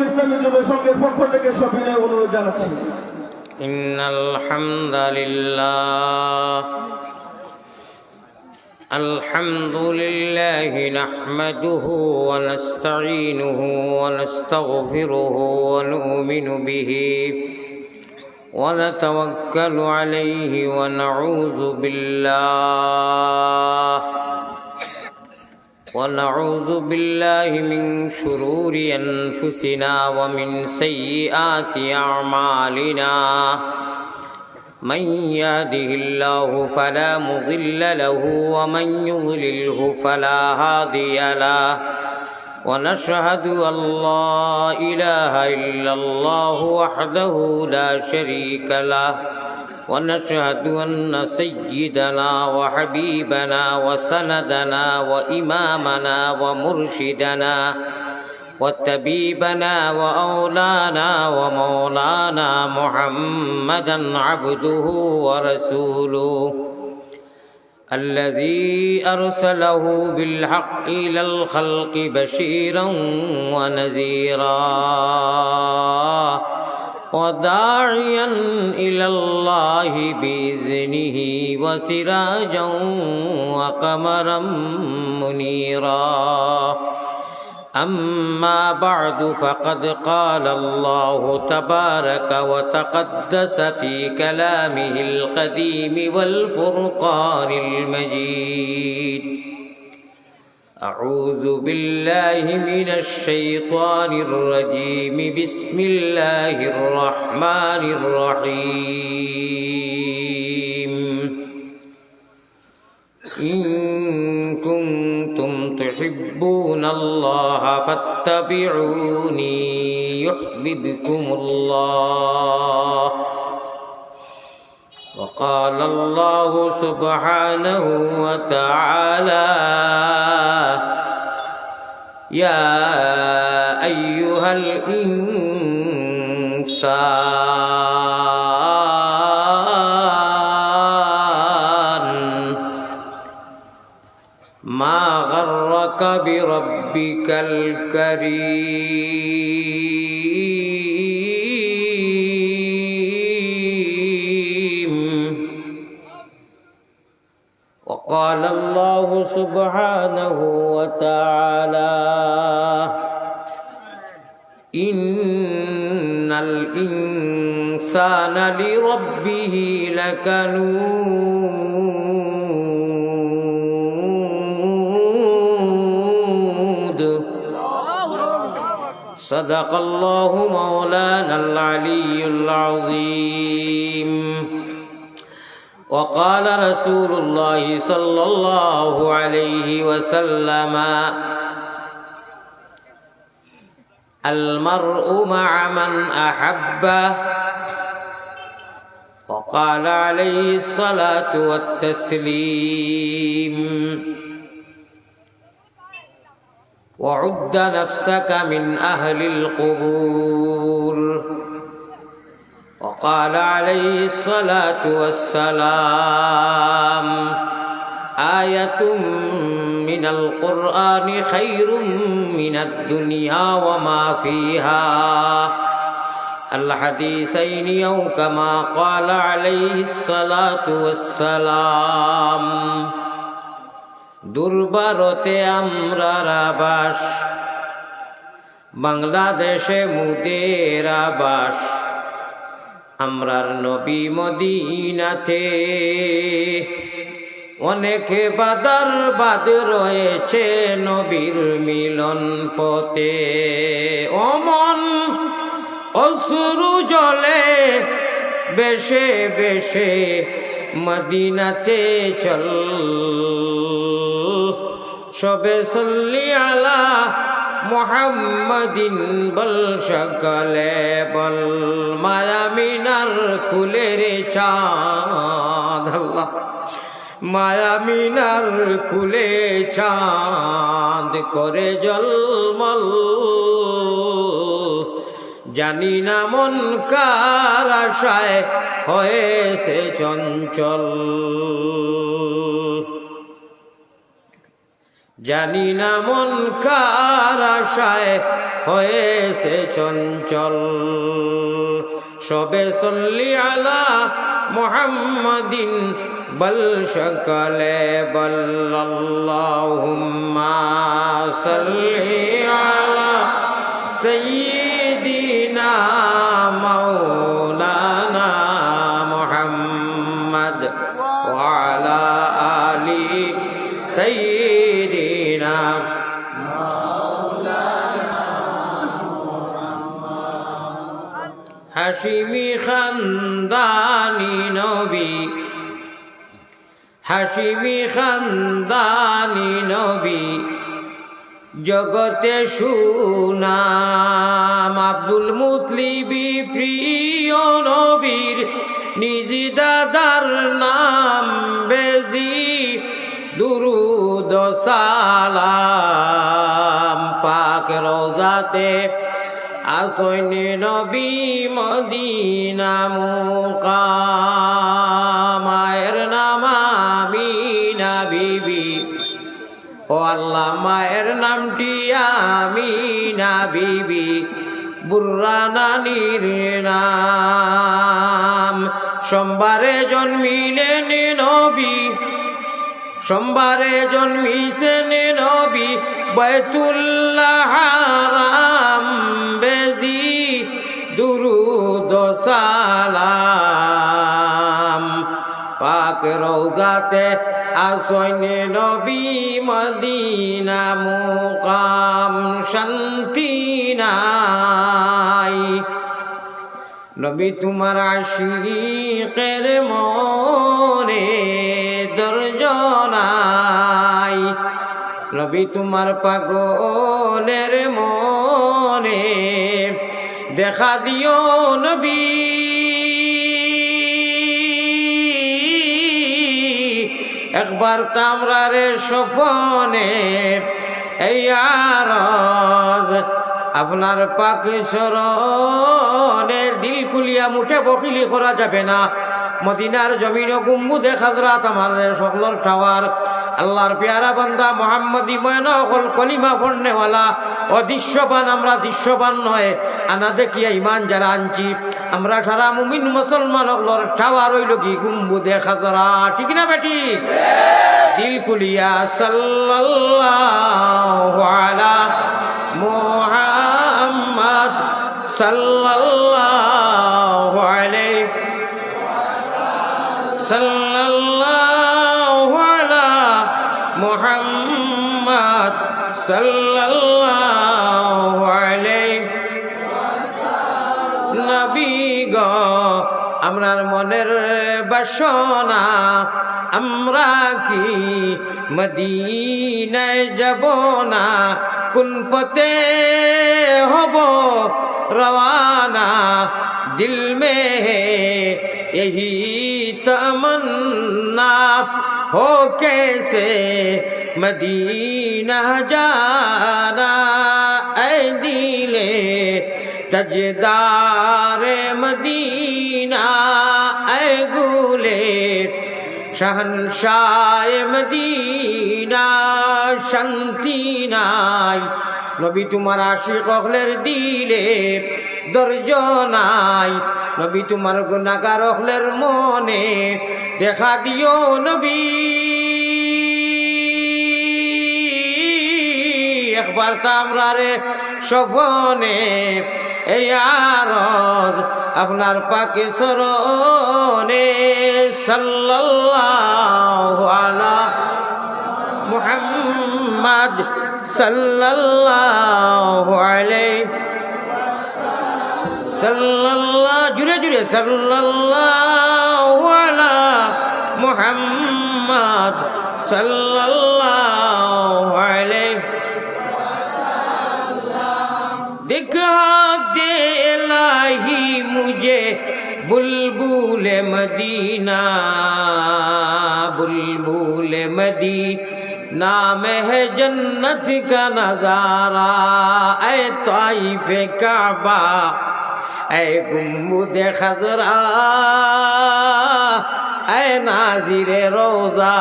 ইসলামী যুব সংঘের পক্ষ থেকে সবিনয় অনুরোধ জানাচ্ছি। ইন্নাল হামদালিল্লাহ আলহামদুলিল্লাহি নাহমাদুহু ওয়া নাস্তাঈনুহু ওয়া নাস্তাগফিরুহু ওয়া নু'মিনু বিহি ওয়া নাতাওয়াক্কালু আলাইহি ওয়া নাউযু বিল্লাহ من شرور أنفسنا ومن سيئات أعمالنا من يهده الله فلا مضل له ومن يضلله فلا هادي له ونشهد أن لا إله إلا الله وحده لا شريك له ونشهد أن سيدنا وحبيبنا وسندنا وإمامنا ومرشدنا وطبيبنا وأولانا ومولانا محمدا عبده ورسوله الذي أرسله بالحق إلى الخلق بشيرا ونذيرا وداعيا إلى الله بإذنه وسراجا وقمرا منيرا أما بعد فقد قال الله تبارك وتقدس في كلامه القديم والفرقان المجيد أعوذ بالله من الشيطان الرجيم بسم الله الرحمن الرحيم إن كنتم تحبون الله فاتبعوني يحببكم الله وقال الله سبحانه وتعالى يا أيها الإنسان ما غرك بربك الكريم وقال الله سبحانه وتعالى إن الإنسان لربه لكنود صدق الله مولانا العلي العظيم وقال رسول الله صلى الله عليه وسلم المرء مع من أحبه وقال عليه الصلاة والتسليم وعد نفسك من أهل القبور وقال عليه الصلاة والسلام آية من القرآن خير من الدنيا وما فيها الحديثين أو كما قال عليه الصلاة والسلام দুর্বারতে আমরার আবাস বাংলাদেশে মুদের আবাস আমরার নবী মদিনাতে অনেকে বাদার বাদ রয়েছে নবীর মিলন পথে অমন অশ্রু জলে বেশে বেশে মদিনাতে চল সবে সল্লি আলা মুহাম্মাদিন বল সকলে বল মায়ামিনার কুলের চাঁদ আল্লাহ মায়ামিনার কুলে চাঁদ করে জলমল জানি না মন কার আশায় হয়েছে চঞ্চল জানি না মন কার আশায় হয়েছে চঞ্চল। সবে সল্লি আলা মুহাম্মাদিন বল সকলে বল্লাল্লাহুম্মা সাল্লি আলা সাইয়্যিদিনা মাওলানা মুহাম্মদ ওয়া আলা আলি সাইয়্যিদিনা হাশিমি খানদানি নবী, হাশিমি খানদানি নবী, জগতে সুনাম। আব্দুল মুতলিবি প্রিয় নবীর নিজ দাদার নাম বেজি দুরুদ সালাম। পাক রোজাতে আসইনে নবী মদিনা মুকাম। মায়ের নাম আমিনা বিবি, ও আল্লাহ মায়ের নামটি আমিনা বিবি, বুর্রা নানির নাম। সোমবারে জন্মিলেন নবী, সোমবারে জন্মিছেন নবী, বাইতুল্লাহ হারাম বেজি দুরুদ সালাম। পাক রওজাতে আসইনে নবী মদিনা মুকাম। শান্তি নাই নবী তোমার আশিকের মনে, ধৈর্য নাই নবী তোমার পাগলের মনে। দেখা দিও নবী, একবার তামরারে স্বপনে। এই আরজ আপনার পাক শরণে, দিল খুলিয়া মুঠে বকিলি করা যাবে না। মদিনার জমিন গুম্বুদে খাজরাত আমাদের সকলের টাওয়ার, আল্লাহর পেয়ারা বান্দা মোহাম্মদী ময়নকল কলিমা পড়নেওয়ালা অদৃশ্যবান। আমরা দৃশ্যবান নয়, আনা দেখিয়া ইমান যারা আনছি আমরা সারা মুমিন মুসলমান হকলর টাওয়ার হইল কি গুম্বুদে খাজরা। ঠিক না বেটি? দিল কুলিয়া সাল্লাল্লাহু আলা মুহাম্মদ সাল্লাল্লাহু আলাইহি সাল্লাল্লাহু আলা মুহাম্মদ সাল্লাল্লাহু আলাইহি নবী গো আমরার মনের বাসনা, আমরা কি মদিনায় যাব না? কোন পথে হব রওয়ানা? দিল মে यही तमन्ना हो कैसे मदीना जाना। ऐ दिले तजदार मदीना, ऐ गुले शहनशाह मदीना। শান্তি নাই নবী তোমার আশিক হকলের দিলে, ধৈর্য নাই নবী তোমার গুনাহগার হকলের মনে। দেখা দিও নবী, একবার তামরারে স্বপনে। এই আরজ আপনার পাকে শরণে। সাল্লাল্লাহু আলা মুহাম্মদ সাল্লাল্লাহু আলাইহি সাল্লাল্লাহু, জুড়ে জুড়ে সাল্লাল্লাহু আলা মুহাম্মদ সাল্লাল্লাহু আলাইহি। दिखा दे इलाही मुझे बुलबुल मदीना, बुलबुल मदीना में है जन्नत का नजारा। ऐ ताइफ काबा, ऐ गुम्बद खजरा, ऐ नाजिर रोजा,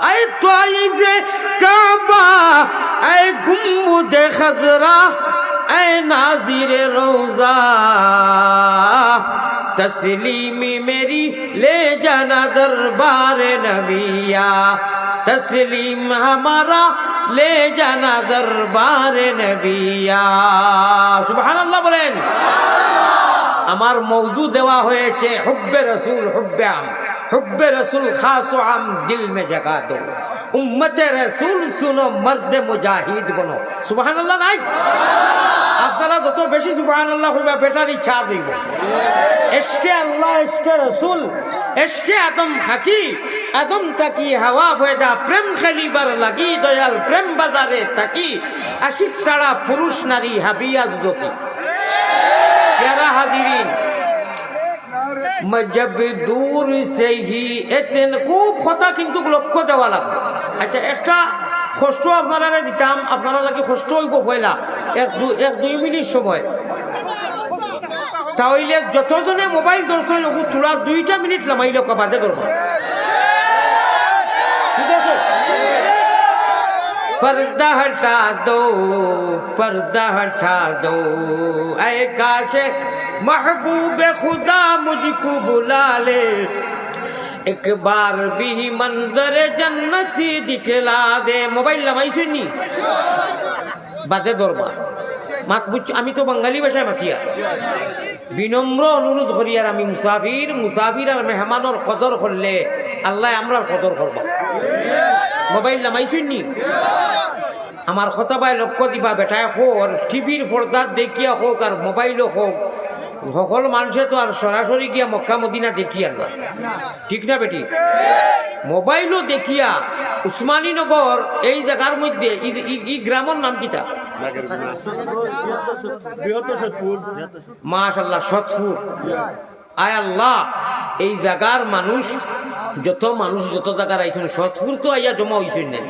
ऐ ताइफ काबा, মারহাবা এ গুম্বুদে খজরা এ নাজিরে রোজা तस्लीमी मेरी ले जाना दरबार नबिया तस्लीम हमारा ले जाना दरबार नबिया सुबहानाल्लाह बोलें আমার मौजू देवा হয়েছে हुब्बे रसूल हुब्बे आम हुब्बे रसूल खास व आम दिल में जगा दो उम्मते रसूल सुनो मर्द मुजाहिद बनो सुबहानाल्लाह নাই আপনারা যত বেশি সুবহানাল্লাহ কইবা বেটারি চা দিব ইশকে আল্লাহ ইশকে রাসূল ইশকে আদম হাকি আদম তাকি হাওয়া পয়দা প্রেম খালিবার লাগি দয়াল প্রেম বাজারে তাকি আশিক ছাড়া পুরুষ নারী হাবিয়া দুদকি প্যারা হাজিরিন জব দূর সে হি এতেন খুব কথা কিন্তু লক্ষ্য দেওয়া লাগবে আচ্ছা একটা কষ্ট আপনারা দিতাম আপনারা লাগে কষ্ট হইব পয়লা এক দুই মিনিট সময় তাহলে যতজনে মোবাইল দর্শন তোলা 2টা মিনিট নামাইল বাদে ধরব ঠিক আছে पर्दा हटा दो ऐ काश महबूब खुदा मुझको बुला ले एक बार भी मंजर जन्नती दिखला दे मोबाइल लामाई सुनी बाते दरबार মাত বুঝ আমি তো বাঙালি ভাষায় মাতিয়া বিনম্র অনুরোধ করি আর আমি মুসাফির আর মেহমানের কদর করলে আল্লাহ আমরা কদর করব মোবাইল নামাই শুনি আমার কথা ভাই লক্ষ্য দিবা বেটায় হোক টিভির পর্দা দেখিয়া হোক আর মোবাইলও হোক সকল মানুষে তো আর সরাসরি গিয়া মক্কা মদিনা দেখিয়া না ঠিক না বেটি মোবাইলও দেখিয়া উসমানীনগর এই জায়গার মধ্যে এই গ্রামের নাম কিটা মাশাআল্লাহ সতপুর আয় আল্লাহ এই জায়গার মানুষ যত জায়গার আইছেন সতপুর তো আইয়া জমা হইছেন না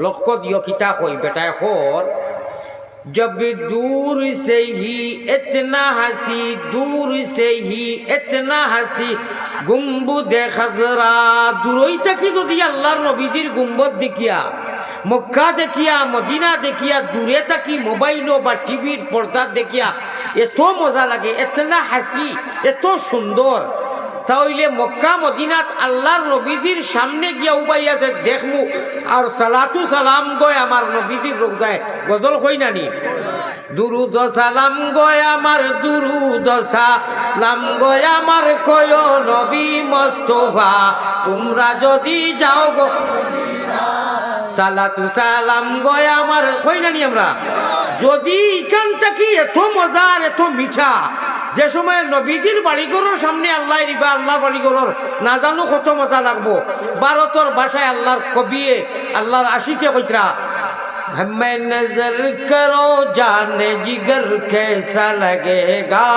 লক্ষ্য দিও কিতা কই বেটায় খর जब दूर से ही इतना हंसी गुम्बुदे खजरा दूरई থাকি যদি আল্লাহর নবীজির গুম্বদ দেখিয়া মক্কা দেখিয়া মদিনা দেখিয়া দূরে থাকি মোবাইল বা টিভির পর্দা দেখিয়া এত মজা লাগে এতনা হাসি এত সুন্দর তাহলে মক্কা মদিনাত আল্লাহর নবীজির সামনে গিয়া উবাইয়া দেখমু আর সালাতু সালাম গয় আমার নবীজির রোজায় গজল কই নানি দুরুদ সালাম গয় আমার দুরুদ সালাম গয় আমার কয় নবী মুস্তাফা তোমরা যদি যাও গো সালাতু সালাম গয় আমার কই নানি আমরা যদি এখান থেকে এত মজার এত মিঠা যে সময় নবীজির বাড়িঘরের সামনে আল্লাহ রিবা আল্লাহ বাড়িঘরের না জানো কত মজা লাগবো ভারতের ভাষায় আল্লাহর কবিয়ে আল্লাহর আশিকে কইতরা हमें नजर करो जाने जिगर कैसा लगेगा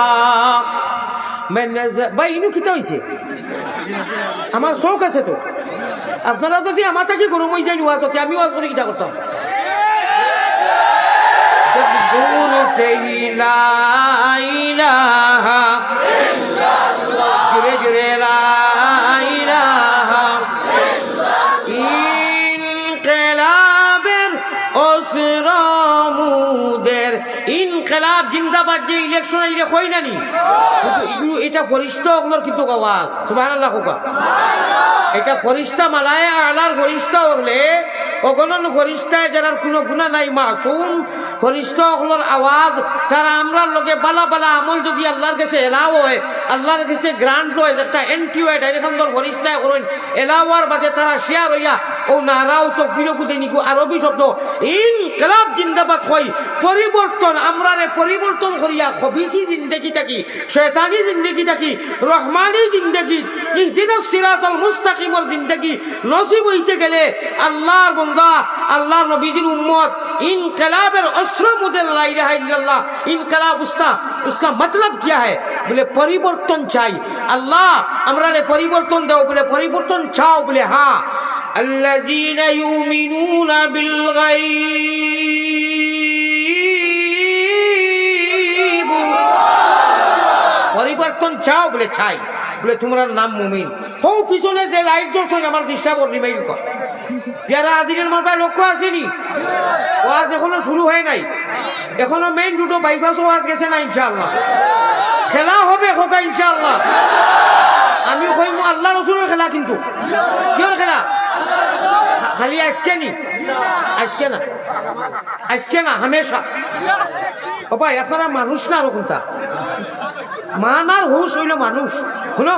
मैं नजर भाई ইনু কিতা হইছে আমার শৌক আছে তো আপনারা যদি আমার থেকে গরম হয়ে যায় তো আমি ওয়াজ করে কিতা করতাম दूर से ही ला इलाहा इल्लल्लाह जुरे जुरे ला इलाहा इनकलाबेर ওসরামুদের ইনকলাব জিন্দাবাদ যে ইলেকশন আইলে কই নানি এটা ফরিশতা ওগুলোর কিন্তু আওয়াজ সুবহানাল্লাহ হোক এটা ফরিশতা মালায়ে আলার ফরিশতা হলে অগণন ফরিশতায় যারা কোনো গুনাহ নাই মাসুম ফরিশতা ওগুলোর আওয়াজ তারা আমরা লগে বালা বালা আমল যদি আল্লাহর কাছে এলাও হয় আল্লাহর কাছে গ্রান্ট হয় একটা এন্টি হয় ডাইরেকশন দর ফরিশতায় করেন এলাওয়ার বাদে তারা শেয়ার হইয়া ও নারাও তো বিরকুতে নিকু আরবি শব্দ ইনকলাব জিন্দাবাদ হয় পরিবর্তন আমরারে পরিবর্তন করিয়া খবিসি জিন্দেগি থাকি শয়তানি জিন্দেগি থাকি রহমানি জিন্দেগি ইহদিনাস সিরাতাল মুস্তাকিমর জিন্দেগি নসিব হইতে গেলে আল্লাহর বান্দা আল্লাহর নবীজির উম্মত ইনকলাবের अस्र मुदे ला इलाहा इल्लल्लाह इनकलाब उसका मतलब क्या है बोले परिवर्तन चाहिए अल्लाह हमरा ने परिवर्तन दो बोले परिवर्तन चाहो बोले हाँ अल्लज़ीना युमिनूना बिल गायब परिवर्तन चाहो बोले चाই बोले तुम्हारा नाम मुमिन हो পিছনে যে লাইট জ্বলছে আমার ডিস্টার্ব করি মাইল কর পেয়ারা হাজিরের মাথায় লক্ষ্য আসেনি, ওয়াজ এখনো শুরু হয় নাই, এখনো মেইন দুটো বাইপাস ওয়াজ গেছে না। ইনশাআল্লাহ খেলা হবে খোকা, ইনশাআল্লাহ। আমি কইমু আল্লাহ রসুলের খেলা, কিন্তু কিয়র খেলা? খালি আজকে নি, আজকে না, আজকে না, হামেশা। ও ভাই আপনারা মানুষ না, আর কোনটা মান আর হুশ হইল মানুষ। শুনো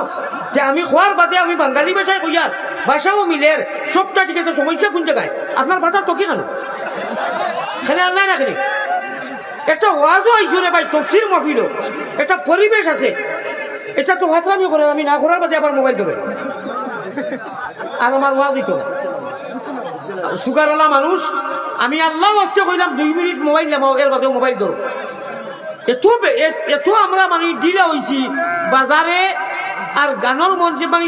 যে আমি খোয়ার বাদে আমি বাঙালি ভাষায় কইয়ার, ভাষাও মিলের, সবটা ঠিক আছে। সমস্যা কোন জায়গায়? আপনার বাজার তো কি কেন এখানে আল্লাহ রাখেনি? একটা ওয়াজও আইসো রে ভাই, তফসির মাহফিল, একটা পরিবেশ আছে। এটা তো হাতরামি করেন, আমি না করার বাদে আবার মোবাইল ধরে, আর আমার ওয়াজ হইতো না। সুগারওয়ালা মানুষ, আমি আল্লাহ আসতে কইলাম 2 মিনিট মোবাইল নামাও, এর বাদেও মোবাইল ধরো। এত আমরা মানে ডিলা হয়েছি বাজারে আর গানের মঞ্চে, মানে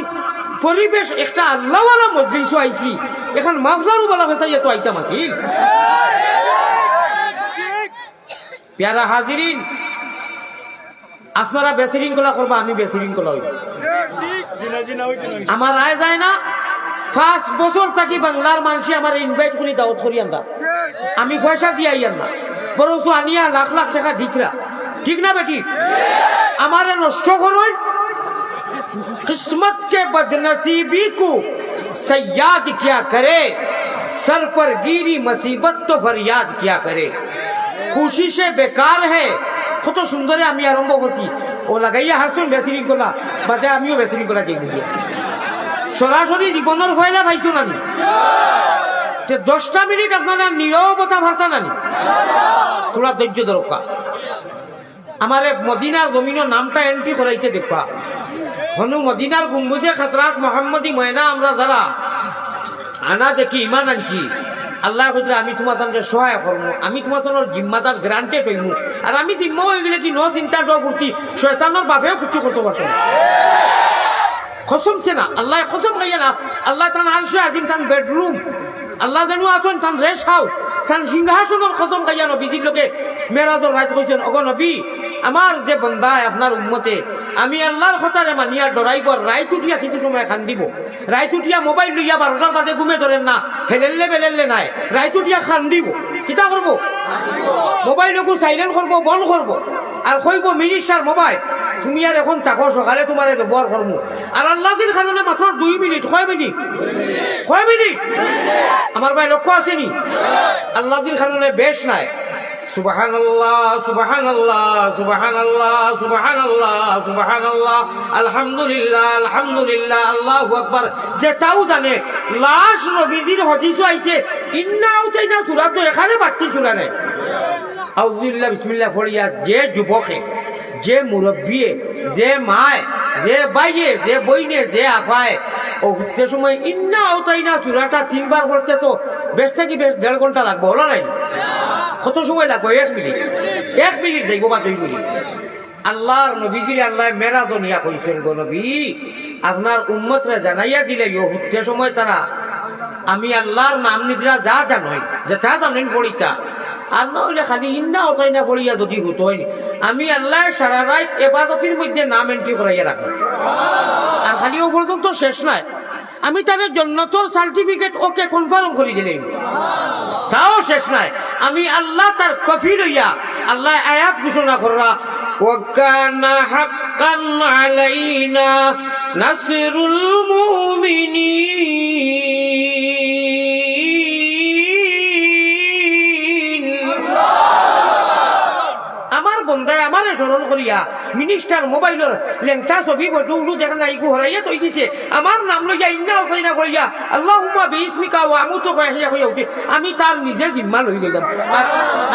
পরিবেশ একটা আল্লাহওয়ালা মজলিস আইছি, এখন মাফলারও বলা হয়েছে এত আইতাম আছি। প্যারা হাজিরিন, আপনারা বেসিরিন কলা করবা, আমি বেসিরিন কলা হইব। আমার রায় যায় না, 5 বছর থাকি বাংলার মানুষ আমার ইনভাইট করি, দাওয়াত করি আন্দা, আমি পয়সা দিয়ে আইয়ান না, বরং আনিয়া লাখ লাখ টাকা দিকরা, ঠিক না বেটি? আমারে নষ্ট করুন, किस्मत के बदनसीबी को सयाद क्या करे, सर पर गिरी मुसीबत तो फरियाद क्या करे, कोशिशें बेकार है। কত সুন্দরে আমি আরম্ভ করছি, ও লাগাইয়া হাসুন বেসিরিং করলা, বাদে আমিও বেসিরিং করা ঠিক বুঝি। সরাসরি জীবনের ফয়লা পাইছো নানি, যে 10টা মিনিট আপনারা নীরবতা ভাষা নানি, তোরা ধৈর্য দরকার। আমারে মদিনার জমিনের নামটা এন্ট্রি করাইতে দেখবা, হনু মদিনার গুম্বুজে খাতরাত মোহাম্মদী ময়না আমরা যারা আনা দেখি ইমান আনছি, আল্লাহ কইরা আমি তোমার সঙ্গে সহায় করবো, আমি তোমার সঙ্গে জিম্মাদার গ্রান্টেড হইমু। আর আমি জিম্মা হয়ে গেলে কি নো চিন্তা করছি, শয়তানের বাপেও কিছু করতে পারতো না। কসম সে না, আল্লাহ কসম খাইয়া না, আল্লাহ তান আরশে আজিম, তান বেডরুম, আল্লাহ জানু আসুন, তান রেস্ট হাউস, তান সিংহাসনের কসম খাইয়া নবীজির লোকে মেরাজর রাত কইছেন, অগ নবী, আমার যে বন্দায় আপনার উম্মতে আমি আল্লাহর কথারে মানিয়া ডরাইবর, রাইত উঠিয়া কিছু সময় খান দিব, রাইত উঠিয়া মোবাইল লইয়া 12টার বাদে ঘুমে ধরেন না, হেলেলে বেলেলে নাই, রাইত উঠিয়া খান দিব, কিতা করবো? মোবাইলকে সাইলেন্ট করবো, বন্ধ করবো, আর কইব মিনিস্টার মোবাইল তুমি আর এখন তাকো, সকালে তোমার ব্যবহার করবো। আর আল্লাহর কারণে মাত্র 2 মিনিট, কয় মিনিট, কয় মিনিট? আমার ভাই লক্ষ্য আসেনি? আল্লাহর কারণে বেশ নাই। সুবহানাল্লাহ, সুবহানাল্লাহ, সুবহানাল্লাহ, সুবহানাল্লাহ, সুবহানাল্লাহ, আলহামদুলিল্লাহ, আলহামদুলিল্লাহ, আল্লাহু আকবার। যেটাও জানে লাশ নবীজির হাদিসও আইছে, ইন্না আউতাইনা সূরা তো এখানে বাড়তি সূরা নাই। আউযুবিল্লাহ বিসমিল্লাহ পড়িয়া যে যুবকে, যে মুরব্বিয়ে, যে মায়, যে বাইয়ে, যে বইনে, যে আফায়, ও উঠতে সময় ইন্না আউতাইনা সূরাটা 3 বার পড়তে তো বেশ থেকে বেশ 1.5 ঘন্টা লাগবে, হলো নাই? কত সময় লাগবে? 1 মিনিট, 1 মিনিট যাইব বা 2 মিনিট। আল্লাহর নবীজির আল্লাহ মেরাজ নিয়া কইছেন, গো নবী আপনার উম্মতরা জানাইয়া দিলে উঠতে সময় তারা আমি আল্লাহর নাম নিদ্রা যা জানই, যা জানেন পড়িতা, আর না হইলে খালি ইন্না অতই না পড়িয়া যদি হতোই, আমি আল্লাহ সারা রাত এবাদতের মধ্যে নাম এন্ট্রি করাইয়া রাখি। আর খালি ও পর্যন্ত শেষ নাই, আমি তাদের জন্নতর সার্টিফিকেট ওকে কনফার্ম করে দিলেন, তাও শেষ নাই। আমি আল্লাহ তার কফি লইয়া আল্লাহ আয়াত ঘোষণা কররা, ওয়াকানা হাক্কান আলাইনা নাসরুল মুমিনিন। আমার বন্দায় আমারে স্মরণ করিয়া মিনিস্টার মোবাইলের লেংটা ছবি ফটো দেখা নাই হরাইয়া তৈ দিছে, আমার নাম লইয়া ইন্না উঠাইনা করিয়া আল্লাহুম্মা বিইসমিকা ওয়া আমুতু কইয়া হইয়া উঠি, আমি তার নিজে জিম্মা লই লইলাম।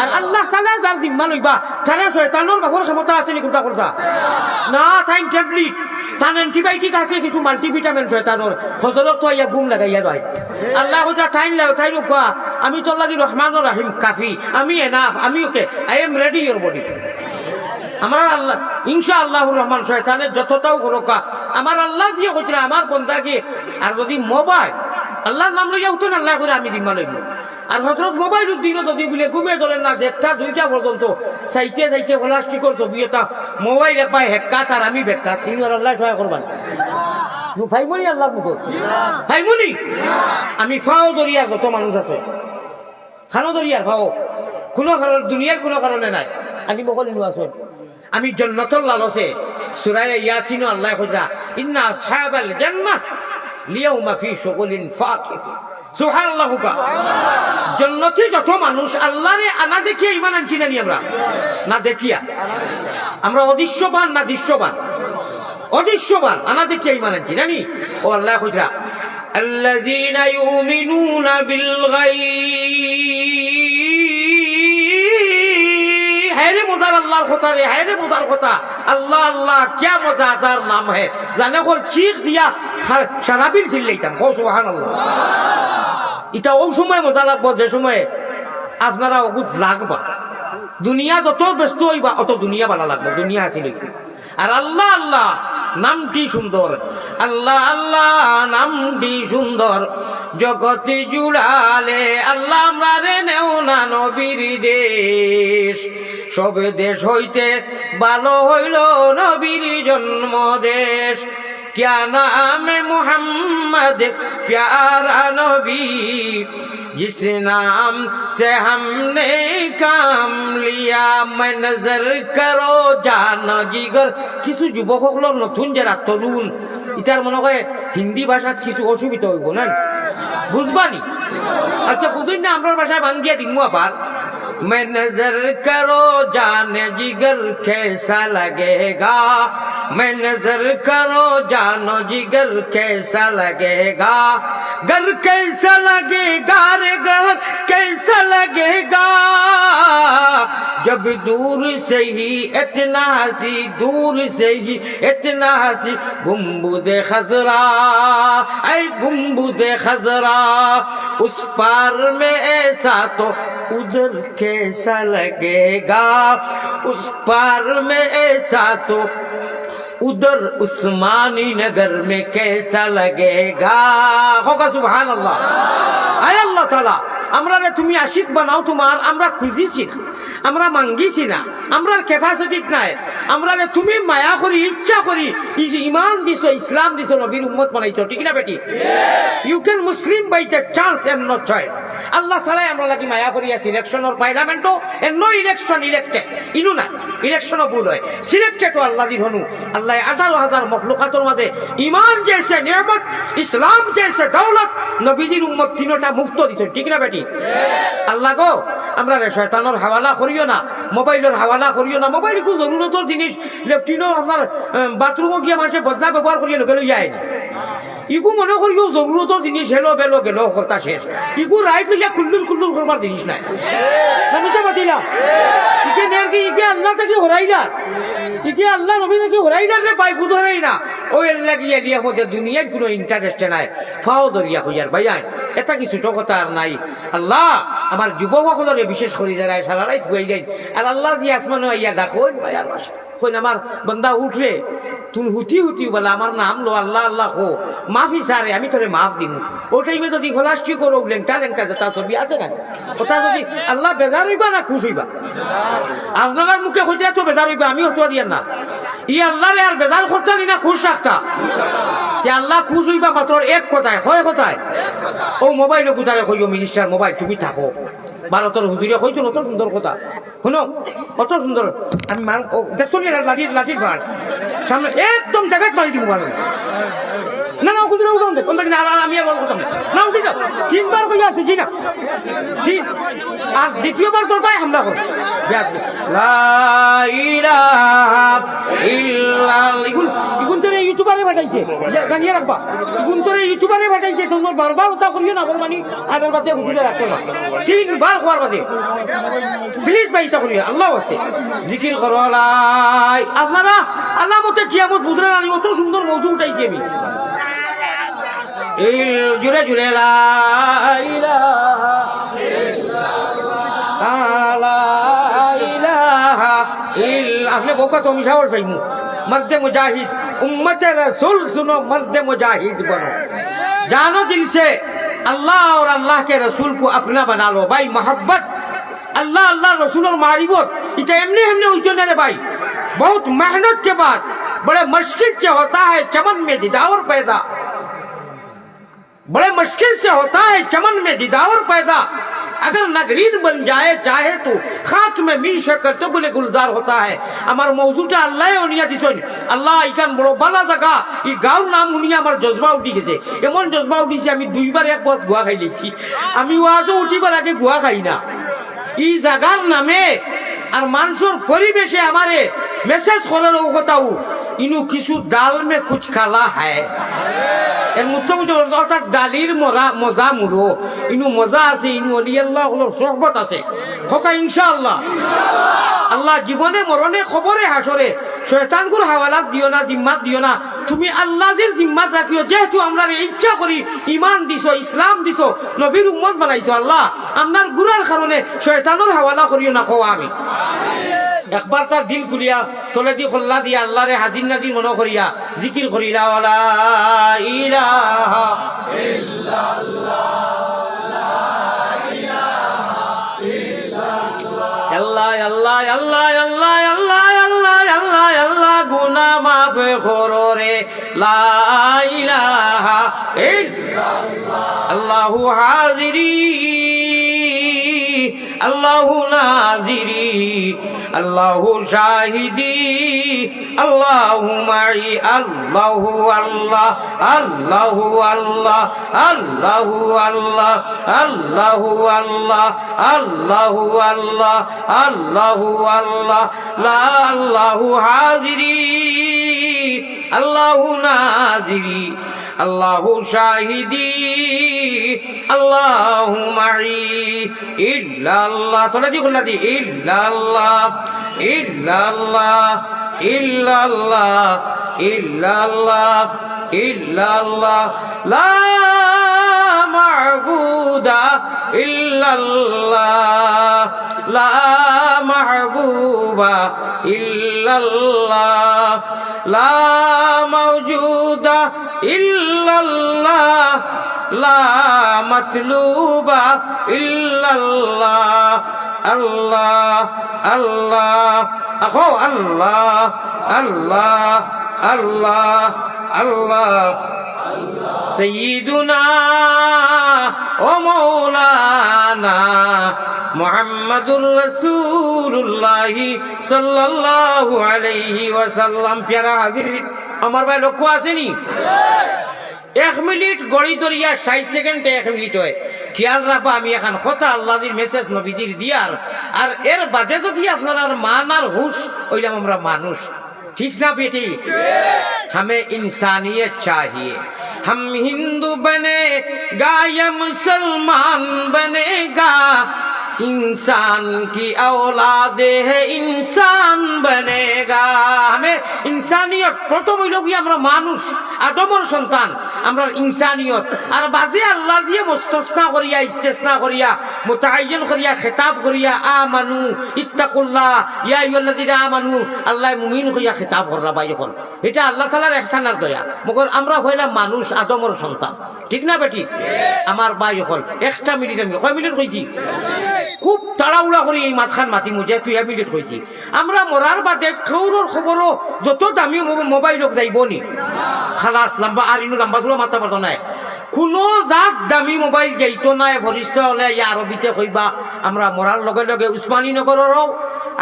আর আল্লাহ তাআলা যার জিম্মা লইবা, তারা শয়তানের বাপর ক্ষমতা আছে নি কোনটা করছা না? টাইম ট্যাবলেট, তার অ্যান্টিবায়োটিক আছে, কিছু মাল্টিভিটামিন শয়তানের, হযরত তো আইয়া ঘুম লাগাইয়া যায়। আল্লাহ কইতা টাইম লাও, তাই রুকা, আমি তোর লাগি রহমানুর রহিম কাফি, আমি এনাফ, আমি ওকে, I am ready your body. আমার আল্লাহ ইনশাআল্লাহুর রহমান শয়তানের যতটাও করোকা, আমার আল্লাহ দিয়ে কইছিল আমার বন্দাকে, আর যদি মোবাইল আল্লাহর নাম লইয়া উঠুন, আল্লাহ করে আমি জিম্মা লইব। আর হযরত মোবাইল দিনও যদি বলে ঘুমে ধরেন না, 1টা 2টা পর্যন্ত চাইতে যাইতে প্লাস্টিকের ছবি এটা মোবাইল পায় হেক্কাত, আর আমি বেক্কাত, তিনি আর আল্লাহ সহায় করবেন। ভাইমনি আল্লাহর মুখ ভাইমনি আমি ফাও দরিয়া যত মানুষ আছে খানো দরিয়ার ফাও কোনো কারণ দুনিয়ার কোনো কারণে নাই আমি বকলি আসুন আমি জান্নাতুল লালসে সূরা ইয়াসিন আল্লাহ কইরা ইন্না আসহাবাল জান্নাহ লিয়াউমা ফি শুগুলিন ফাকিহ সুবহানাল্লাহ জান্নাতে যত মানুষ আল্লাহরে আনা দেখিয়া ঈমান আনছি না আমরা না দেখিয়া আমরা অদৃশ্যবান না দৃশ্যবান অদৃশ্যবান আনা দেখিয়া ঈমান আনছি নানি ও আল্লাহ কইরা আল্লাযীনা ইউমিনুনা বিল গায়ব हैरे मजार अल्लाह होता रे हैरे मजार होता अल्लाह अल्लाह क्या मजादार नाम है जाने को चीख दिया शराबीर चिल्लाइতাম কও সুবহানাল্লাহ এটা ওই সময় মজা লাগবে যে সময় আপনারা ওগুত লাগবা দুনিয়া যত ব্যস্ত হইবা অত দুনিয়া ভালো লাগবে দুনিয়া আছে আর আল্লাহ আল্লাহ নামটি সুন্দর আল্লাহ আল্লাহ নামটি সুন্দর জগতে জুড়ালে আল্লাহ আমরা রে নেও না নবীর দেশ সব দেশ হইতে ভালো হইল নবীর জন্ম দেশ क्या नाम है मोहम्मद प्यारा नबी जिस नाम से हमने काम लिया मैं नजर करो जान जिगर কিছু যুবক হলো নতুন যারা তরুণ ইতার মনে হয় হিন্দি ভাষাত কিছু অসুবিধা হইব না বুঝবানি আচ্ছা বুঝুন না আমরা ভাষায় ভাঙ্গিয়া দিমু আবার मैं नजर करो जान जिगर कैसा लगेगा मैं नजर करो जानो जिगर कैसा लगेगा घर कैसा लगेगा रे घर कैसा लगेगा जब दूर से ही इतना हंसी दूर से ही इतना हंसी गुम्बुदे खजरा ऐ गुम्बुदे खजरा उस पार में ऐसा तो उधर कैसा लगेगा उस पार में ऐसा तो उधर उस्मानी नगर में कैसा लगेगा होगा सुभान अल्लाह आय अल्लाह ताला আমরা তুমি আশিক বানাও তোমার আমরা খুঁজিছি না আমরা মাঙ্গিছি না আমরার ক্যাপাসিটি নাই আমরা তুমি মায়া করি ইচ্ছা করি ইমান দিছো ইসলাম দিছো নবীর উম্মত বানাইছো ঠিক না বেটি you can Muslim by the chance and no choice আল্লাহ ছাড়াই আমরা লাগি মায়া করিয়া সিলেকশন অর পার্লামেন্টও এন্ড নো ইলেকশন ইলেক্টেড ইনু না ইলেকশনও ভুল হয় সিলেক্টেড আল্লাহ দি হনু আল্লাহ 18,000 মখলুকাতের মাঝে ইমান জেসে নিয়ামত ইসলাম জেসে দৌলত নবীজির উম্মত তিনটা মুফত দিছো ঠিক না বেটি আল্লাহ গো আমরা শয়তানের হাওয়ালা করিও না মোবাইলের হাওয়ালা করিও না মোবাইল খুব জরুরতর জিনিস লেফটিনও আপনার বাথরুমও গিয়ে মানুষের বদলা ব্যবহার করিয়ে লোকে লইয়া আইনি ইগু মনে করিও জরুরতর জিনিস হেলো বেলো গেল কথা শেষ ইগু রাইট লইয়া খুল্লুল খুল্লুল করবার জিনিস নাই বুঝতে পারছিলাম ইকে নেরকি ইকে আল্লাহ থেকে হরাইলা ইকে আল্লাহ নবী থেকে হরাইলা রে পাই বুধরাই না ওই লাগিয়া দিয়া মধ্যে দুনিয়ার কোনো ইন্টারেস্ট নাই ফাও জরিয়া কইয়ার ভাইয়াই এটা কিছু তো কথা আর নাই আল্লাহ আমার যুবকসকলরে বিশেষ করে যারা সারারাই থুই যাই আর আল্লাহ জি আসমানে আইয়া ডাকোন ভাইয়ার বাসা কইন আমার বান্দা উঠরে তুই হুতি হুতি বলা আমার নাম লো আল্লাহ আল্লাহ হো মাফি সারে আমি তোরে মাফ দিন ও টাইমে যদি খোলাসটি করো লেংটা লেংটা যেটা ছবি আছে না ওটা যদি আল্লাহ বেজার হইবা না খুশ হইবা আপনার মুখে হইতে তো বেজার হইবা আমি হতো দিয়ার না ই আল্লাহ আর বেজার করতে না খুশ রাখতা যে আল্লাহ খুশ হইবা মাত্র এক কথায় হয় কথায় ও মোবাইলে কোথায় কইও মিনিস্টার মোবাইল তুমি থাকো ভারতের হুজুরে কইছো অত সুন্দর কথা শুনো অত সুন্দর আমি দেখছো লাঠির লাঠির ভাড় সামনে একদম জায়গায় মারি দিব ভালো না না হুজুরে উঠান দে কোনটা কিনা আমি আর বলতাম না উঠি যাও তিনবার কই আসি জি না ঠিক আর দ্বিতীয়বার তোর পায়ে হামলা কর লা ইলাহা ইল্লাল্লাহ ইগুন তোরে ইউটিউবারে পাঠাইছে জানিয়ে রাখবা ইগুন তোরে ইউটিউবারে পাঠাইছে তোমার বারবার ওটা করিও না বলমানি আর বাদে হুজুরে রাখতে না তিনবার খোয়ার বাদে প্লিজ ভাই তা করিও আল্লাহ ওয়াস্তে জিকির করো লাই আপনারা আল্লাহ মতে কিয়ামত বুদরা আনি অত সুন্দর মওজু উঠাইছি আমি এই জুড়ে জুড়ে লা ইলাহা ইল্লাল্লাহ আপনি বোকা তো মিশাওয়ার ফাইমু मर्द मुजाहिद उम्मत रसूल सुनो मर्द मुजाहिद बनो जानो दिल से अल्लाह और अल्लाह के रसूल को अपना बना लो भाई मोहब्बत अल्लाह अल्लाह रसूल और मारिफत इतना एमने हमने उजने रे भाई बहुत मेहनत के बाद बड़े मुश्किल से होता है चमन में दिदावर पैदा, बड़े मुश्किल से होता है चमन में दिदावर पैदा, अगर नगरीन बन जाए चाहे तो खाक में मीश कर तो गुले गुलजार होता है। আমার মওজুটা আল্লাহ উনিয়া দিছেন, আল্লাহ ইকান বড় বালা জায়গা, এই গাঁও নাম উনি আমার জজবা উঠি গেছে, এমন জজবা উঠিছে আমি দুইবার এক পথ গুয়া খাই লিখছি। আমি ওয়াজও উঠিবার আগে গুয়া খাই না এই জায়গার নামে আর মানুষের পরিবেশে আমারে মেসেজ করার কথাও ইনু কিছু ডাল মে কুছ খালা হ্যায়, এর মুখ্য অর্থাৎ ডালির মজা মুড়ো ইনু মজা আছে, ইনু অলি আল্লাহ সোহবত আছে হোকা ইনশাআল্লাহ। আল্লাহ জীবনে মরণে খবরে হাসরে শয়তানগুর হাওয়ালাত দিও না, জিম্মাত দিও না, তুমি আল্লাহর জিম্মাত রাখিও। যেহেতু আমরা ইচ্ছা করি ইমান দিছো, ইসলাম দিছো, নবীর উম্মত বানাইছো, আল্লাহ আপনার গুনার কারণে শয়তানের হাওয়ালা করিও না খোয়া আমি। একবার তার দিল খুলিয়া তোলে দি খোল্লা দিয়া আল্লাহরে হাজির নাজির মনে করিয়া জিকির করিলা ওয়ালা ইলাহা ইল্লাল্লাহ আল্লাহ আল্লাহ আল্লাহ আল্লাহ আল্লাহ আল্লাহ আল্লাহ আল্লাহ গুনাহ মাফ করো রে লা ইলাহা ইল্লাল্লাহ আল্লাহু হাজিরি আল্লাহু নাজিরি আল্লাহু শাহিদি আল্লাহু মাই আল্লাহু আল্লাহ আল্লাহু আল্লাহ আল্লাহু আল্লাহ আল্লাহু আল্লাহ আল্লাহু আল্লাহ আল্লাহু আল্লাহ লা আল্লাহু হাজিরি আল্লাহু নাজিরি আল্লাহু শাহিদি আল্লাহু মাই ইল্লাল্লাহ তোলা দি খোলা দি ইল্লাল্লাহ ইল্লাল্লাহ ইল্লাল্লাহ ইল্লাল্লাহ ইল্লাল্লাহ লা মা'বুদা ইল্লাল্লাহ লা মাহবুবা ইল্লাল্লাহ লা মাওজুদা ইল্লাল্লাহ লা মাতলুবা ইল্লাল্লাহ আল্লাহ আল্লাহ আখো আল্লাহ আল্লাহ আল্লাহ আল্লাহ সৈয়দুনা ও মৌলানা মুহাম্মাদুর রাসূলুল্লাহ সাল্লাল্লাহু আলাইহি ওয়াসাল্লাম। প্যারা হাজির আমার ভাই লক্ষ্য আসেনি, 1 মিনিট গড়ি ধরিয়া 60 সেকেন্ডে 1 মিনিট হয়। খেয়াল রাখবা আমি এখন কথা আল্লাহর মেসেজ নবীজির দিয়ার, আর এর বাদে যদি আপনার আর মান আর হুশ হইলাম আমরা মানুষ, ঠিক না বেটি? हमें इंसानियत चाहिए, हम हिंदू बनेगा या मुसलमान बनेगा, इंसान की औलाद है इंसान बनेगा। हमें इंसानियत प्रथम হইল কি আমরা মানুষ, আদমের সন্তান, আমরা ইনসানিয়ত। আর বাজে আল্লাহ দিয়ে মুস্তাসনা করিয়া ইস্তেসনা করিয়া মুতাআয়্যান করিয়া খেতাব করিয়া আমানু ইত্তাকুল্লাহ ইয়া আইয়ুহাল্লাযীনা আমানু, আল্লাহ মুমিন করিয়া খেতাব কররা ভাই যখন, এটা আল্লাহ তাআলার ইহসান আর দয়া। মগর আমরা হইলাম মানুষ, আদমের সন্তান, ঠিক না বেটি? আমার ভাই যখন 1টা মিনিট আমি কয় মিনিট কইছি, খুব তাড়াহুড়া করি এই মাঝখান মাতি মুজে তুই 1 মিনিট কইছি। আমরা মরার বাদে খবরের খবরও যত দামি মোবাইল যাইব নি খালাস লম্বা আর ইনু লম্বা চুলা মাথা পারত নাই, কোনো জাত দামি মোবাইল যাইতো নাই। ফরিস্ত হলে ইয়া আরবিতে কইবা আমরা মরার লগে লগে উসমানী নগরেরও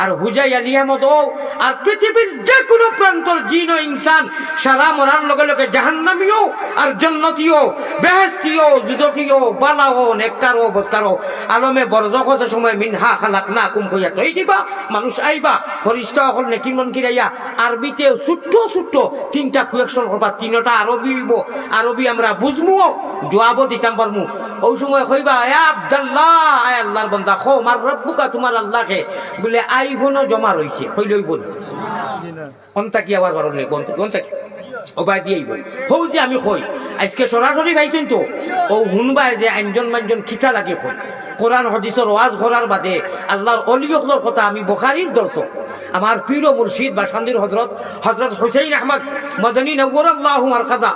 আর হুজাইয়া নিয়ামতও আর পৃথিবীর যে কোনো প্রান্তর জিন ও ইনসান সারা মরার লগে লগে জাহান্নামীও আর জান্নাতীও বেহেশতীও দুজখীও বালাও নেককারও বদকারও আলমে বরজখত সময় মিনহা খালাকনাকুম কইয়া তৈ দিবা মানুষ আইবা। ফরিস্তা হল নেকি মন কিরাইয়া আরবিতে ছোট্ট ছোট্ট 3টা কুয়েকশন করবা, 3টা আরবি হইব, আরবি আমরা বুঝমুও জবাবও দিতাম পারমু। ওই সময় কইবা এ আব্দুল্লাহ, আয় আল্লাহর বান্দা, খো মার রব্বুকা, তোমার আল্লাহকে বলে আইফোনও জমা রইছে, কইলই বল কোনটা কি আবার বারণ নেই কোনটা কি ওবাই দিয়েই বল হৌ যে আমি কই আজকে সরাসরি ভাইতেন তো ও হুনবাই যে আইনজন মানজন খিতা লাগে কই কোরআন হাদিসের ওয়াজ করার বাদে আল্লাহর অলিয়কদের কথা আমি বুখারীর দর্শক, আমার পীর ও মুর্শিদ বাসন্দির হযরত হুসাইন আহমদ মদনী নওয়ারাল্লাহু মারকাজা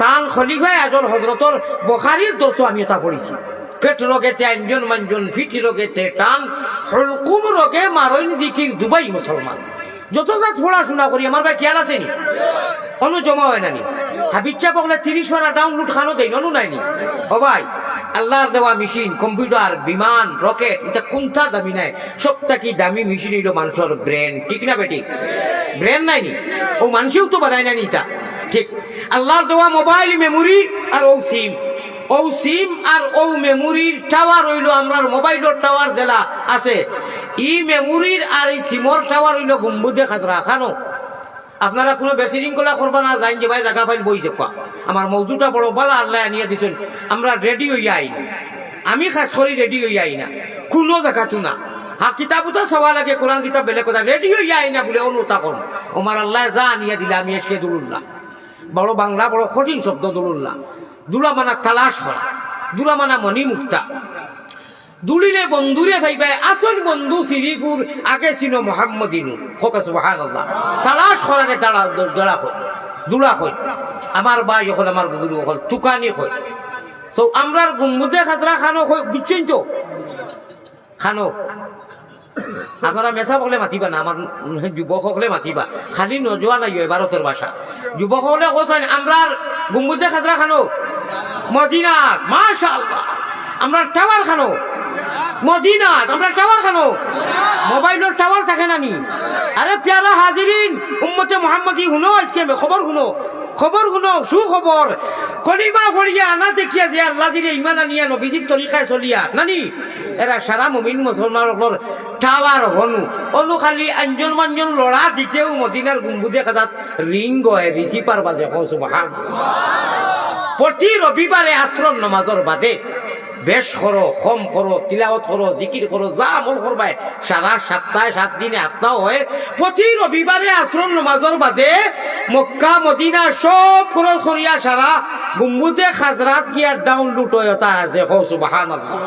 তান খলিফায়ে আজম হযরতর বুখারীর দর্শক আমি এটা পড়েছি। পেট রোগেতে আইনজন মানজন, ফিটি রোগেতে টান, হুলকুম রোগে মারইন জিকির দুবাই মুসলমান। যত জাত পড়াশোনা করি আমার ভাই খেয়াল আছে নি অনু জমা হয় নানি হাবিচ্ছা বকলে 30 পারা ডাউনলোড খানো দেই অনু নাইনি ও ভাই আল্লাহর দেওয়া মেশিন কম্পিউটার বিমান রকেট এটা কোনটা দামি নাই সবটা কি দামি মেশিন হইল মানুষের ব্রেন ঠিক না বেটি ব্রেন নাইনি ও মানুষেও তো বানায় নানি এটা ঠিক আল্লাহর দেওয়া মোবাইল মেমোরি আর ও সিম আর ও মেমোরির টাওয়ার হইল আমরার মোবাইলের টাওয়ার জেলা আছে ই মেমোরির আর এই সিমর টাওয়ার হইল গম্বুদে খাজরা খানো আপনারা কোনো বেশি শৃঙ্খলা করবা না যাই যে ভাই জায়গা ফাইল বই দেখবা আমার মৌজুটা বড় বালা আল্লাহ আনিয়ে দিচ্ছেন আমরা রেডি হইয়া আই না আমি খাস করি রেডি হইয়া আই না কোনো জায়গাতো না হ্যাঁ কিতাবও তো সবা লাগে কোরআন কিতাব বেলে কথা রেডি হইয়া আই না বলে অনুতা করুন আমার আল্লাহ যা আনিয়ে দিলে আমি এসকে দুলুল্লাহ বড় বাংলা বড় কঠিন শব্দ দুলুল্লাহ দুলা মানা তালাশ করা দুলা মানা মনি মুক্তা দুলিলে বন্ধুরে ভাইবাই আসল বন্ধু শ্রীপুর আগে ছিল মোহাম্মদিনুর খোকা সুবহানাল্লাহ তালাশ করাকে জড়া কই দুলা কই আমার ভাই হল আমার বুজুর্গ হল তুকানি কই তো আমরার গুম্বুদে খাজরা খানো কই বুঝছেন তো খানো আপনারা মেসা বলে মাতিবা না আমার যুবক হলে মাতিবা খালি নজোয়া নাই ভারতের ভাষা যুবক হলে কোথায় আমরার গুম্বুদে খাজরা খানো মদিনা মাশাআল্লাহ আমরা টাওয়ার খানো মদিনাত আমরা টাওয়ার খানো মোবাইলের টাওয়ার থাকে নানি আরে প্যারা হাজিরিন উম্মতে মুহাম্মদি শুনো আজকে খবর শুনো সুখবর কলিমা পড়িয়া আনা দেখিয়া যে আল্লাহ দিলে ইমান আনিয়া নবীজির তরিকায় চলিয়া নানি এরা সারা মুমিন মুসলমানসকল টাওয়ার অনু খালি আঞ্জন মাঞ্জন লড়া দিতেও মদিনার গুম্বুদে কাজাত রিং গয় রিসিপার বাজে সুবহানাল্লাহ প্রতি রবিবারে আশ্রম নমাজর বাদে বেশ করো কম করো তিলাওয়াত করো জিকির করো যা আমল করবাই সারা সপ্তাহে 7 দিনে সপ্তাহ হয় প্রতি রবিবারে আশ্রম নমাজর বাদে মক্কা মদিনা সব খরচ করিয়া সারা গুম্বুদে খাজরাত গিয়া ডাউনলোড হয় তা আছে সুবহানাল্লাহ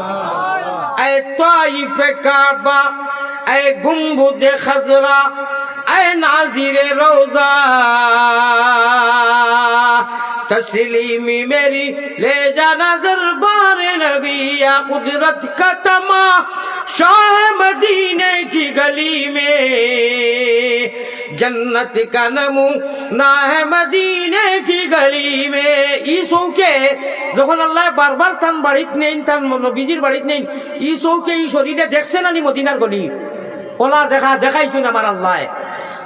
এ তাইফে কাবা এ গুম্বুদে খাজরা এ নাজিরে রওজা तस्लीमी मेरी ले जाना दरबार नबी या कुदरत का तमा शाह मदीने की गली में जन्नत का नमूना है मदीने की गली में ईसोके যখন আল্লাহ বারবার তান বাড়িত নেন তান নবীজির বাড়িত নেন ईसोके এই শরীরে দেখছেন না মদিনার গলি ওলা দেখাইছেন আমার আল্লাহ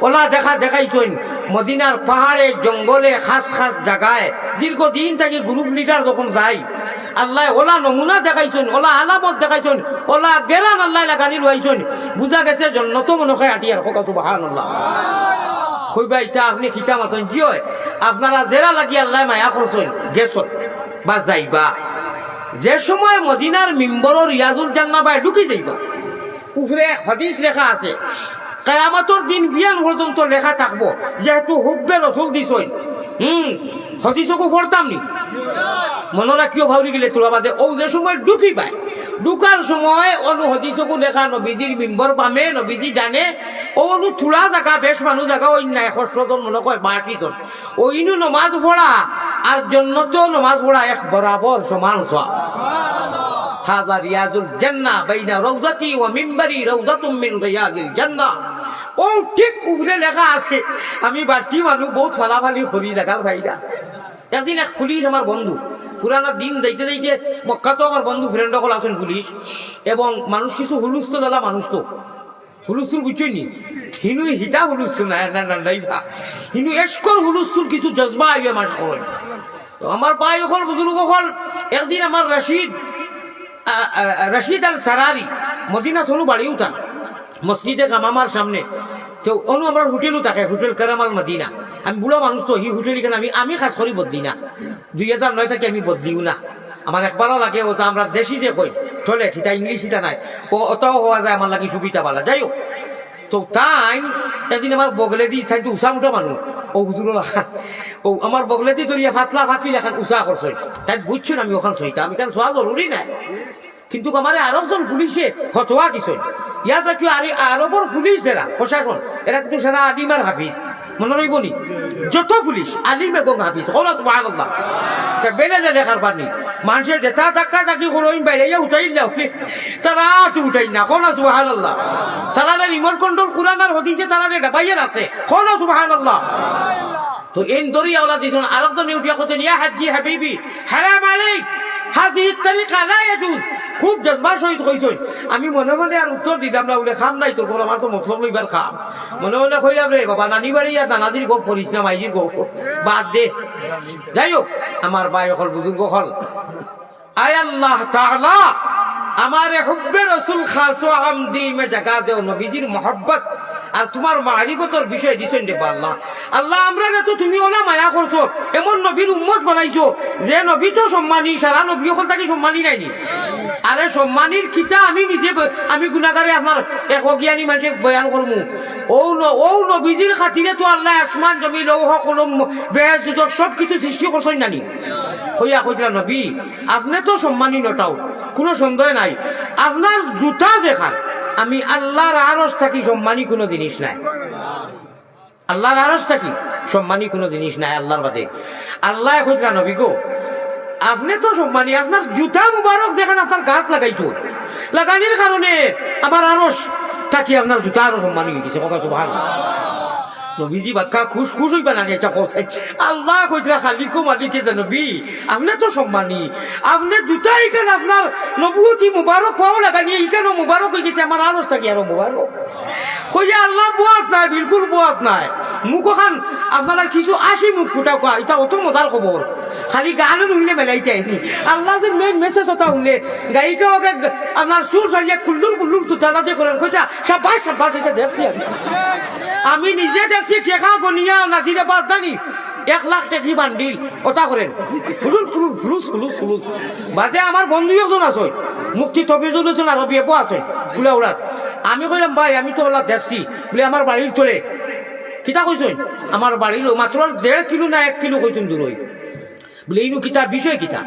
ওলা দেখাইছেন মদিনার পাহাড়ে জঙ্গলে খাস জায়গায় দীর্ঘদিন থেকে গ্রুপ লিডার যখন যায় আল্লাহ ওলা নমুনা দেখাইছেন ওলা আলামত দেখাইছেন ওলা গেরান আল্লাহ লাগানি রয়েছেন বুঝা গেছে জন্নত মনে হয় আটিয়ার হোকা সুবহানাল্লাহ কইবা এটা আপনি কিতাব আছেন জি হয় আপনারা জেরা লাগি আল্লাহ মায়া করছেন গেছেন বা যাইবা যে সময় মদিনার মিম্বরের রিয়াজুল জান্নাহ বাই ঢুকি যাইবা উপরে হাদিস লেখা আছে কিয়ামতের দিন বিয়ান পর্যন্ত লেখা থাকবো যেহেতু হুব্বে রাসূল দিছেন হাদিসকে পড়তাম নি মনে রাখিও ভাউরি গেলে তোরা বাদে ও যে সময় ঢুকি পায় ঢুকার সময় অনু হাদিসকে লেখা নবীজির মিম্বর পামে নবীজি জানে ও অনু থুড়া জায়গা বেশ মানুষ জায়গা ওই না 100 জন মনে কয় 32 জন ওইনু নামাজ পড়া আর জন্নত নামাজ পড়া এক বরাবর সমান সওয়াব হাযা রিয়াজুল জান্নাহ বাইনা রাউদাতি ওয়া মিম্বারি রাউদাতুম মিন রিয়াদিল জান্নাহ ও ঠিক উপরে লেখা আছে আমি বাটি মানুষ বহুত ফালাফালি করি দেখাল ভাইরা একদিন এক পুলিশ আমার বন্ধু পুরানা দিন যাইতে মক্কা তো আমার বন্ধু ফ্রেন্ড সকল আছেন পুলিশ এবং মানুষ কিছু হুলুস্থুল এলা মানুষ তো হুলুস্থুল বুঝছই নি হিনু হিতা হুলুস্থুল নাই হিনু এসকর হুলুস্থুল কিছু জজবা আইবে মানুষ করেন তো আমার ভাই হল বুজুর্গ হল একদিন আমার রশিদ আল সারারি মদিনা থলু বাড়ি উঠান মসজিদে গামামার সামনে তো অনু আমার হোটেলও থাকে হোটেল কারামাল মদিনা আমি বুড়া মানুষ তো হি হোটেল কেন আমি খাস করি বদলি না 2009 থেকে আমি বদলিও না আমার একবারও লাগে ওটা আমরা দেশি যে কই চলে ঠিতা ইংলিশ ঠিতা নাই ও ওটাও হওয়া যায় আমার লাগে সুবিধা পালা যাই হোক তো তাই একদিন আমার বগলে দি তাই তো উষা মুঠা মানুষ ও হুজুর ও আমার বগলে দি ধরিয়া ফাতলা ফাঁকি লেখান উষা করছে তাই বুঝছেন আমি ওখান সইতাম আমি কেন সোয়া জরুরি নাই কিন্তু আমার আরবজন পুলিশে ফতোয়া দিছেন ইয়া কি আরবর পুলিশ দেরা প্রশাসন এরা কিন্তু সারা আলিমার হাফিজ মনে রইব নি যত পুলিশ আলিম এবং হাফিজ সুবহানাল্লাহ বেলে লেখার পানি মানুষের যেটা ধাক্কা ধাক্কি করইন বাইরে উঠাই না তারা তো উঠাই না কোন সুবহানাল্লাহ তারা রিমোট কন্ট্রোল কুরআন আর হদিসে তারা ডাবাইয়ের আছে কোন সুবহানাল্লাহ তো এন দরিয়া ওলা দিছেন আরব তো নিউটিয়া কত ইয়া হাজি হাবিবি হারাম আলাইক হাযিহি তরিকা লা ইয়াজুজ খুব জজবার সহিত কইছই আমি মনে মনে আর উত্তর দিলাম না বলে খাম নাই তোর বড় আমার তো মতলব লইবার খাম মনে মনে কইলাম রে বাবা নানি বাড়ি আর নানাজির গপ করিস না মাইজির গপ বাদ দে যাই হোক আমার ভাই হল বুজুর্গ হল আয় আল্লাহ তাআলা हमारे हुब्बे रसूल खासो हम दिल में जगा दो नबीजीर मोहब्बत আর তোমার মারিফতের বিষয় দিছেন রে আল্লাহ আল্লাহ আমরা তো তুমি ওলা মায়া করছো এমন নবীর উম্মত বানাইছো যে নবী তো সম্মানী সারা নবী হল তাকে সম্মানী নাইনি আরে সম্মানীর খিতা আমি নিজে আমি গুনাহগারে আপনার এক অজ্ঞানী মানুষকে বয়ান করমু ও নবীজির খাতিরে তো আল্লাহ আসমান জমিন লৌহ কলম বেহেশত সব কিছু সৃষ্টি করছেন নানি হইয়া কইরা নবী আপনি তো সম্মানী নটাও কোনো সন্দেহ নাই আপনার জুতা যেখান আমি আল্লাহর আরশ থাকি সম্মানী কোনো জিনিস নাই আল্লাহর আরশ থাকি সম্মানী কোনো জিনিস নাই আল্লাহর বাদে আল্লাহ কইরা নবী গো আপনি তো সম্মানী আপনার জুতা মুবারক যেখানে আপনার গাত লাগাইছো লাগানির কারণে আমার আরশ থাকি আপনার জুতা আরো সম্মানী হয়েছে কথা সুবহানাল্লাহ নবীজি বাক্কা খুশ খুশ হইবা না এটা কথা আল্লাহ কইরা খালি কো মালিকে জানবি আপনি তো সম্মানী আপনি জুতা এখানে আপনার নবুয়তি মুবারক পাও লাগানি এখানে মুবারক হয়ে গেছে আমার আরশ থাকি আরো মুবারক কইয়া আল্লাহ বুয়াত নাই বিলকুল বুয়াত নাই মুখ খান আপনারা কিছু আসি মুখ ফুটা কোয়া এটা অত মজার খবর খালি গানও শুনলে মেলাইতেনি আল্লাহ যে মেন মেসেজ ওটা শুনলে গায়িকা ওকে আপনার সুর সারিয়া কুল্লুর কুল্লুর তুতালাতে করেন কইটা সাবাস সাবাস এটা দেখছি আমি নিজে দেখছি টেকা গনিয়া নাজিরে বাদ জানি 1 লাখ টাকা বান্ডিল ওটা করেন ফুলুল ফুলুল ফুলুস ফুলুস ফুলুস বাদে আমার বন্ধু একজন আছে মুফতি তবিজুল হচ্ছেন আর বিয়ে পো আছে ফুলা উড়ার আমি কইলাম ভাই আমি তো ওলা দেখছি বলে আমার বাড়ির তোলে কিতা কইছেন আমার বাড়ির মাত্র 1.5 কিলো না 1 কিলো কইছেন দূর হই বলে এইনু কিতার বিষয় কিতা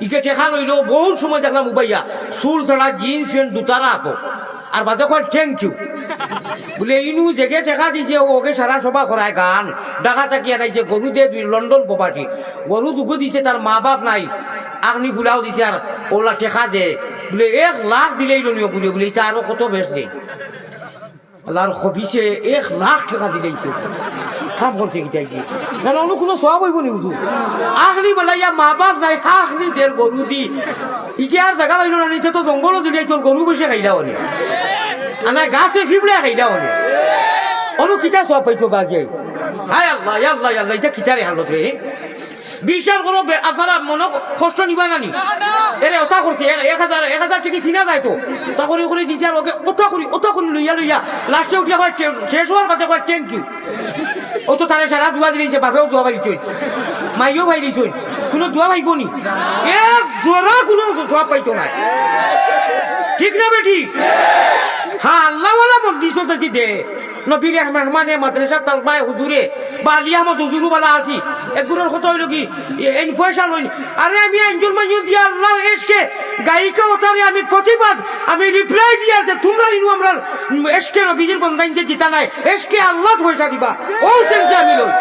ইকে টেকা লইলো বহু সময় দেখলাম উবাইয়া চুল ছাড়া জিন্স প্যান্ট দুতারা আতো আর বাদে কয় থ্যাংক ইউ বলে ইনু জেগে টেকা দিছে ওকে সারা সভা করায় গান ডাকা তাকিয়া নাইছে গরু দিয়ে লন্ডন প্রপার্টি গরু দুগো দিছে তার মা বাপ নাই আগনি ফুলাও দিছে আর ওলা টেকা দে বলে 1 লাখ দিলেই লনিও বলে বলে এটা আরো কত বেশ দেয় আল্লাহর খবিছে 1 লাখ টাকা দিলেইছে খাম করছে কিটাই কি না অন্য কোনো সব হইব নি বুঝু আগনি বলাইয়া মা বাপ নাই আগনি দের গরু দি ইকে আর জায়গা পাইল না নিতে তো জঙ্গলও দিলে তোর গরু বসে খাইলা হলে আনা গাছে ফিবলে খাইলা হলে অন্য কিটা সব পাইতো বাজে হায় আল্লাহ আল্লাহ আল্লাহ এটা কিটারে হালত রে বিচার করো আপনারা মনে কষ্ট নিবা নানি এরে ওটা করছে 1000 টাকা চিনা যায় তো তা করে করে দিছে আর ওকে ওটা করি লইয়া লইয়া লাস্টে উঠিয়া হয় শেষ হওয়ার বাদে হয় থ্যাংক ইউ ও তো তারা সারা দোয়া দিয়েছে বাপেও দোয়া পাইছই মাইও ভাই দিছই কোনো দোয়া পাইব নি এক জোড়া কোনো দোয়া পাইতো না ঠিক না বেটি হ্যাঁ আল্লাহ ওয়ালা মন্দির যদি দে নবীর মেহমানে মাদ্রাসা তালবায় হুজুরে বা আলী আহমদ হুজুরু বালা আসি একগুলোর কত হইল কি এই পয়সা লইনি আরে আমি আঞ্জুল মঞ্জুর দিয়া আল্লাহ এসকে গায়িকা ওটারে আমি প্রতিবাদ আমি রিপ্লাই দিয়া যে তোমরা নিনু আমরা এসকে নবীজির বন্দাইনতে জিতা নাই এসকে আল্লাহ পয়সা দিবা ও সেন্সে আমি লই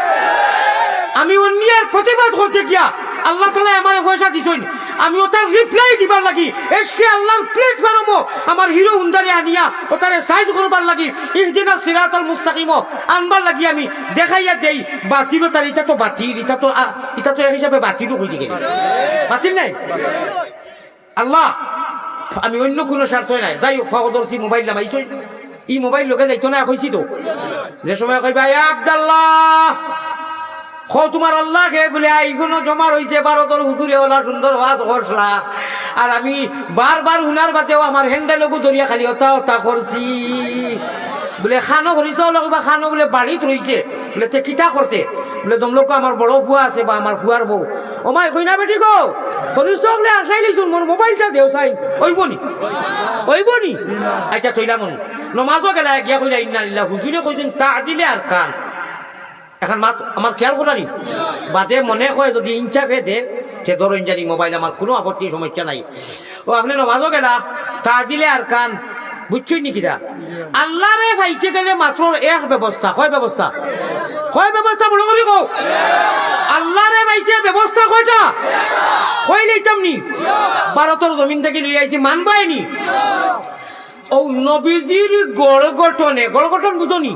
আমি অন্যায়ের প্রতিবাদ করতে গিয়া আল্লাহ তাআলা আমারে পয়সা দিছেন আমি ওটার রিপ্লাই দিবার লাগি এসকে আল্লাহর প্ল্যাটফর্ম আমার হিরো হুন্ডারে আনিয়া ওটারে সাইজ করবার লাগি ইহদিনাস সিরাতাল মুস্তাকিম আনবার লাগি আমি দেখাইয়া দেই বাতিল তার এটা তো বাতিল এটা তো এই হিসাবে বাতিলও হইতে গেল বাতিল নাই আল্লাহ আমি অন্য কোনো স্বার্থ নাই যাই হোক ফাওদরসি মোবাইল নামাইছই ই মোবাইল লোকে যাইতো না কইছি তো যে সময় কইবা ইয়া আব্দুল্লাহ খো তোমার আল্লাহ কে বলে আইফোনও জমা রয়েছে 12 হুজুরে ওলা সুন্দর ওয়াজ করছলা আর আমি বারবার উনার বাদেও আমার হ্যান্ডেলগু দরিয়া খালি ওটা করছি বলে খানো করিস বা খানো বলে বাড়িত রয়েছে বলে তে কিতা করতে বলে তোমলোক আমার বড় ফুয়া আছে বা আমার ফুয়ার বউ ও মাই কই না বেটি গো করিস তো বলে আসাই লিছুন মোর মোবাইলটা দেও সাই ওইবনি আচ্ছা তৈলা মন নমাজও গেলা গিয়া কইলা ইন্না লিল্লাহ হুজুরে কইছেন তা দিলে আর কান এখন মাত আমার খেয়াল করা নি বাদে মনে হয় যদি ইনচাফে দে সে ধরো জানি মোবাইল আমার কোনো আপত্তি সমস্যা নাই ও আপনি নমাজও গেলা তা দিলে আর কান বুঝছই নি কিরা আল্লাহ রে ভাইতে গেলে মাত্র এক ব্যবস্থা হয় ব্যবস্থা বলো বলি কো আল্লাহরে বাইতে ব্যবস্থা কয়টা কই লইতাম নি ভারতের জমিন থেকে লই আইছি মানবাইনি ও নবীজির গড় গঠন বুঝনি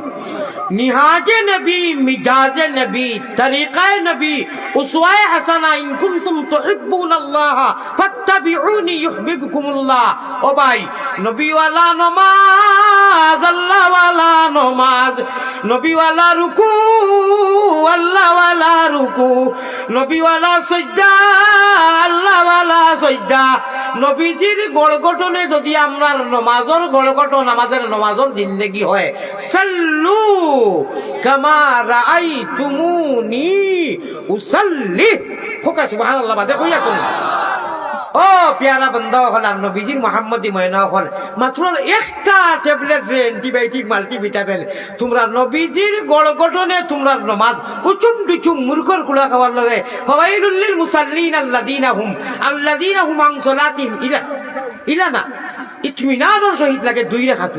নিহাজে নবী মিজাজে নবী তরিকায়ে নবী উসওয়ায়ে হাসানা ইন কুনতুম তুহিব্বুনাল্লাহ ফাত্তাবিউনি ইউহিব্বুকুমুল্লাহ ও ভাই নবী ওয়ালা নামাজ আল্লাহ ওয়ালা নামাজ নবী ওয়ালা রুকু আল্লাহ ওয়ালা রুকু নবী ওয়ালা সিজদা আল্লাহ ওয়ালা সিজদা নবীজির গড় গঠনে যদি আমরা নামাজের গড় গঠন আমাদের নামাজের জিন্দেগি হয় সাল্লু কামা রাআইতুমুনি উসাল্লি খোকা সুবহানাল্লাহ বাদে কইয়া কোন ও প্যারা বান্দা হল নবীজির মুহাম্মদী ময়না হল মাত্র একটা ট্যাবলেট অ্যান্টিবায়োটিক মাল্টিভিটামিন তোমরা নবীজির গড় গঠনে তোমরা নামাজ উচুম টুচুম মুরগর কুলা খাওয়ার লাগে ফাওয়াইলুল লিল মুসাল্লিন আল্লাযিনা হুম আন সালাতিহিম ইলানা ইতমিনানের সহিত লাগে দুই রাকাত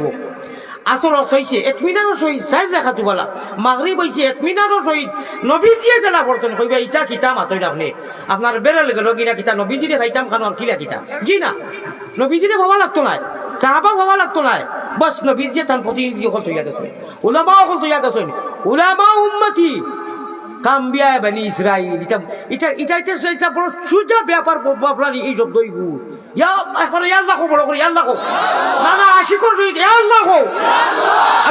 আসর হইছে ইতমিনানের সহিত চার রাকাত বলা মাগরিব হইছে ইতমিনানের সহিত নবীজিয়ে জানা পড়তেন কইবা ইটা কিতা মাতই আপনি আপনার বেরেল গেল কিনা কিতা নবীজিরে ভাইতাম খানোর কিলা কিতা জি না নবীজিরে ভাবা লাগতো না সাহাবা ভাবা লাগতো না বাস নবীজিয়ে তার প্রতিনিধি হল তৈয়া গেছে উলামাও হল তৈয়া গেছে উলামা উম্মতি কাম্বিয়া বানি ইসরাইল এটা বড় সুজা ব্যাপার বাপরানি এই শব্দ ইয়া এখন আল্লাহ বড় করে আল্লাহ না না আশিকর আল্লাহ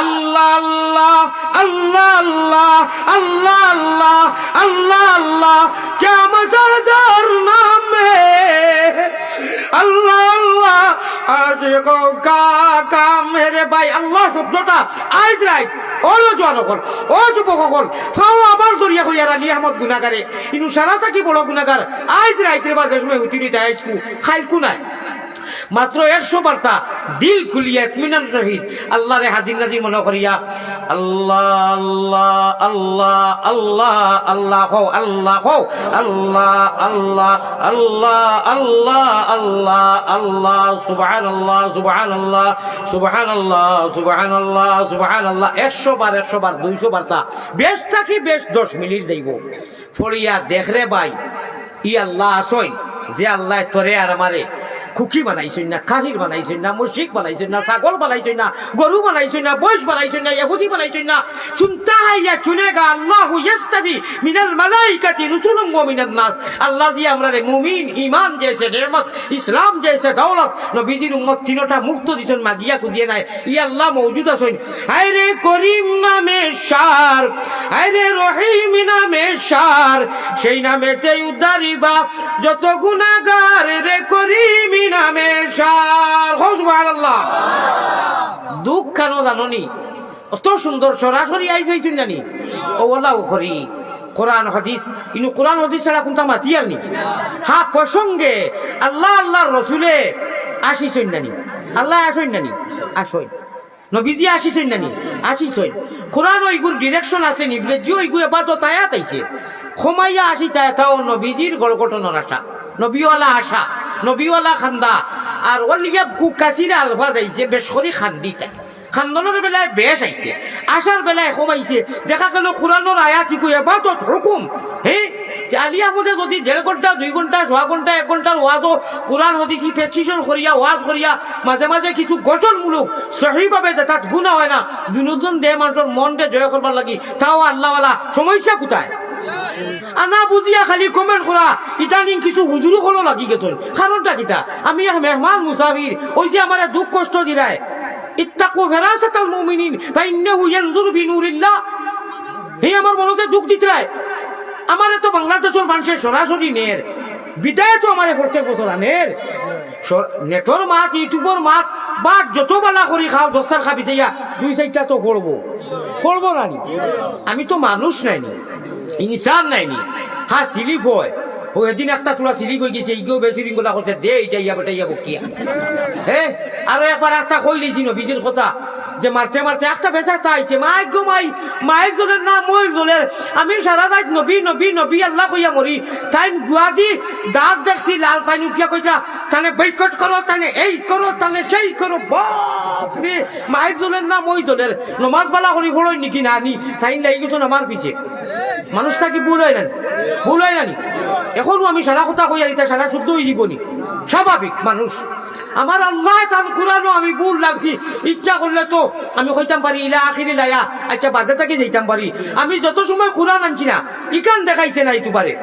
আল্লাহ আল্লাহ আল্লাহ আল্লাহ আল্লাহ আল্লাহ আল্লাহ क्या मज़ेदार नाम है अल्लाह अल्लाह आशिकों का मेरे भाई अल्लाह शब्दটা আইজ রাইট ওলো জোয়ান হল ও যুবক হল ফাও আবার দরিয়া কইয়ারা নিয়ামত গুনাহগারে ইনু সারাটা কি বড় গুনাহগার আইজ রাইতের বাজে সময় উঠিনি তাইছকু খাইলকু নাই মাত্র 100 বার্তা দিল খুলিয়া ইতমিনান সহিত আল্লাহরে হাজির নাজির মনে করিয়া আল্লাহ আল্লাহ আল্লাহ আল্লাহ আল্লাহ আল্লাহ আল্লাহ আল্লাহ আল্লাহ আল্লাহ আল্লাহ সুবহানাল্লাহ সুবহানাল্লাহ সুবহানাল্লাহ সুবহানাল্লাহ সুবহানাল্লাহ 100 বার 200 বার্তা বেশ থাকি বেশ 10 মিনিট যাইব ফড়িয়া দেখরে ভাই ই আল্লাহ আসই যে আল্লাহ তোরে আর আমারে খুকি বানাইছেন না কাহির বানাইছেন না মুশরিক বানাইছেন না ছাগল বানাইছেন না গরু বানাইছেন না বৈশ বানাইছেন না ইহুদি বানাইছেন না চুনতা হাইয়া চুনেগা আল্লাহু ইস্তাফি মিনাল মালাইকাতি রুসুলুম ওয়া মিনান নাস আল্লাহ দিয়ে আমরা মুমিন ঈমান জেসে নেয়ামত ইসলাম জেসে দৌলত নবীজির উম্মত তিনটা মুক্ত দিছেন মাগিয়া খুঁজিয়ে নাই ই আল্লাহ মওজুদ আছেন আরে করিম নামে শার আরে রহিম নামে শার সেই নামেতেই উদ্ধারিবা যত গুনাহগার রে করিম নামে শার সুবহানাল্লাহ দুঃখ কেন জাননি অত সুন্দর সরাসরি আইসাইছেন জানি ও আল্লাহ করি কোরআন হাদিস ইনু কোরআন হাদিস ছাড়া কোনটা মাতিয়ার নি হ্যাঁ প্রসঙ্গে আল্লাহ আল্লাহর রসুলে আসিছেন জানি আল্লাহ আসেন জানি আসই নবীজি আসিছেন জানি আসিছেন কোরআন ওইগুর ডিরেকশন আছে নিবলে যে ওইগু এবাদত আয়াত আইছে খমাইয়া আসি তাও নবীজির গড়গঠনের আশা নবীওয়ালা আশা নবীওয়ালা খান্দা আর ওলিয়া কুকাশির আলফা যাইছে বেশ করে খান্দিতা খান্দনের বেলায় বেশ আইছে আসার বেলায় কমাইছে দেখা গেল কোরআনের আয়াত এবাদত হুকুম হে আলিয়া মধ্যে যদি 1.5 ঘন্টা 2 ঘন্টা 1.5 ঘন্টা 1 ঘন্টার ওয়াজও কোরআন হাদিস প্রেসক্রিপশন করিয়া ওয়াজ করিয়া মাঝে মাঝে কিছু গঠনমূলক সহিভাবে যেটা গুনাহ হয় না বিনোদন দেহ মানুষের মনকে জয় করবার লাগি তাও আল্লাহওয়ালা সমস্যা কোথায় আনা বুঝিয়া খালি কমেন্ট করা ইদানিং কিছু হুজুরও কোনো লাগি গেছেন কারণটা কিতা আমি মেহমান মুসাফির ওই যে আমার দুঃখ কষ্ট দিরায় ইত্তাকু ফিরাসাতাল মুমিনিন ফাইন্নাহু ইয়ানজুরু বিনুরিল্লাহ হে আমার মনতে দুঃখ দিতরায় আমার তো বাংলাদেশের মানুষের সরাসরি নের বিদায় তো আমার প্রত্যেক বছর আনের নেটর মাত ইউটিউবর মাত বা যত বালা করি খাও দস্তার খাবি যাইয়া 2-4টা তো করবো নানি আমি তো মানুষ নাইনি ইনসান নাইনি হ্যাঁ স্লিপ হয় ও এদিন একটা তোলা স্লিপ হয়ে গেছে এইগুলো বেশি রিঙ্গলা করছে দে এইটা ইয়া বেটা ইয়া বকিয়া হ্যাঁ আরো একবার একটা কই লিছি নবীজির কথা যে মারতে মারতে একটা বেচারটা আইছে মায়ের জলের না ময়ের জলের আমি সারা রাত নবী নবী নবী আল্লাহ কইয়া মরি তাই গুয়াদি দাঁত দেখছি লাল তাই উঠিয়া কইটা তানে বৈকট করো তানে এই করো তানে সেই করো বাপরে মায়ের জলের না মই জলের নমাজ বালা করি ফড়ই নিকি না আনি তাই লাগি গেছো আমার পিছে মানুষটা কি ভুল হয় না? ভুল হয় নানি? এখনো আমি সারা কথা কই আর এটা সারা শুদ্ধ হয়ে যাবনি, স্বাভাবিক মানুষ। আমার আল্লাহ তার কোরআনও আমি ভুল লাগছি, ইচ্ছা করলে তো আমি কইতাম পারি ইলা আখিরি লায়া, আচ্ছা বাদে থেকে যেতাম পারি। আমি যত সময় কোরআন আনছি না ইকান দেখাইছে না ইতু পারে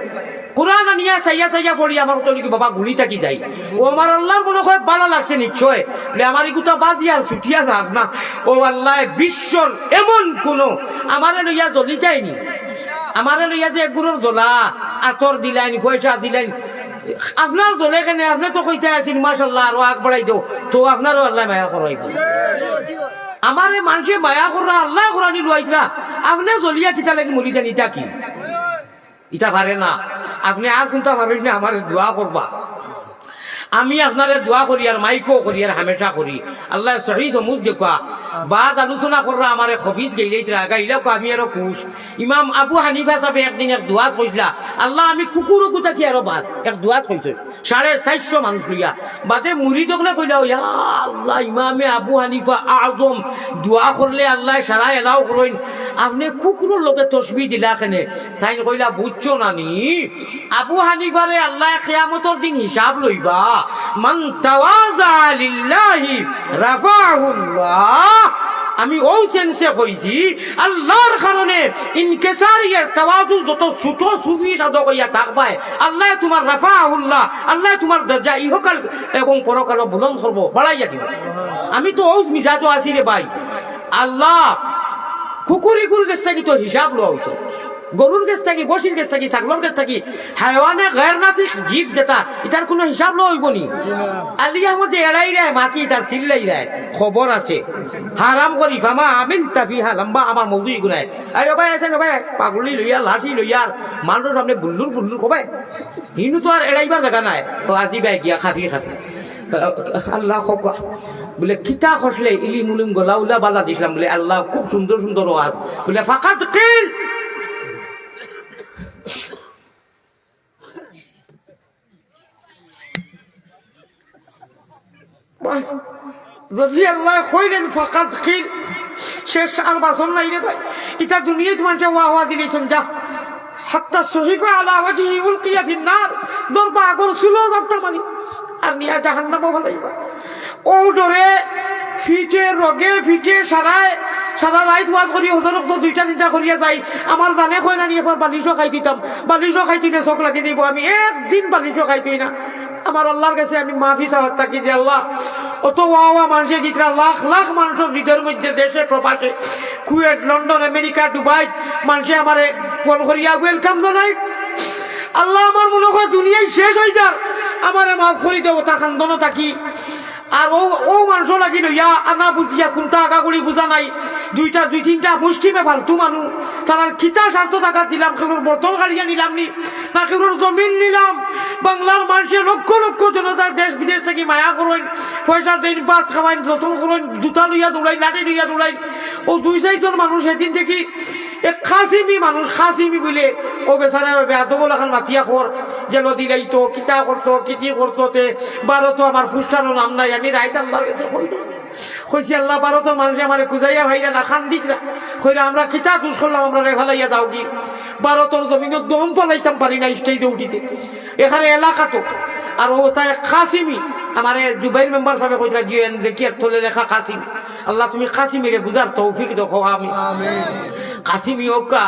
কোরআন আনিয়া চাইয়া চাইয়া পড়ি আমার তো নাকি বাবা গুলি থাকি যাই। ও আমার আল্লাহর মনে হয় ভালো লাগছে নিশ্চয়, আমার এগুতা বাজি আর ছুটিয়া যাক না। ও আল্লাহ বিশ্বর এমন কোনো আমারে লইয়া জ্বলি যায়নি, আমারে লইয়া যে গুরুর জ্বলা আতর দিলেন পয়সা দিলেন, আপনার জ্বলে কেন? আপনি তো কইতে আছেন মাশাল্লাহ আরো আগ বাড়াই দো, তো আপনারও আল্লাহ মায়া করাইব। আমারে মানুষে মায়া করা আল্লাহ করানি লইতরা, আপনি জ্বলিয়া কিতা লাগি মরি দেন, ইটা কি ইটা পারে না। আপনি আর কোনটা পারেন না আমার দোয়া করবা। আমি আপনারে দোয়া করি আর মাইকও করি আর হামেশা করি, আল্লাহ সহি সমুদ দেখা বাদ আলোচনা করা আমার খবিস গেইলা গাইলা আমি আরো খুশ। ইমাম আবু হানিফা সাহেব একদিন এক দোয়াত কইসলা, আল্লাহ আমি কুকুরও কুতা কি আরো বাদ এক দোয়াত কইছে 450 মানুষ লইয়া বাদে মুড়ি দখলে কইলা ইয়া আল্লাহ ইমামে আবু হানিফা আযম দোয়া করলে আল্লাহ সারা এলাও করেন, আপনি কুকুরের লোকে তসবিহ দিলা কেনে? সাইন কইলা বুঝছো নানি, আবু হানিফারে আল্লাহ কিয়ামতের দিন হিসাব লইবা, মান তাওয়াজা লিল্লাহি রাফাহুল্লাহ। আমি ওই সেন্সে কইছি আল্লাহর কারণে ইনকিসারিয়ার তাওয়াজু যত ছোট সুফি সাধক হইয়া থাকবায় আল্লাহ তোমার রাফাহুল্লাহ, আল্লাহ তোমার দরজা ইহকাল এবং পরকাল বুলন্দ করব, বাড়াইয়া দিব। আমি তো ওই মিজাজও আছি রে ভাই। আল্লাহ কুকুরি গুর গেছ থাকি তো হিসাব লওয়া হইতো, গরুর গেছ থাকি, বসির গেছ থাকি, ছাগলের গেছ থাকি, হায়ওয়ানে গায়ের নাতি জীব যেটা এটার কোনো হিসাব লওয়া হইব নি? আলিয়ার মধ্যে এড়াই রায় মাতি তার চিল্লাই রায়, খবর আছে হারাম করি ফামা আমিন তাফিহা লম্বা আমার মৌদুই গুনায়। আরে ভাই আছে না ভাই পাগলি লইয়া লাঠি লইয়ার মানুষ সামনে বুল্লুর বুল্লুর কবাই, হিনু তো আর এড়াইবার জায়গা নাই। ও আজি ভাই গিয়া খাফি খাফি আল্লাহ খোকা বলে কিতা খসলে ইলি মুলিম গলা উলা বালা দিছিলাম বলে আল্লাহ খুব সুন্দর সুন্দর ওয়াজ বলে ফাকাত কিল যদি আল্লাহ কইলেন ফাকাত কিল শেষ আর বাসন নাই রে ভাই। এটা দুনিয়াতে মানুষে ওয়া ওয়া দিলেছেন যা হাত্তা সহিফা আলা ওয়াজহি উলকিয়া ফিন নার, দরবা আগর ছিল দফটার মানি আর নিয়া জাহান্নামে ফলাইবা। ও ডরে ফিটে রগে ফিটে সারা রাত ওয়াজ করি হজরত তো 2টা-3টা করিয়া যাই। আমার জানে কই না, এবার বালিশও খাই দিতাম, বালিশও খাইতি না চোখ লাগি দিব, আমি একদিন বালিশও খাইতেই না। আমার আল্লাহর কাছে আমি মাফি চাওয়ার থাকি যে আল্লাহ অত ওয়া মানুষের দিতরা লাখ লাখ মানুষের হৃদয়ের মধ্যে দেশে প্রবাসে কুয়েট লন্ডন আমেরিকা দুবাই মানুষে আমারে ফোন করিয়া ওয়েলকাম জানাই। আল্লাহ আমার মনে হয় দুনিয়ায় শেষ হয়ে যাক, আমারে মাফ করি দেব তা খান্দন থাকি। আর ও মানুষ লাগি লইয়া আনা বুঝিয়া কোনটা আগাগুড়ি বুঝা নাই, 2-3টা মুষ্টিমে ফালতু মানুষ তার কিতা স্বার্থ টাকা দিলাম, কেউর বর্তন গাড়িয়া নিলাম নি না কেউর জমিন নিলাম। বাংলার মানুষের লক্ষ লক্ষ জনতা দেশ বিদেশ থেকে মায়া করেন, পয়সা দেন, ভাত খাওয়াইন, যত্ন করেন, জুতা লইয়া দৌড়াইন, লাঠি লইয়া দৌড়াইন। ও 2-4জন মানুষ সেদিন দেখি এক খাসিমি মানুষ, খাসিমি বলে ও বেচারা বেয়াদবল এখন মাতিয়া খর জেল দিলাইতো, কিতা করতো, কিটি করতো। তে ভারত আমার পুষ্টানো নাম নাই, আমি রাইত আল্লাহর কাছে কইছি আল্লাহ ভারত মানুষ আমার খুঁজাইয়া ভাইরা না খান দিকরা কইরা আমরা কিতা দুষ করলাম, আমরা রে ফেলাইয়া দাও কি ভারতের জমিনে দম ফলাইতাম পারি না স্টেজে উঠিতে এখানে এলাকা তো। আর ও তাই খাসিমি আমার জুবাইর মেম্বার সাহেব কইরা গিয়ে দেখি আর তোলে লেখা খাসিমি। আল্লাহ তুমি কাসিমিরে বুঝার তৌফিক দেখো। আমি কাসিমি ওকা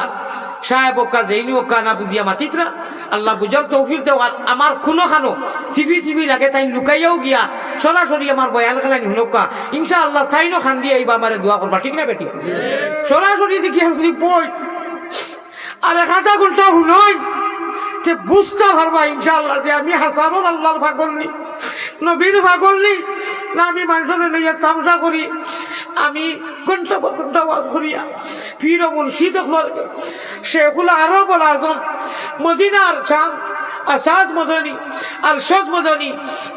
সাহেব ওকা জৈনি ওকা না বুঝিয়া মাতিতরা আল্লাহ বুঝার তৌফিক দেও। আর আমার কোনো খানো সিবি লাগে তাই লুকাইয়াও গিয়া সরাসরি আমার বয়ান খেলানি হুনকা ইনশাআল্লাহ তাইনো খান দিয়ে এইবা আমারে দোয়া করবা, ঠিক না বেটি? সরাসরি দেখি বই আর 1/2 ঘন্টা হুনই তে বুঝতে পারবা ইনশাআল্লাহ যে আমি হাসানুল আল্লাহর পাগল নি, নবীর পাগল নি না, আমি মানুষের লইয়া তামসা করি। আমি ঘন্টা পর ঘন্টা ওয়াজ করিয়া পীর ও মুর্শিদ শেখুল আরবুল আজম মদিনার চাঁদ আসাদ মদনী আরশাদ মদনী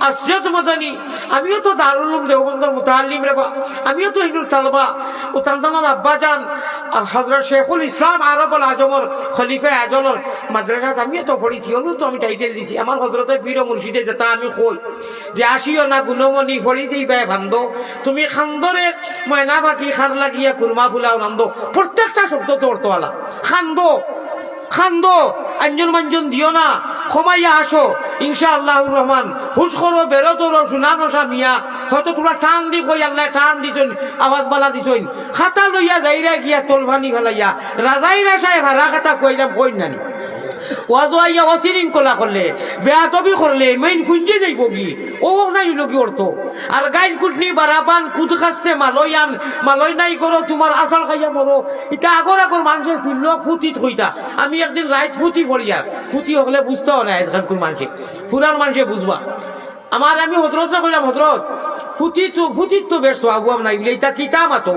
আসজাদ মদনী, আমিও তো দারুল উলুম দেওবন্দের মুতাআল্লিম রে বা, আমিও তো হিন্দুর তালবা ও তালদানার আব্বাজান হযরত শেখুল ইসলাম আরবুল আজমর খলিফা আজমর মাদ্রাসাত আমিও তো পড়িছি। অনু তো আমি টাইটেল দিছি আমার হযরতে পীর ও মুর্শিদে যেটা আমি কই যে আসিও না গুণমণি ফড়ি দিই বাই ভান্দ, তুমি খান্দরে ময়না পাখি খান লাগিয়া কুরমা ফুলাও নন্দ, প্রত্যেকটা শব্দ তো অর্থওয়ালা। খান্দ খান্দো, আঞ্জন মাঞ্জন দিও না, ক্ষমাইয়া আসো ইনশাআল্লাহুর রহমান। হুশ করো, বেরো তোরো, শোনা নশা মিয়া, হয়তো তোমরা টান দি কই আল্লাহ টান দিছইন, আওয়াজ বালা দিছইন, খাতা লইয়া যাইরা গিয়া তলভানি ফেলাইয়া রাজাইরা সাহেব হারা খাতা কইলাম কই নানি ওয়াজওয়াইয়া অশৃঙ্খলা করলে, বেয়াদবি করলে মেইন খুঁজে যাইব কি ও নাই হইল কি অর্থ। আর গাইন কুটনি বারাবান কুদ খাসতে মালয়ান মালয় নাই করো, তোমার আসাল খাইয়া মরো, এটা আগর আগর মানুষের চিহ্ন ফুটিত হইতা। আমি একদিন রাইত ফুটি পড়িয়া, ফুটি হলে বুঝতেও না এখানকার মানুষে, ফুরান মানুষে বুঝবা। আমার আমি হজরত কইলাম, হজরত ফুটিত তো বেশ আবুয়াম নাই বলে এটা কিতা মাতো,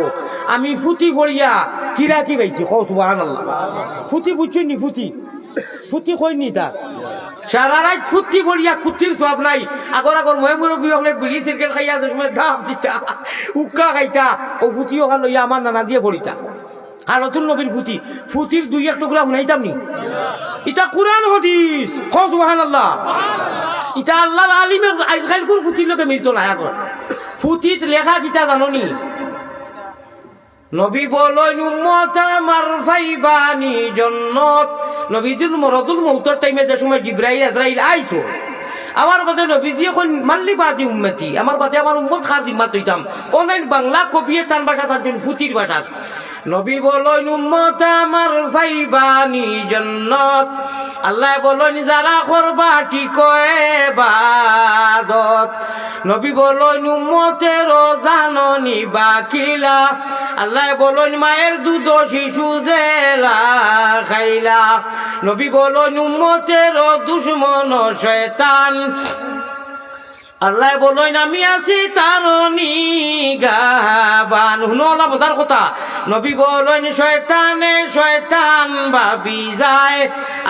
আমি ফুটি পড়িয়া কিরা কি পাইছি কও সুবহানাল্লাহ। ফুটি বুঝছেন নি? ফুটি কইনি তা সারা রাত ফুটি পড়িয়া কুটির সব নাই। আগর আগর মই মুরব্বী হলে বিড়ি সিগারেট খাইয়া যে সময় দাম দিতা, উক্কা খাইতা, ও ফুটি ওখান লইয়া আমার নানা দিয়ে পড়িতা। আর নতুন নবীর ফুটির দুই এক টুকরা শুনাইতাম নি? ইটা কুরআন হাদিস, কও সুবহানাল্লাহ। ইটা আল্লাহর আলিমে আজকাল কোন ফুটির লোকে মিলতো না। এখন ফুটিত লেখা কিতা জাননি? নবী বলেন উম্মত আমার ফাইবানি জান্নাত। নবীজির মরদুল মউতের টাইমে যে সময় জিবরাইল আজরাইল আইছো, আমার বাদে নবীজি এখন মাল্লি বাদি উম্মতি, আমার বাদে আমার উম্মত খার জিম্মাত হইতাম। অনলাইন বাংলা কবিয়ে তান ভাষা তার জন্য ফুটির ভাষা। নবী বলেন উম্মত আমার ফাইবানি জান্নাত। আল্লাহ বলেন যারা করবা ঠিক ইবাদত। নবী বলেন উম্মতের জাননি বাকিলা। আল্লাহ বলেন মায়ের দুধ শিশু জেলা খাইলা। নবী বলেন উম্মতের দুশ্মন শয়তান। আল্লাহ বলেন আমি আছি তার নিগাবান। শুনো না বোঝার কথা। নবী বলেন শয়তান ভাবি যায়।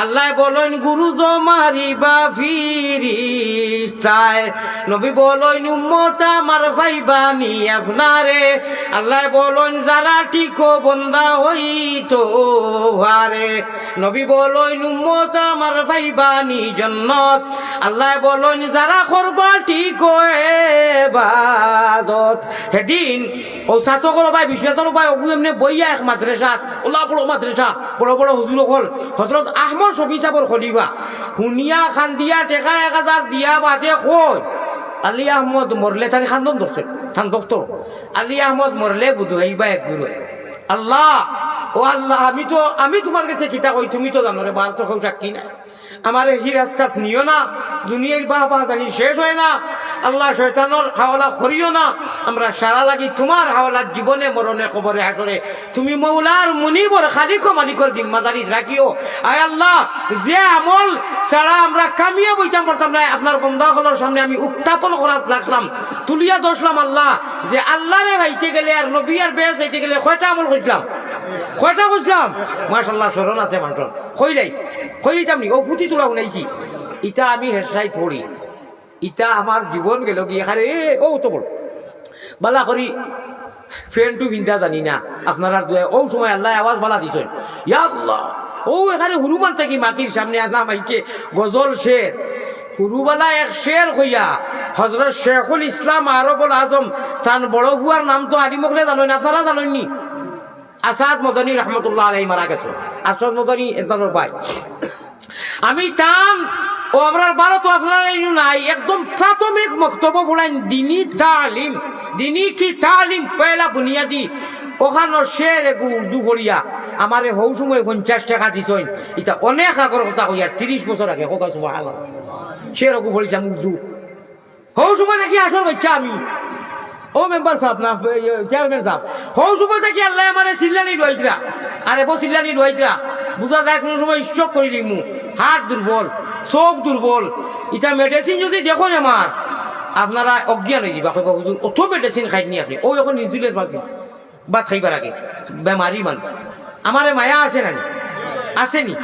আল্লাহ বলেন গুরু জমারিবা ফিরিস্তায়। নবী বলেন উম্মত আমার ভাইবানি আপনারে। আল্লাহ বলেন যারা ঠিক বন্দা হইতো হারে। নবী বলেন উম্মত আমার ভাইবানি জান্নাত। আল্লাহ বলেন যারা করবা ঠিক ইবাদত। সেদিন ও ছাত্র ভাই বিশ্বাসের ভাই এমনি বইয়া এক মাদ্রাসা, ওলা বড় মাদ্রাসা, বড় বড় হুজুর হল হজরত আহমদ শফি সাহেবের খলিফা শুনিয়া খান দিয়া টেকা 1000 দিয়া বাদে কই আলী আহমদ মরলে তাই খান্দন ধরছে খান দফতর। আলী আহমদ মরলে বুধ হইবা এক গুরু। আল্লাহ ও আল্লাহ, আমি তোমার কাছে কিতা কই, তুমি তো জানো রে, বার তো কেউ সাক্ষী নাই। আমার এই রাস্তা নিও না, দুনিয়ার বাবা জানি শেষ হয় না। আল্লাহ শয়তানোর হাওলা করিও না। আমরা সারা লাগি তোমার হাওলার জীবনে মরণে কবরে হাসরে তুমি মৌলার মুনিবর খালিক মালিকর জিম্মাদারি রাখিও। আয় আল্লাহ, যে আমল সারা আমরা কামিয়ে বইতাম পারতাম না, আপনার বন্ধাগুলোর সামনে আমি উত্থাপন করার লাগলাম, তুলিয়া দোষলাম। আল্লাহ, যে আল্লাহরে ভাইতে গেলে আর নবী আর বেশ হইতে গেলে কয়টা আমল করলাম, কয়টা করলাম? মাশাআল্লাহ স্মরণ আছে মানুষের। কইলাম নি ও ফুটি তোলা শুনাইছি। ইটা আমি হেসাই পড়ি, ইটা আমার জীবন গেল কি এখানে ও তো বল বালা করি ফ্যান টু বিন্দা জানি না। আপনারা ও সময় আল্লাহ আওয়াজ বালা দিছেন, ইয়া আল্লাহ ও এখানে হুরুমান থাকি মাটির সামনে আনা মাইকে গজল শের হুরুবালা এক শের হইয়া হযরত শেখুল ইসলাম আরবুল আজম তার বড় ভুয়ার নাম তো আলিমকলে জানেন, আপনারা জানেননি? আসাদ মদনী রহমতুল্লাহ আলাইহি মারা গেছে। আসাদ মদনী একজনের ভাই। আমি তাম ও আমরা ভারত আপনারা নাই একদম প্রাথমিক বক্তব্য পড়াইন দিনী তালিম, দিনী কি তালিম পয়লা বুনিয়াদি। ওখানে শের উর্দু পড়িয়া আমার হৌ সময় 50 টাকা দিছইন। এটা অনেক আগর কথা কইয়া 30 বছর আগে কথা সুবহানাল্লাহ। শের ওগু পড়িলাম উর্দু হৌ সময় দেখি আসল বাচ্চা আমি। ও মেম্বার সাহেব না চেয়ারম্যান সাহেব, হৌ সময় দেখি আল্লাহ আমার সিল্লানি রয়েছিলা। আরে বো সিল্লানি রয়েছিলা বুঝা যায় কোনো সময় স্ট্রোক করে দিমু, হাত দুর্বল, চোখ দুর্বল। এটা মেডিসিন যদি দেখুন আমার আপনারা অজ্ঞান হয়ে যাবা, হুজুর অত মেডিসিন খাইনি আপনি। ও এখন ইনসুলিন পাচ্ছি ভাত খাইবার আগে বেমারি মান। আমার মায়া আছে না আসেনি?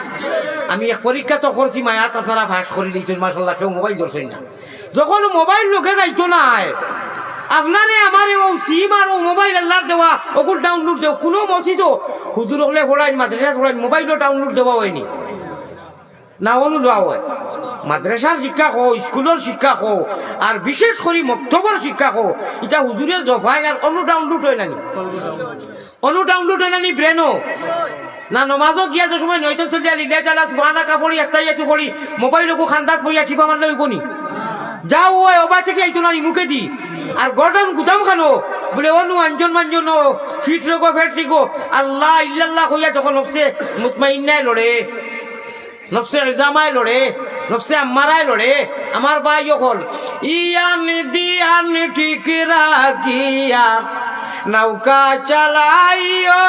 আমি এক পরীক্ষা তো করছি মায়াত, আপনারা ভাস করে দিয়েছেন মাশাআল্লাহ। কেউ মোবাইল ধরছেন না। যখন মোবাইল লোকে যাইতো না আপনারে আমার ও সিম আর ও মোবাইল আল্লাহর দেওয়া ওগুলো ডাউনলোড দেও। কোনো মসজিদও হুজুর হলে পড়াইন, মাদ্রাসা পড়াইন, মোবাইলও ডাউনলোড দেওয়া হয়নি না, অনু দেওয়া হয়। মাদ্রাসার শিক্ষা কো, স্কুলের শিক্ষা কো, আর বিশেষ করে মক্তবর শিক্ষা কো, এটা হুজুরে জফায় আর অনু ডাউনলোড হয় নানি, অনু ডাউনলোড হয় নানি ব্রেনও। না নমাজও গিয়া যে সময় নয়তো চলিয়া লিলে চালা সুবহানাকা পড়ি একটাই একটু পড়ি মোবাইলকু খান্দাত বইয়া টিপা মারলে হইবনি যাও ওই অবা থেকে আইতো না মুখে দি আর গর্দন গুদাম খানো বলে অনু আঞ্জন মাঞ্জন ফিট রোগো ফেট লিগো আল্লাহ ইল্লাল্লাহ কইয়া যখন নফসে মুতমাইন্নায় লড়ে নফসে ইজামায় লড়ে নফসে আম্মারায় লড়ে আমার ভাই হল ইয়ান দিয়ান ঠিক রাখিয়া নৌকা চালাইও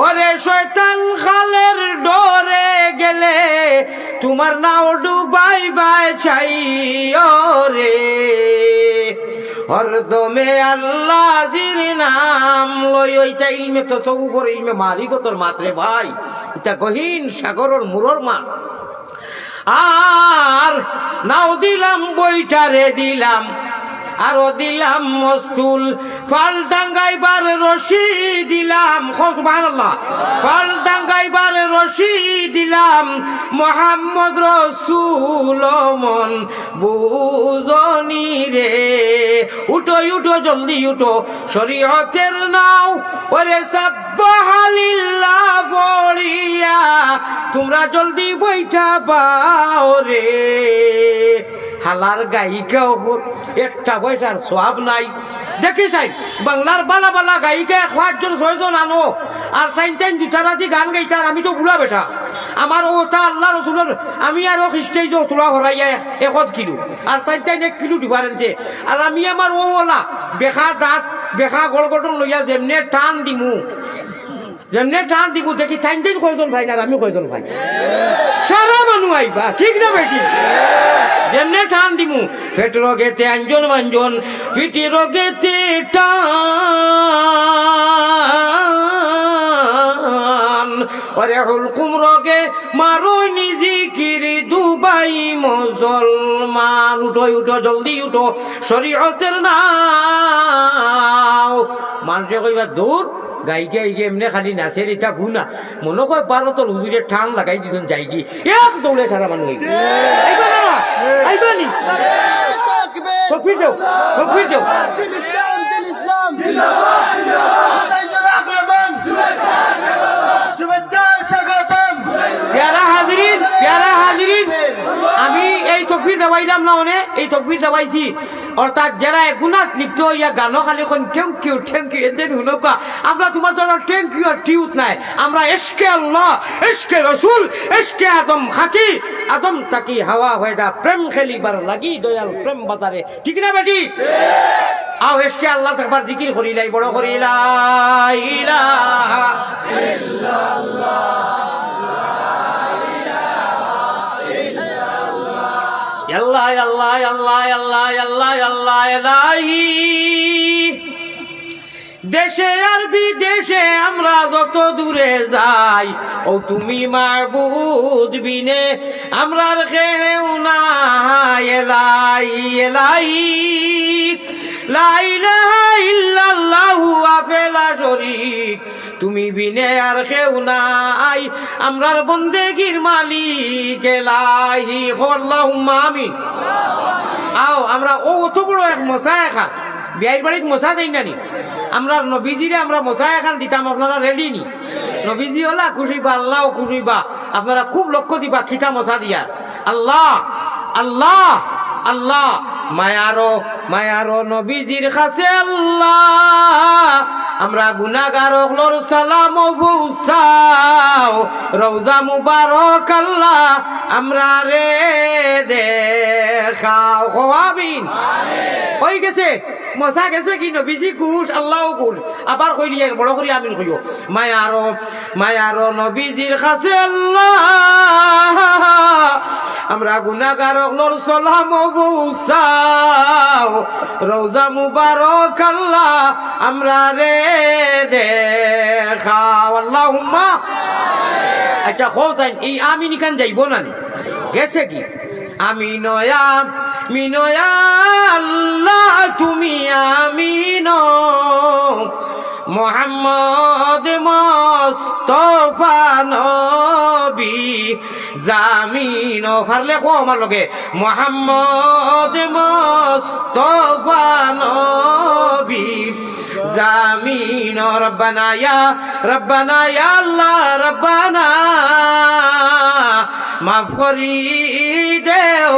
ওরে শয়তান খালের ডরে গেলে তোমার নাও ডুবাই বাই চাইও রে হরদমে আল্লাহ জির নাম লই ওইটা ইলমে তো সবু করে ইলমে মালিকতর মাত্রে ভাই এটা গহীন সাগরের মুরর মা আর নাও দিলাম বইটারে দিলাম আরো দিলাম মস্তুল ফাল ডাঙ্গাইবার রশি দিলাম সুবহানাল্লাহ ফাল ডাঙ্গাইবার রশি দিলাম মুহাম্মদ রাসূল মন বুঝনি রে উঠো উঠো জলদি উঠো শরীয়তের নাও ওরে সাব্বাহালিল্লাহ বলিয়া তোমরা জলদি বইটা পাও রে হালার গায়িকা একটা পয়সার সওয়াব নাই দেখি সাই বাংলার বালা বালা গায়িকা 5জন 6জন আনো আর সাইনটাইন দুটারাতি গান গাইছে আর আমি তো বুড়া বেটা আমার ওটা আল্লাহ রসুলের আমি আরো খ্রিস্টাই তো তোলা হরাইয়া 1 কিলো আর তাইটাইন 1 কিলো দিবারেছে আর আমি আমার ওলা বেখা দাঁত বেখা গড় গঠন লইয়া যেমনে টান দিমু দেখি টাইন কয়জন ভাই না আমি কয়জন ভাই সারা মানুষ আইবা ঠিক না বেটি যেমনে টান দিমু ফেট রোগেতে আঞ্জন মাঞ্জন ফিটি রোগেতে টান ওরে হুলকুম রোগে মারো নিজিকিরি দুবাই মুসলমান উঠো উঠো জলদি উঠো শরীয়তের নাও মানুষে কইবা দূর গাইকে আইগে এমনি খালি নাচের এটা ভুনা মনে কয় ভারতের হুজুরে ঠান লাগাই দিছেন যাইগি এক দৌড়ে সারা মানুষ আইবানি সফির দেও প্যারা হাজিরিন আমি এই তকবীর দাবাইলাম না মানে এই তকবীর দাবাইছি অর্থাৎ যারা গুনাত লিপ্ত হইয়া গানো খালি এখন থ্যাংক ইউ এদের হুনকা আমরা তোমার জন্য থ্যাংক ইউ আর টিউস নাই আমরা ইশকে আল্লাহ ইশকে রাসূল ইশকে আদম খাকি আদম তাকি হাওয়া হয়দা প্রেম খেলিবার লাগি দয়াল প্রেম বাতারে ঠিক না বেটি আও ইশকে আল্লাহ একবার জিকির করিলাই বড় করিলাই ইলাহা ইল্লাল্লাহ আল্লাহ আল্লাহ আল্লাহ আল্লাহ আল্লাহ আল্লাহ এলাহি দেশে আর বিদেশে আমরা যত দূরে যাই ও তুমি মাবুদ বিনে আমরার কেউ নাই এলাহি এলাহি লা ইলাহা ইল্লাল্লাহু আফেলা শরীক তুমি বিনে আর কেউ নাই আমরার বন্দেগীর মালিক এলাহি আল্লাহুম্মা আমিন আও আমরা ও অত বড় এক মশা খান বিয়ের বাড়িত মশা দেই না নি আমরা নবীজিরে আমরা মশা খান দিতাম আপনারা রেডি নি নবীজি হলা খুশি বা আল্লাহও খুশি বা আপনারা খুব লক্ষ্য দিবা খিতা মশা দিয়া আল্লাহ আল্লাহ আল্লাহ মায়ারো নবীজির কাছে আল্লাহ আমরা গুনাহগার হলোর সালাম পৌঁছাও রওজা মুবারক আল্লাহ আমরা রে দেখাও আমিন হয়ে গেছে মজা গেছে কি নবীজি খুশ আল্লাহও খুশ আবার কইলি বড় করে আমিন কইও মায়ারো নবীজির কাছে আল্লাহ আমরা গুনাহগার হলোর সালাম পৌঁছাও রওজা মুবারক আল্লাহ আমরা রে দেখাও আল্লাহুম্মা আচ্ছা হোসেন এই আমিন কান যাইব না গেছে কি মিনয়া আল্লাহ তুমি আমিন মোহাম্মদ মুস্তাফা নবী জামিন ফারলে কো আমার লগে মোহাম্মদ মুস্তাফা নবী জামিন রব্বানা ইয়া আল্লাহ রব্বানা মাফ করি দেও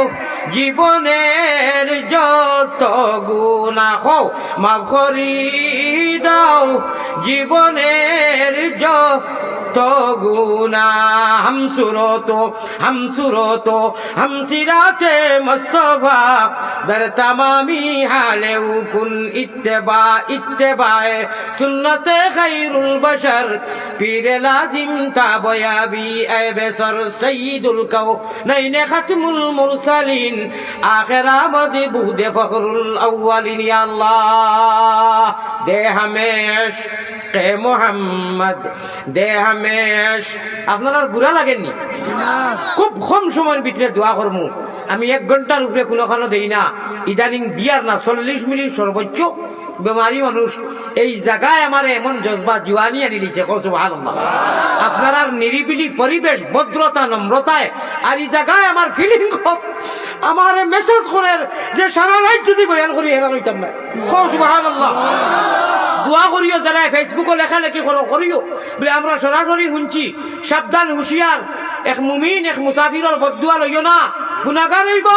জীবনের যত গুনাহ হও মাফ করি দাও জীবনের যত গুনাহ हम सूरतो हम सिराते मुस्तफा दर तमामी हाले कुल इत्तेबाए सुन्नते खैरुल बशर पीर लाजिम ताबयाबी ए बेसर सय्यिदुल कौनैन खत्मुल मुरसलीन आखिर आमद बूदे फखरुल अव्वलिन या अल्लाह दे हमेश কে মোহাম্মদ দে হমেশ। আপনার বুড়া লাগেননি? খুব কম সময়ের ভিতরে দোয়া করবো। আমি 1 ঘন্টার উপরে কোনোখানো দেই না, ইদানিং দিয়ার না, 40 মিনিট সর্বোচ্চ। বেমারি মানুষ এই জায়গায় আমার এমন জজবা জুয়ানি আনি দিচ্ছে, সুবহানাল্লাহ। আপনার আর নিরিবিলি পরিবেশ, ভদ্রতা, নম্রতায় আর এই জায়গায় আমার ফিলিং খুব আমার মেসেজ করেন যে সারা রাত যদি বয়ান করি হেরা লইতাম না, সুবহানাল্লাহ। দোয়া করিও, যারা ফেসবুকে লেখালেখি করিও বলে আমরা সরাসরি শুনছি। সাবধান, হুঁশিয়ার, এক মুমিন এক মুসাফিরের বদদুয়া লইও না, গুনাহগার হইব।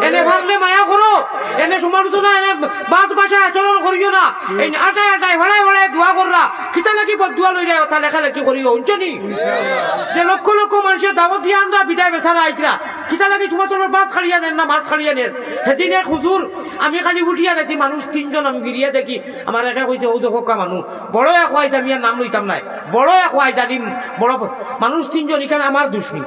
এনে ভাবলে মায়া করো, এনে সমালোচনা, এনে বাদ ভাষা আচরণ করিও না। এই আটাই ভেড়ায় দোয়া কররা কিতা নাকি বদদুয়া লই যায়, ওটা লেখালেখি করিও। শুনছনি যে লক্ষ লক্ষ মানুষের দাওয়াত দিয়ে আনরা বিদায় বেচারা আইতরা, কিতা নাকি তোমার তোর ভাত খালিয়া নেন না মাছ খালিয়া নেন। সেদিন এক হুজুর আমি খালি উঠিয়া গেছি, মানুষ 3জন আমি ফিরিয়া দেখি। আমার একা কইছে ও দেখো মানুষ বড় এক হওয়াই আমি আর নাম লইতাম নাই, বড় এক হওয়াই জানি বড় মানুষ 3জন। এখানে আমার দুশ্মী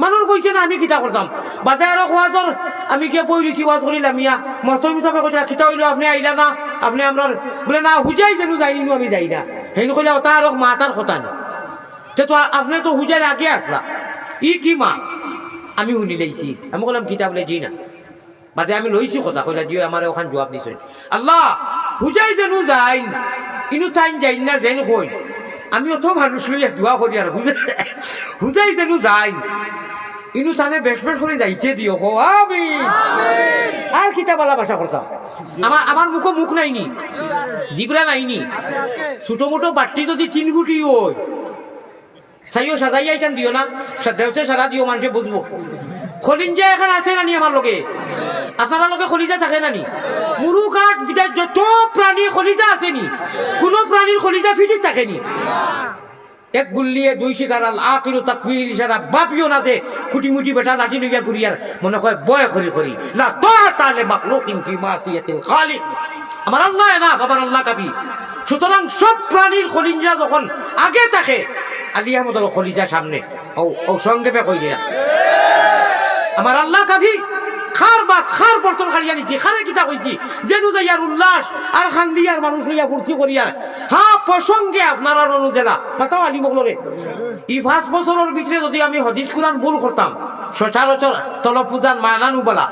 মানুষ কইছে না, আমি কিতা করতাম বাদে আরো খোয়াজর আমি গিয়ে বই দিছি, ওয়াজ করিলাম। ইয়া মহতম হিসাবে কইলা কিতা হইলো, আপনি আইলা না, আপনি আমরা বলে না হুজাই যেন যাইনি, আমি যাই না। হেন কইলা ওটা আর মাতার কথা না, তো আপনি তো হুজার আগে আসলা, ই কি মা? আমি শুনি লাইছি। আমি বললাম কিতা? বলে জি না। বাদে আমি লইছি কথা, কইলা দিও আমার ওখান জবাব দিছেন। আল্লাহ হুজাই যেন যাই, ইনু টাইম যাই না যেন কই। আমি অত মানুষ লই দোয়া করি আর হুজাই যেন যাই, ইনু তানে বেশ করে যাইতে দিও। আমি আর কিতা বালা ভাষা করতাম, আমার মুখ নাইনি, জিবরা নাইনি। ছোট মোটো বাট্টি যদি 3 ফুটি ওই চাইও সাজাইয়া এখান দিও না, দেওতে সারা দিও, মানুষে বুঝবো। খলিঞ্জা এখন আছে নানি আমার লগে? আপনার লগে খলিজা থাকে নানি? মুরু কাঠ বিদায় যত প্রাণী খলিজা আসেনি, কোন প্রাণীর খলিজা ফিটি থাকেনি। এক গুল্লিয়ে 2 শিকার আল আকিরু তাকফির ইশারা বাপিও না যে খুঁটিমুটি বেটা লাঠি লইয়া ঘুরিয়ার মনে হয় বয় করি লা তাআতা লি মাখলুকিন ফি মাসিয়াতিল খালিক। আমার আল্লাহ না, বাবার আল্লাহ কাবি। সুতরাং সব প্রাণীর খলিজা যখন আগে থাকে, আলী আহমদের খলিজা সামনে, ও সংক্ষেপে কই দিয়া আমার আল্লাহ কাবি। খার বর্তন খালিয়া নিছি, খারে কিতা কইছি যেন যাইয়ার উল্লাস আর খান্দিয়ার মানুষ লইয়া ফুর্তি করিয়ার। হ্যাঁ প্রসঙ্গে আপনার আর অনুজেলা বাতাও আলী মগলরে এই 5 বছরের ভিতরে যদি আমি হাদিস কুরআন ভুল করতাম, সচরাচর তলফুজান মানানু বলা,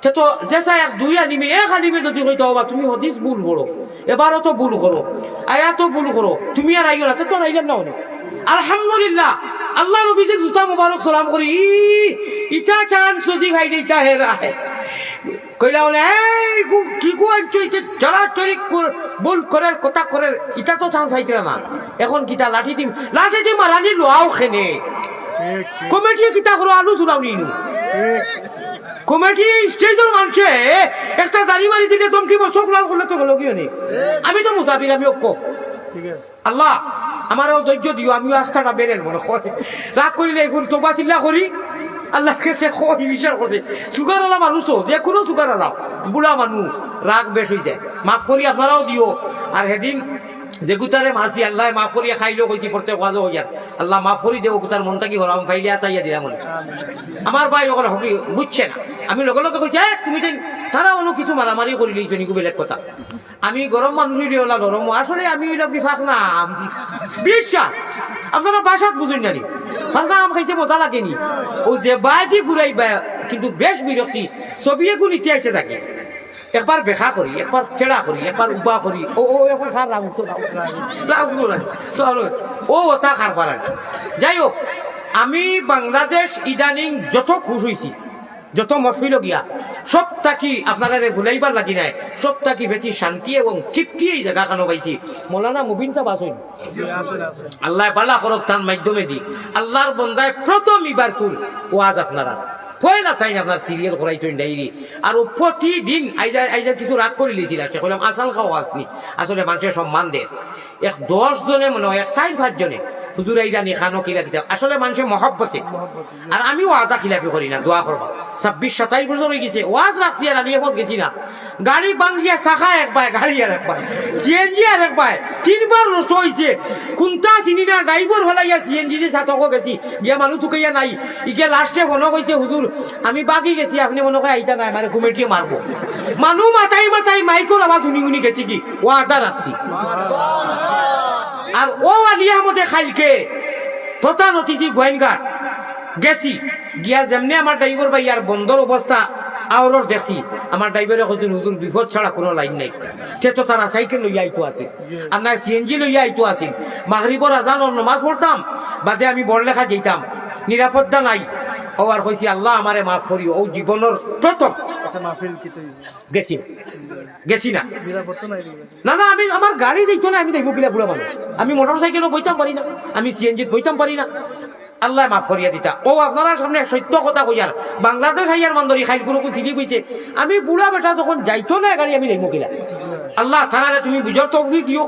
সে তো যেসা 1-2 আলিমে, 1 আলিমে যদি কইতে হবা তুমি হাদিস ভুল করো, এবারও তো ভুল করো, আয়াতও ভুল করো, তুমি আর আইও না, তো আইলেন না অনেক। আলহামদুলিল্লাহ, আল্লাহ নবীকে জুতা মুবারক সালাম করি, ইটা চান যদি ভাই দিতা হে রাহে কইলা বলে এই কি কইছো, ইতে চলাচলি ভুল করার কথা করার ইটা তো চান্স পাইতে না। এখন কিতা লাঠি দিম মারানি লোয়াও খেনে কমিটি কিতা করো আলু চুলাও নিনু কমিটি স্টেজের মানুষে একটা দাড়ি মারি দিলে দমকিব, চোখ লাল করলে তো গেল কিয় নেই। আমি তো মুসাফির, আমি অক্ষ। আল্লাহ আমারও ধৈর্য দিও, আমিও আস্থাটা বেরেল মনে হয় রাগ করিলে এগুলো তোবা চিল্লা করি। আল্লাহকে সে বিচার করছে, সুগার আলা মানুষ তো, যে কোনো সুগার আলা বুড়া মানুষ রাগ বেশ হয়ে যায়। মাফ করি আপনারাও দিও। আর সেদিন যে গুতারে মাসি আল্লাহ মাফ করিয়া খাইলেও কইছি পড়তে কাজ হইয়ার, আল্লাহ মাফ করি দেও গুতার মনটা কি হলাম ফাইলিয়া চাইয়া দিলাম। আমার ভাই ওখানে হকি বুঝছে না, আমি লগে লগে কইছি তুমি তারা অন্য কিছু মারামারি করি লিখবে নিকু বেলেগ কথা। আমি গরম মানুষ হইলে ওলা গরম, আসলে আমি ওইলাম কি ফাঁক না বিশ্বাস। আপনারা বাসাত বুঝুন জানি ফাঁকা আম খাইতে মজা লাগেনি, ও যে বাইটি ঘুরাই কিন্তু বেশ বিরক্তি। ছবি এগুলো ইতিহাসে থাকে, একবার বেখা করি, একবার ছেড়া করি, একবার উবা করি, ও একবার খার রাগ তো ও ওটা খার পারা। যাই হোক, আমি বাংলাদেশ ইদানিং যত খুশ হয়েছি, যত মফিল গিয়া সব থাকি আপনারা ভুলাইবার লাগি নাই, সব থাকি বেশি শান্তি এবং তৃপ্তি এই জায়গাখানো পাইছি মৌলানা মুবিন সাহেব আসুন। আল্লাহ বালা করক তার মাধ্যমে দি আল্লাহর বন্দায় প্রথম ইবার কুল ওয়াজ আপনারা কয় না চাই আপনার সিরিয়াল করাইছেন ডাইরি আর প্রতিদিন আইজা কিছু রাগ করে লিয়েছিল একটা কইলাম আসাল খাওয়া আসনি আসলে মানুষের সম্মান দেয় 10 জনে মনে হয় 4-5 জনে হুজুর আইজা নি খানো কিলা কিতাব আসলে মানুষের মহব্বতে আর আমি ওয়াদা খিলাফি করি না দোয়া করবা 26-27 বছর হয়ে গেছে ওয়াজ রাখছি আর আলিয়ামত গেছি না গাড়ি বাঙ্গিয়া শাখা একবার গাড়ি আর একবার সিএনজি আর একবার 3 বার নষ্ট হয়েছে কোনটা চিনি না ড্রাইভার হলাইয়া সিএনজি দিয়ে সাতক গেছি গিয়া মানুষ তুকাইয়া নাই ইকে লাস্টে মনে কইছে হুজুর আমি বাকি গেছি আপনি মনে হয় আইতা নাই মানে ঘুমেটিয়ে মারবো মানুষ মাথায় মাথায় মাইকোর আবার উনি গেছি কি ওয়াদা রাখছি আর ও আলিয়ামতে খাইলকে প্রধান অতিথি গোয়েনঘাট গেছি গিয়া যেমনি আমার ড্রাইভার ভাই আর বন্দর অবস্থা আওরস দেখছি আমার ড্রাইভারে কইছেন হুজুর বিপদ ছাড়া কোনো লাইন নাই সে তো তারা সাইকেল লইয়া আইতো আছে আর না সিএনজি লইয়া আইতো আছে মাগরিবর আজান আর নামাজ পড়তাম বাদে আমি বড়লেখা যেতাম নিরাপত্তা নাই ও আর কইছি আল্লাহ আমারে মাফ করিও ও জীবনের প্রথম গেছি না না না আমি আমার গাড়ি যাইতো না আমি দেখবো কিনা বুড়া মানুষ আমি মোটর সাইকেলও বইতাম পারি না আমি সিএনজি বইতাম পারি না আল্লাহ মাফ করিয়া দিতা ও আপনারা সামনে সত্য কথা কইয়ার বাংলাদেশ আইয়ার মান্দরি খাইলগুলোকে চিনি কইছে আমি বুড়া বেটা যখন যাইতো না গাড়ি আমি দেখবো কিনা আল্লাহ থানারে তুমি বুঝার তৌফিক দিও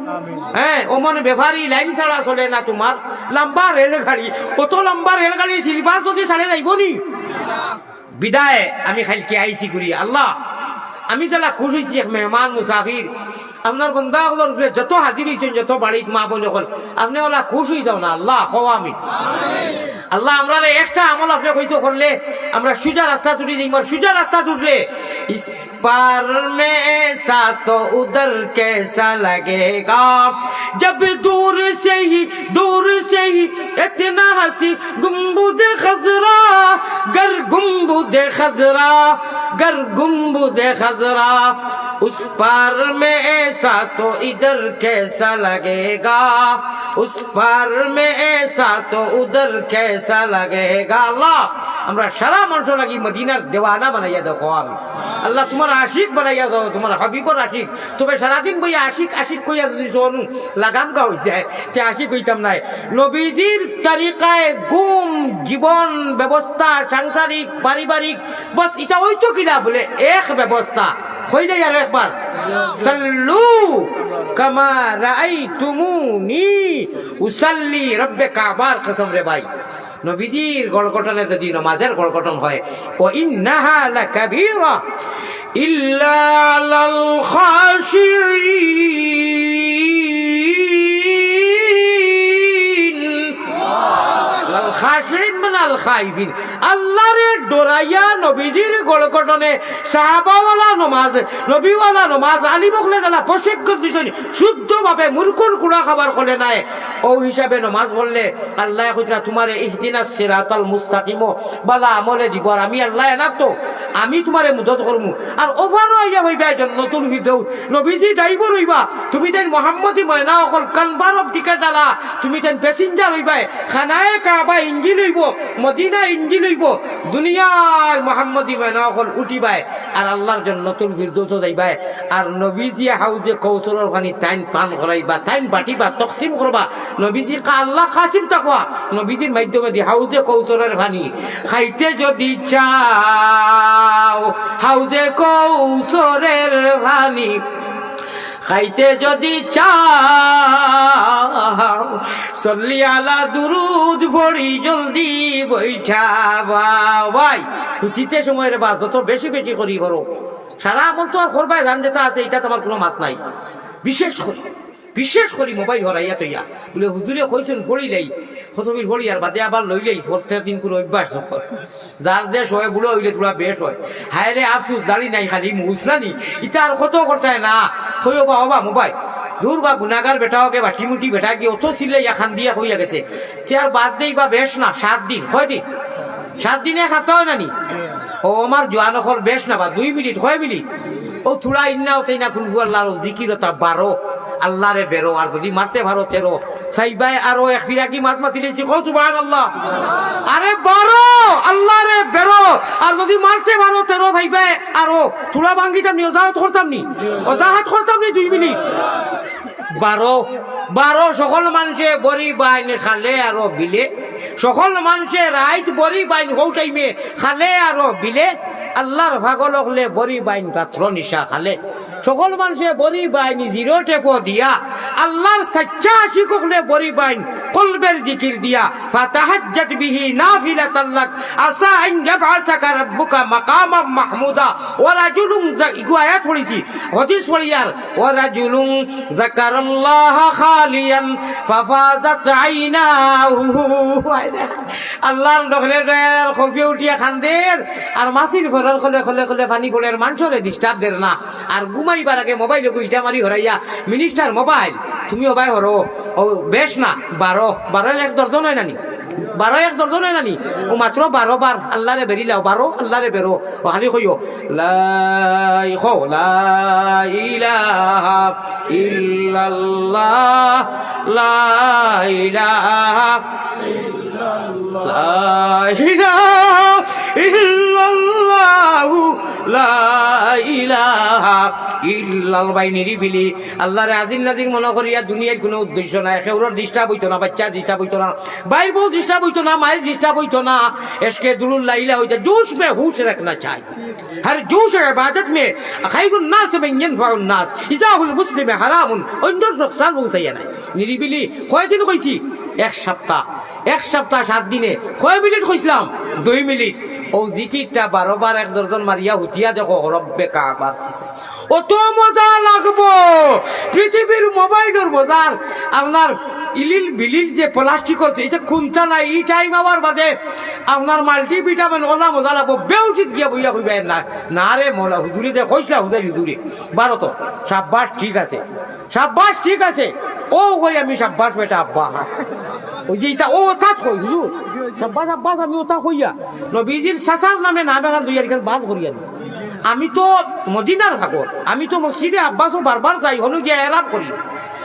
হ্যাঁ ও মনে বেভারি লাইন ছাড়া চলে না তোমার লম্বা রেলগাড়ি অত লম্বা রেলগাড়ি সিলভার যদি ছাড়ে যাইব নি বিদায় আমি খাইলকে আইসি করি আল্লাহ আমি যারা খুশ হয়েছি এক মেহমান মুসাফির আপনার বন্ধাগুলোর উপরে যত হাজির হয়েছেন যত বাড়িত মা বলে হল আপনি ওলা খুশ হয়ে যাও না আল্লাহ হওয়া আমি আল্লাহ আমরা একটা আমল আপনি কইছো করলে আমরা সুজা রাস্তা তুলি দিই সুজা রাস্তা তুললে इस पार में ऐसा तो उधर कैसा लगेगा जब दूर से ही इतना हंसी गुम्बुद खजरा उस पार में ऐसा तो इधर कैसा लगेगा उस पार में ऐसा तो उधर कैसा लगेगा अल्लाह আমরা সারা মানুষ লাগি মদিনার দেওয়ানা বানাইয়া দেখো আমি আল্লাহ তোমার আশিক বানাইয়া দাও তোমার হাবিবর আশিক তবে সারাদিন বই আশিক কইয়া যদি শোনু লাগাম গা হয়ে যায় তে আশিক হইতাম নাই নবীজির তরিকায় গুম জীবন ব্যবস্থা সাংসারিক পারিবারিক বস এটা হইতো কিনা বলে এক ব্যবস্থা হয়ে যায় আর একবার সাল্লু কামা রাআইতুমুনি উসাল্লি রব্বে কাবার কসম রে ভাই নবীজির গড়গঠনে যদি নামাজের গড়গঠন হয় ও ইন্নাহা লাকাবীরা ইল্লা আলাল খাশিঈন আল খাশিঈন মানে আল খাইফিন আল্লাহরে ডরাইয়া নবীজির গড়গঠনে সাহাবাওয়ালা নামাজ নবীওয়ালা নামাজ আলী বকলে না প্রশিক্ষণ দিছেন শুদ্ধভাবে মুরকুর কুড়া খাবার করে নাই ও হিসাবে নামাজ পড়লে আল্লাহ কইরা তোমারে ইহদিনাস সিরাতাল মুস্তাকিম বালা আমলে দিব আর আমি আল্লাহ এনাফ তো আমি তোমারে মদত করমু আর ওভারও আইয়া হইবা জান্নাতুল ফিরদাউস নবীজি ড্রাইভার হইবা তুমি দেন মুহাম্মদি ময়না অকল কানবার অফ টিকেট আলা তুমি দেন প্যাসেঞ্জার হইবা খানায়ে কাবা ইঞ্জিন হইব মদিনা ইঞ্জিন হইব দুনিয়ার মুহাম্মদি ময়না অকল উঠিবাই আর আল্লাহর জান্নাতুল ফিরদাউস যাইবাই আর নবীজি হাউজে কৌসরের পানি টাইম পান করাইবা টাইম বাটিবা তকসিম করবা নবীজি আল্লাহ কাসিম তাকওয়া নবীজির মাধ্যমে দি হাউজে কৌসরের পানি খাইতে যদি চাও হাউজে কৌসরের পানি খাইতে যদি চাও সল্লি আলা দুরুদ পড়ি জলদি বৈঠা ভাই খুঁজিতে সময়ের বাস যত বেশি বেশি করি করো সারা আমল তো আর করবাই জান যেটা আছে এটা তোমার কোনো মাত নাই বিশেষ করি মোবাইল হরাইয়া তৈয়া বলে হুজুরে কইছেন পড়িলেই খতমির পড়ি আর বাদে আবার লইলেই প্রত্যেক দিন কোনো অভ্যাস নয় যার যে সয় বুড়ো হইলে তোরা বেশ হয় হায় রে আফসুস দাড়ি নাই খালি মুসলানি ইটা আর কত করতে না হইও বা হবা মোবাইল দূর বা গুনাগার বেটাওকে বা টিমুটি বেটা গিয়ে অত সিলে খান দিয়া হইয়া গেছে সে আর বাদ দেই বা বেশ না 7 দিন 6 দিন 7 দিনে খাতে হয় নানি ও আমার জোয়ান হল বেশ না বা 2 মিনিট 6 মিনিট ও থোড়া ইন্না ওই না কোন আল্লাহর জিকিরতা 12 আল্লাহরে বেরো, আর যদি মারতে পারো তেরো সাইবাই আরো এক ফিরাকি মাত মাতি দিয়েছি কো সুবহানাল্লাহ। আরে বারো আল্লাহরে বেরো, আর যদি মারতে পারো তেরো সাইবাই আরো তুলা ভাঙ্গিতাম নি, ওজাহাত করতাম নি, ওজাহাত করতাম নি 2 মিনিট। বারো বারো সকল মানুষে বড়ি বাইন খালে আরো বিলে, সকল মানুষে রাইত বড়ি বাইন হৌ টাইমে খালে আরো বিলে, আল্লাহর ভাগল হলে বড়ি বাইন রাত্র নিশা খালে, সকল মানুষে বড়ি বাইন 0 টেপো দিয়া, আল্লাহর সচ্চা আশিক হলে বড়ি বাইন কলবের জিকির দিয়া, ফাতাহাজ্জাত বিহি নাফিলাতাল লাক আসা আন ইয়াবআসাকা রাব্বুকা মাকামাম মাহমুদা। ওয়া রাজুলুন ইগু আয়াত পড়িছি, হাদিস পড়ি আর ওয়া রাজুলুন যাকারাল্লাহ খালিয়ান ফাফাজাত আইনাহু। আল্লাহর ডখলে ডয়াল খফিয়ে উঠিয়া খান্দের, আর মাসির ফরার খলে খলে খলে পানি ফলের মানুষরে ডিস্টার্ব দের না, আর ঘুমাইবার আগে মোবাইল ইটা মারি হরাইয়া মিনিস্টার মোবাইল তুমি ওবাই হরো ও বেশ না। 12 এক দর্জন হয় নানি, 12 এক দর্জন হয় নানি, ও মাত্র 12 বার আল্লাহরে বেরিলাও, 12 আল্লাহরে বেরো, ও খালি কইও লা ইলাহা ইল্লাল্লাহ লা ইলাহা লা ইলাহা ইল্লাল্লাহু লা ইলাহা ইল্লাল বাই নিরিবিলি আল্লাহরে আজিল নাজির মনে করিয়া দুনিয়ার কোনো উদ্দেশ্য নাই, কেউর ডিস্টার্ব হইতো না, বাচ্চার ডিস্টার্ব হইতো না, বাইর বউ ডিস্টার্ব হইতো না, মায়ের ডিস্টার্ব হইতো না, এসকে দুলুল লাইলা হইতো। जोश में होश रखना चाहिए, हर जोश इबादत में खैरुन नास में यनफउन नास इजाहुल मुस्लिम हरामुन অন্য নুকসান বলছাইয়া নাই। নিরিবিলি কয়দিন কইছি? এক সপ্তাহ 7 দিনে কয় মিনিট কইছিলাম? 2 মিনিট। ও জিকিরটা 12 বার এক দর্জন মারিয়া হুতিয়া দেখো রব্বে কাবা, অত মজা লাগবো। পৃথিবীর মোবাইলের বাজার আপনার ইলিল বিলিল যে প্লাস্টিক করছে এটা কোনটা নাই, এই টাইম আবার বাদে আপনার মাল্টিভিটামিন ওলা মজা লাগবো। বেউচিত গিয়া বইয়া কইবে না না রে মোলা হুজুরি দে কইসলা হুজুরি হুজুরি 12 তো সাব্বাস ঠিক আছে, সাব্বাস ঠিক আছে। ও কই আমি সাব্বাস বেটা আব্বা ওই যে এটা ও তাত কই হুজুর সাব্বাস আব্বাস আমি ওটা কইয়া নবীজির সাসার নামে নাম এখন দুই আর বাদ করিয়া দিই। আমি তো মদিনার ভাগর, আমি তো মসজিদে আব্বাসও বারবার যাই, হনু গিয়ে এরাপ করি,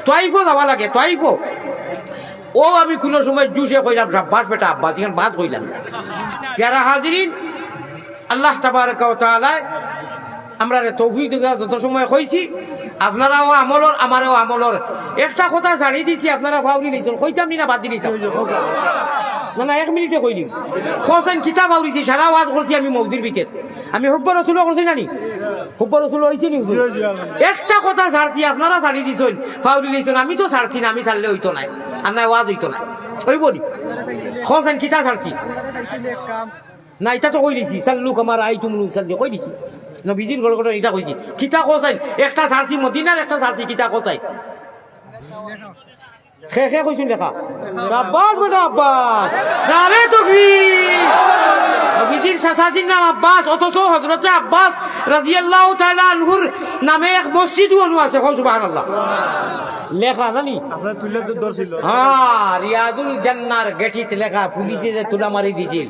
তোয়াইফও যাওয়া লাগে, তোয়াইফও। ও আমি কোনো সময় জুসে কইলাম সাব্বাস বেটা আব্বাস, এখানে বাদ কইলাম। প্যারা হাজিরিন, আল্লাহ তাবারক ওয়া তাআলা আমরা তৌফিক দিগা যত সময় কইছি আপনারাও আমলর আমারও আমলর একটা কথা ছাড়ি দিছি, আপনারা ভাউরি নিছেন কইতাম নি না বাদ দিয়েছেন না না 1 মিনিটে কই দিম। হোসেন কিতাব আউরিছি সারা ওয়াজ করছি আমি মসজিদের ভিতর, আমি হুব্ব রাসূল করছি না নি, হুব্ব রাসূল হইছে নি হুজুর? একটা কথা ছাড়ছি আপনারা ছাড়ি দিছেন ভাউরি নিছেন, আমি তো ছাড়ছি না, আমি ছাড়লে হইতো না, আর না ওয়াজ হইতো না। ওই বলি হোসেন কিতাব ছাড়ছি না, এটা তো কই দিছি সাল্লু কামার আইতুমুল সাল্লি কই দিছি, নবীজির গড় গড় এটা কইছি। কিতা কোসাই একটা ছাড়ছি মদিনার, একটা ছাড়ছি কিতা কোসাই খে খে কইছুন লেখা আব্বাস বেটা আব্বাস নারে তাকবীর। নবীজির চাচাজির নাম আব্বাস, অথচ হযরতে আব্বাস রাদিয়াল্লাহু তাআলা আনহুর নামে এক মসজিদও আছে। সুবহানাল্লাহ লেখা নানি আপনার তুলে দর্শিল, হ্যাঁ রিয়াদুল জান্নার গেটিতে লেখা, পুলিশে যে তুলা মারি দিছিল।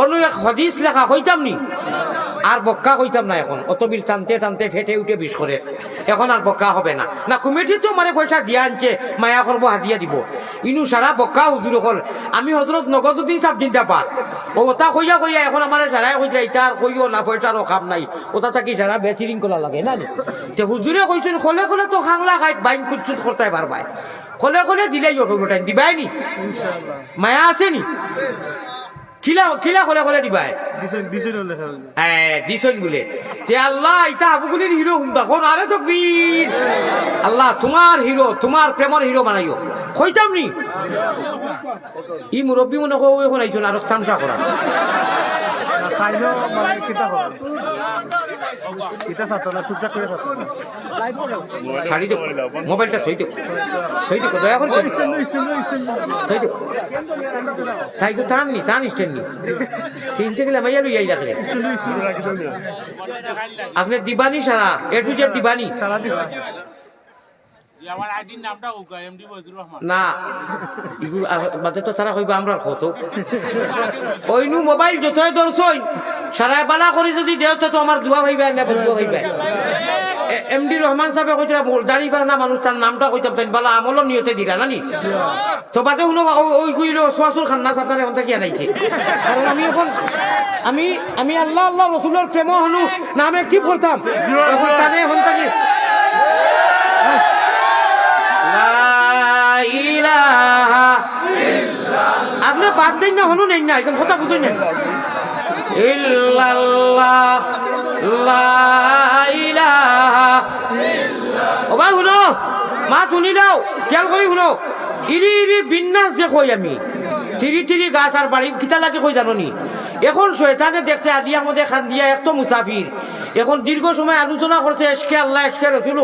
অন্য এক হাদিস লেখা কইতাম নি, আর বক্কা কইতাম না এখন, অত বিল টানতে টানতে ফেটে উঠে বিষ করে, এখন আর বক্কা হবে না। না কমিটি তো মানে পয়সা দিয়া আনছে, মায়া করবো হাতিয়া দিব, ইনু সারা বক্কা হুজুর হল। আমি হজরত নগদুদ্দিন সাহেব জিন্দাবাদ, ও ওটা কইয়া কইয়া এখন আমার সারাই কইয়া এটা আর কইও না, পয়সারও কাম নাই, ওটা থাকি সারা বেচিরিং করা লাগে না। হুজুরে কইছেন খলে খলে তো খাংলা খাই বাইন কুচুত করতে পারবাই, খলে খলে দিলেই ওটাই দিবাই নি, মায়া আছে নি খিলা খিলা খলে খলে দিবাই দিছেন বলে তে আল্লাহ ইটা আবুগুলির হিরো হুন্দা কোন আরে তকবীর। আল্লাহ তোমার হিরো, তোমার প্রেমর হিরো বানাইও কইতাম নি। ই মুরব্বী মনে কো এখন আইছন আর তামসা করা ছাড়ি দে, মোবাইলটা থই দে, থই দে দয়া করে থই দে, তাই তো টান নি, টান স্ট্যান্ড নি কিনতে গেলে মাইয়া লইয়াই রাখলে আপনি দিবানি সারা এ টু জেড দিবানি না বাদে তো তারা কইবা আমরা কত ওইনু মোবাইল যতই দর্শন সারাই বালা করি যদি দেও তো আমার দুয়া ভাইবা না বন্ধু ভাইবা এমডি রহমান সাহেব কইতরা দাড়ি পানা মানুষ তার নামটা কইতাম তাই বালা আমল নিয়তে দিরা নানি তো বাদে শুনো ওই কইল সোয়াসুর খান্না সাফারে এখন কি আনাইছে কারণ আমি এখন আমি আল্লাহ আল্লাহ রসুলের প্রেম হনু নামে কি করতাম এখন তাদের এখন তাকে আপনি বাদ দিন না হনু নেই না এখন কথা বুঝুন না ইল্লাল্লাহ লা ইলাহা ও ভাই শুনো মা শুনি দাও খেয়াল করে শুনো ইরি বিন্যাস যে কই আমি তিরি গাছ আর বাড়ি কিতা লাগে কই জানো নি এখন শয়তানে দেখছে আদিয়ার মধ্যে খান দিয়া এক তো মুসাফির এখন দীর্ঘ সময় আলোচনা করছে এসকে আল্লাহ এসকে রসুল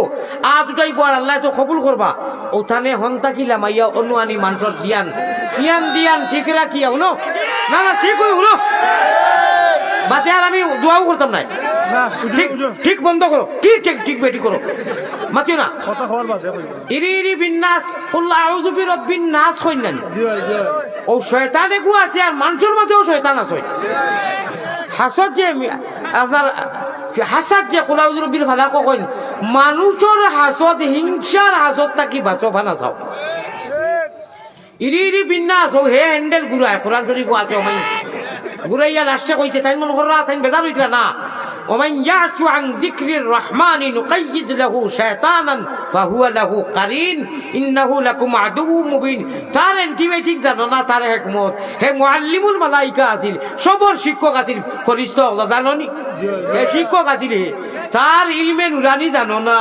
দুটাই বর আল্লাহ তো কবুল করবা ওখানে হন্তা কি লামাইয়া অনুয়ানি মানুষের দিয়ান ঠিক রাখিয়া শুনো না ঠিক হই শুনো বাতে আর আমি দোয়াও করতাম নাই ঠিক বন্ধ করো কি ঠিক বেটি করো মাতিও না ইরি বিন্যাস কুল্লা আউযু বিরাব্বিন নাস কইনান ও শয়তান একু আছে আর মানুষের মাঝেও শয়তান আছে হাসদ যে আপনার হাসাদ যে কুল্লা আউযু বিল ফালাক কইন মানুষের হাসদ হিংসার হাসদ তাকি বাঁচো ফানা চাও ইরি বিন্যাস ও হে হ্যান্ডেল ঘুরায় কোরআন শরীফ আছে ও মাই ঘুরাইয়া লাস্টে কইছে তাই মন কররা তাই বেজার হইতরা না ومن يعش عن ذكر الرحمن نقيد له شيطانا فهو له قرين انه لكم عدو مبين তার অ্যান্টিবায়োটিক জানো না তার হিকমত হে মুআল্লিমুল মালাইকা আছিল সবর শিক্ষক আছিল ফরিস্তা জানো নি হে শিক্ষক আছিল তার ইলমে নুরানি জানো না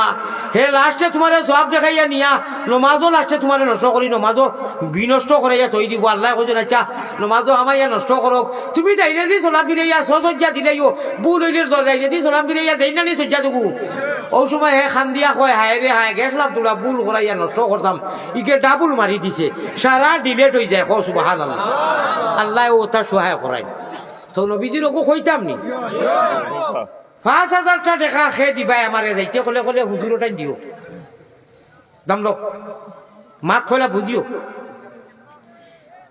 হে লাস্টে তোমার সব দেখাইয়া নিয়া নমাজও লাস্টে তোমার নষ্ট করি নমাজও বিনষ্ট করাইয়া তৈ দিব আল্লাহ কইছে আচ্ছা নমাজও আমাইয়া নষ্ট করক তুমি ডাইনে দি চলাম ফিরাইয়া সজ্জা দিলাইও বুল হইলে ডাইনে দি চলাম ফিরাইয়া দেইনা নি সজ্জা দেবো ও সময় হে খান দিয়া কয় হায় রে হায় গেছলাম তোরা বুল করাইয়া নষ্ট করতাম ইকে ডাবুল মারি দিছে সারা ডিলেট হয়ে যায় কও সুবহানাল্লাহ আল্লাহ ও তার সহায় করাই তো নবীজির ওকে কইতাম নি 5,000 টাকা খেয়ে দিবাই আমারে যাইতে কলে হুজুর ওটাই দিও দাম লোক মাত খোলা বুঝিও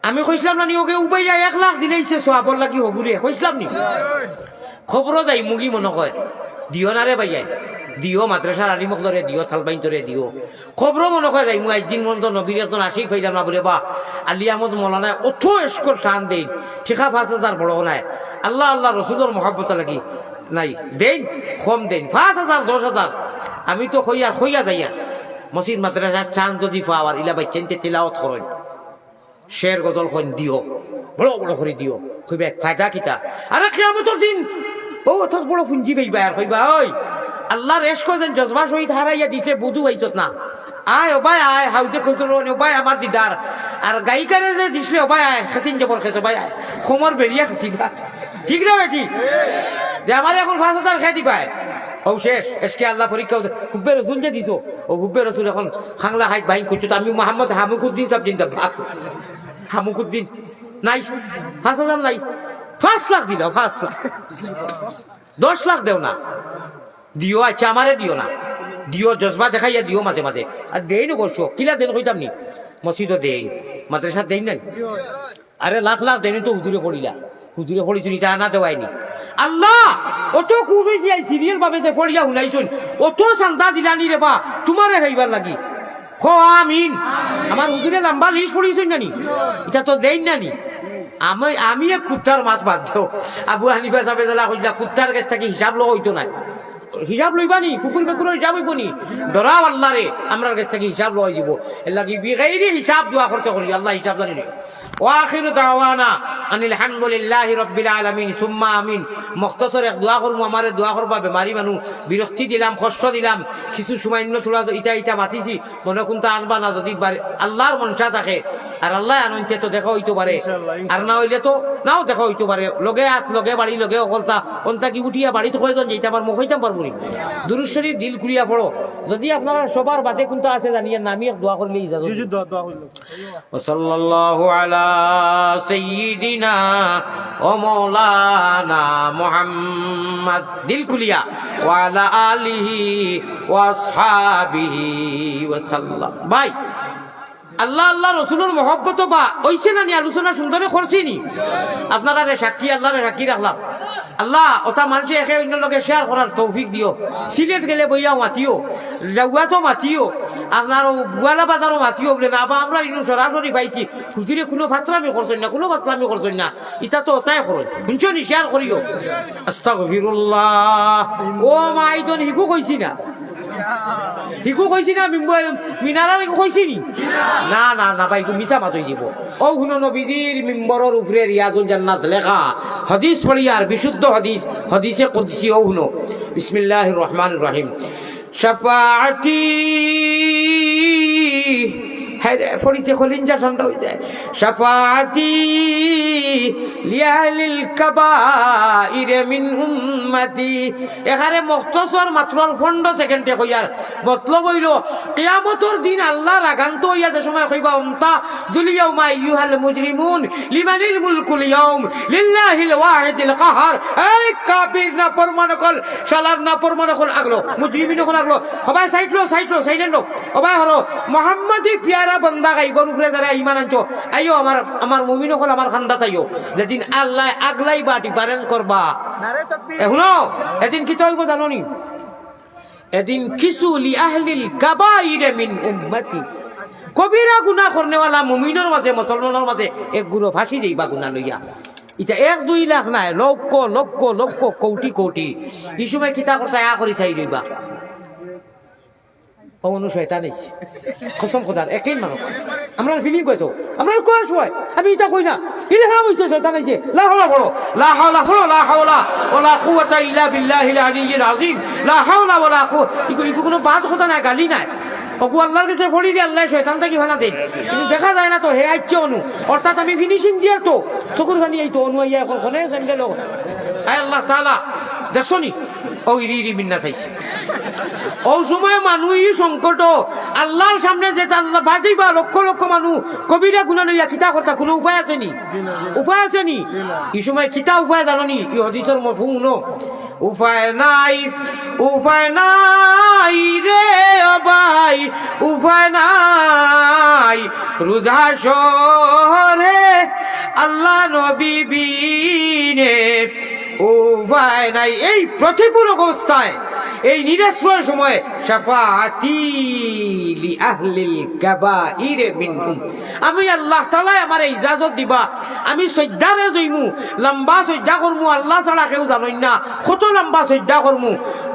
আমি কইছিলাম না নি ওকে উবাইয়া 1 লাখ দিলেইছে সোয়াবর লাগি হগুরে কইছিলাম নি খবরও যাই মুগি মনে কয় দিও না রে ভাইয়াই দিও মাদ্রাসার আলিমক ধরে দিও সালবাইন ধরে দিও খবরও মনে কয় যাই মু একদিন মন তো নবীর একজন আশিক পাইলাম না বলে বা আলী আহমদ মৌলানা অত এসকর টান দেই ঠিকা 5,000 বড় নাই আল্লাহ আল্লাহ রসুলের মহব্বত লাগি নাই দেন কম দেন 5,000 10,000 আমি তো খইয়া যাইয়া মসজিদ মাদ্রাসার চান যদি পাওয়ার ইলা বাই চেনতে তিলাওয়াত করেন শের গজল কইন দিও বড় বড় করে দিও কইবে ফায়দা কিতা আরে কিয়ামতের দিন ও অত বড় ফুঞ্জি পাইবা আর কইবা ওই আল্লাহর এশক যেন জজবা শহীদ হারাইয়া দিছে বুধু হইছস না আয় ও ভাই আয় হাউজে কইছর ও ভাই আমার দিদার আর গায়িকারে যে দিছলে ও ভাই আয় খাতিন জবর খেছে ভাই আয় খমর বেরিয়া খাসিবা ঠিক না বেটি যে আমার এখন 5,000 খাই দিবাই ও শেষ এসকে আল্লাহ পরীক্ষা হুব্বে রসুল যে দিছো ও হুব্বে রসুল এখন খাংলা হাইট বাইন করছো আমি মোহাম্মদ হামুকুদ্দিন সাহেব জিন্দাবাদ হামুকুদ্দিন নাই 5,000 নাই 5 লাখ দিলাও 5 লাখ 10 লাখ দেও না দিও আচ্ছা আমারে দিও না দিও জজবা দেখাইয়া দিও মাঝে মাঝে আর দেই না করছো কিলা দেন কইতাম নি মসজিদও দেই মাদ্রাসা দেই নাই আরে লাখ লাখ দেনি তো হুজুরে পড়িলা হুজুরে পড়িছুন তা না দেওয়াইনি আল্লাহ অত খুশ হয়েছি এই সিরিয়াল ভাবে যে পড়িয়া শুনাইছুন অত শান্তা দিলানি রে বা তোমারে হইবার লাগি খো আমিন আমার হুজুরে লম্বা লিস্ট পড়িছুন নানি এটা তো দেই নানি আমি এক কুত্তার মাছ বাদ দেও আবু হানিফা সাহেব জেলা কইলা কুত্তার কাছ থেকে হিসাব লো হইতো না হিসাব লইবা নি কুকুর বেকুরের হিসাব হইব নি ডরাও আল্লাহ রে আমরার কাছ থেকে হিসাব লই দিব এর লাগি বিগাইরি হিসাব দোয়া খরচ করি আল্লাহ হিসাব জানি রে واخر دعوانا ان الحمد لله رب العالمين ثم امين مختصر এক দোয়া করব আমারে দোয়া করবা বেমারি মানু বিরক্তি দিলাম কষ্ট দিলাম কিছু সময় ইন্ন থোড়া ইটা মাতিছি মনে কোনটা আনবা না যদি আল্লাহর মনসা থাকে আর আল্লাহ আনন্তে তো দেখা হইতো পারে আর না হইলে তো নাও দেখা হইতো পারে লগে হাত লগে বাড়ি লগে অকলতা অন্তা কি উঠিয়া বাড়িতে কয়জন যেতে আমার মুখ হইতাম পারবো নি দুরূদ শরীফ দিল খুলিয়া পড়ো যদি আপনারা সবার বাদে কোনটা আছে জানিয়ে নামি এক দোয়া করলেই ইজাজত দোয়া করলো সাল্লাল্লাহু আলা سيدنا ومولانا محمد دل كليا وعلى آله وأصحابه وسلم باي আল্লাহ আল্লাহ রসুলের মহব্বত বা ওইছে না নি আলোচনা সুন্দরে করছি নি আপনারা সাক্ষী আল্লাহরে সাক্ষী রাখলাম আল্লাহ ওটা মানুষে একে অন্য লোকে শেয়ার করার তৌফিক দিও সিলেট গেলে বইয়া মাতিও জাগুয়াতো মাতিও আপনার গোয়ালা বাজারও মাতিও বলে না বা আমরা ইনু সরাসরি পাইছি হুজুরে কোনো ফাতরামি করছেন না কোনো ফাতরামি করছেন না এটা তো ওটাই করো শুনছো নি শেয়ার করিও আস্তাগফিরুল্লাহ ও মাইদন হিকু কইছি না হিকু কইছি না মিনারা কইছি নি না না না ভাই মিছা মাতই দিব ও হুনো নবীর মিম্বরের উপরে রিয়াজুল জান্নাত লেখা হাদিস পড়িয়ার বিশুদ্ধ হাদিস হাদিসে কুদসি ও হুনো বিসমিল্লাহির রহমানির রহিম শাফাআতি হায়রে ফরিতে খলিঞ্জা ঠান্ডা হয়ে যায় শাফাআতি লিআহলিল কাবাইর মিন উম্মতি এখানে মুখতসর মাত্র 15 সেকেন্ডে কইয়ার মতলব হইল কিয়ামতের দিন আল্লাহর আগান্ত হইয়া যে সময় কইবা উমতা যুল ইয়াউমা আইয়ুহাল মুজরিমুন লিমানিল মুলকুল ইয়াউম লিল্লাহিল ওয়াহিদিল কাহার এই কাফির না পরমানকল শালার না পরমানকল আগলো মুজরিমিন কোন আগলো সবাই সাইডলো সবাই হলো মুহাম্মাদি পিয়ারা বান্দা গাইবর উপরে যারা ঈমান আনছো আইও আমার মুমিন হল আমার খান্দাত আইও যেদিন আল্লাহ আগলাই বা ডিফারেন্স করবা এখনো এদিন কি হইব জানো নি এদিন কিছু লি আহলিল কাবাইর মিন উম্মতি কবিরা গুনাহ করনেওয়ালা মুমিনের মাঝে মুসলমানের মাঝে এক গুরু ফাঁসি দেইবা গুনাহ লইয়া এটা 1-2 লাখ নাই লক্ষ লক্ষ লক্ষ কোটি কোটি এই সময় কিতা করছে আ করি চাই রইবা অনু শয়তান এসে কসম খোদার একই মানুষ আমরা ফিলিং কইতো আমরা কোয়ার সময় আমি এটা কই না এই হারাম হইছে শয়তান এসে লা হাওলা বলো লা হাওলা বলো লা হাওলা ওয়ালা কুওয়াতা ইল্লা বিল্লাহিল আলিয়্যিল আযীম লা হাওলা ওয়ালা কুওয়াতা ইকো কোনো বাত কথা না গালি নাই ওকু আল্লাহর কাছে পড়ি দিয়ে আল্লাহ শয়তানটা কি ভানা দেন কিন্তু দেখা যায় না তো হে আইছে অনু অর্থাৎ আমি ফিনিশিং দিয়া তো চকুর খানি এই তো অনু আইয়া এখন খনে স্যান্ডেল আয় আল্লাহ তাআলা দেখছনি ও ইরি মিন্না চাইছে ও সময় মানুষ সংকট আল্লাহর সামনে যে বাজিবা লক্ষ লক্ষ মানুষ কবিরা গুণা লইয়া কিতা করতা কোনো উপায় আছে নি এই সময় কিতা উপায় জানো নি ই হাদিসের মফহুম ন উপায় নাই রে ভাই উপায় নাই রোজা শহরে আল্লাহ নবী বিনে উপায় নাই এই প্রতিকূল অবস্থায় এই নিরাশ্রয়ের সময় শাফাআতি লি আহলিল কাবাইর মিনহুম আমি আল্লাহ তাআলা আমারে ইজাজত দিবা আমি সজ্জারে জইমু লম্বা সজ্জা করমু আল্লাহ ছাড়া কেউ জানেন না কত লম্বা সজ্জা করমু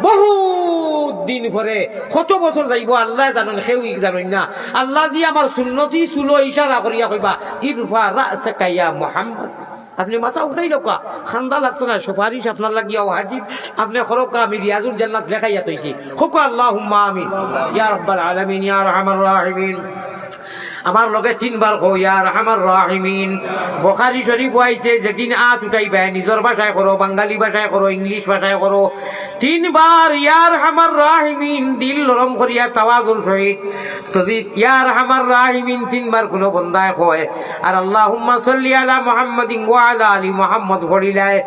বহুত দিন পরে কত বছর যাইব আল্লাহ জানেন কেউ জানেন না আল্লাহ দি আমার সুন্নতি সুলো ইশারা করিয়া কইবা ইরফা রাসাকা ইয়া মুহাম্মদ আপনি মাথা উঠাই লোকা খান্দা লাগতো না সুপারিশ আপনার লাগিয়া হাজির আপনি খরকা আমি রিয়াজুল জান্নাত লেখাইয়া তৈছি খোকা আল্লাহুম্মা আমিন ইয়া রাব্বাল আলামিন ইয়া আরহামার রাহিমিন আমার লগে 3 বার কো ইয়া আরহামার রাহিমিন বুখারী শরীফ হইছে যেদিন আত উঠাইবা নিজের ভাষায় করো বাঙালি ভাষায় করো ইংলিশ ভাষায় করো 3 বার ইয়া আরহামার রাহিমিন দিল নরম করিয়া তাওয়াজুর সহিত যদি ইয়া আরহামার রাহিমিন 3 বার কোন বান্দায় কয় আর আল্লাহুম্মা সাল্লি আলা মুহাম্মাদিন ওয়া আলা আলি মুহাম্মদ পড়িলায়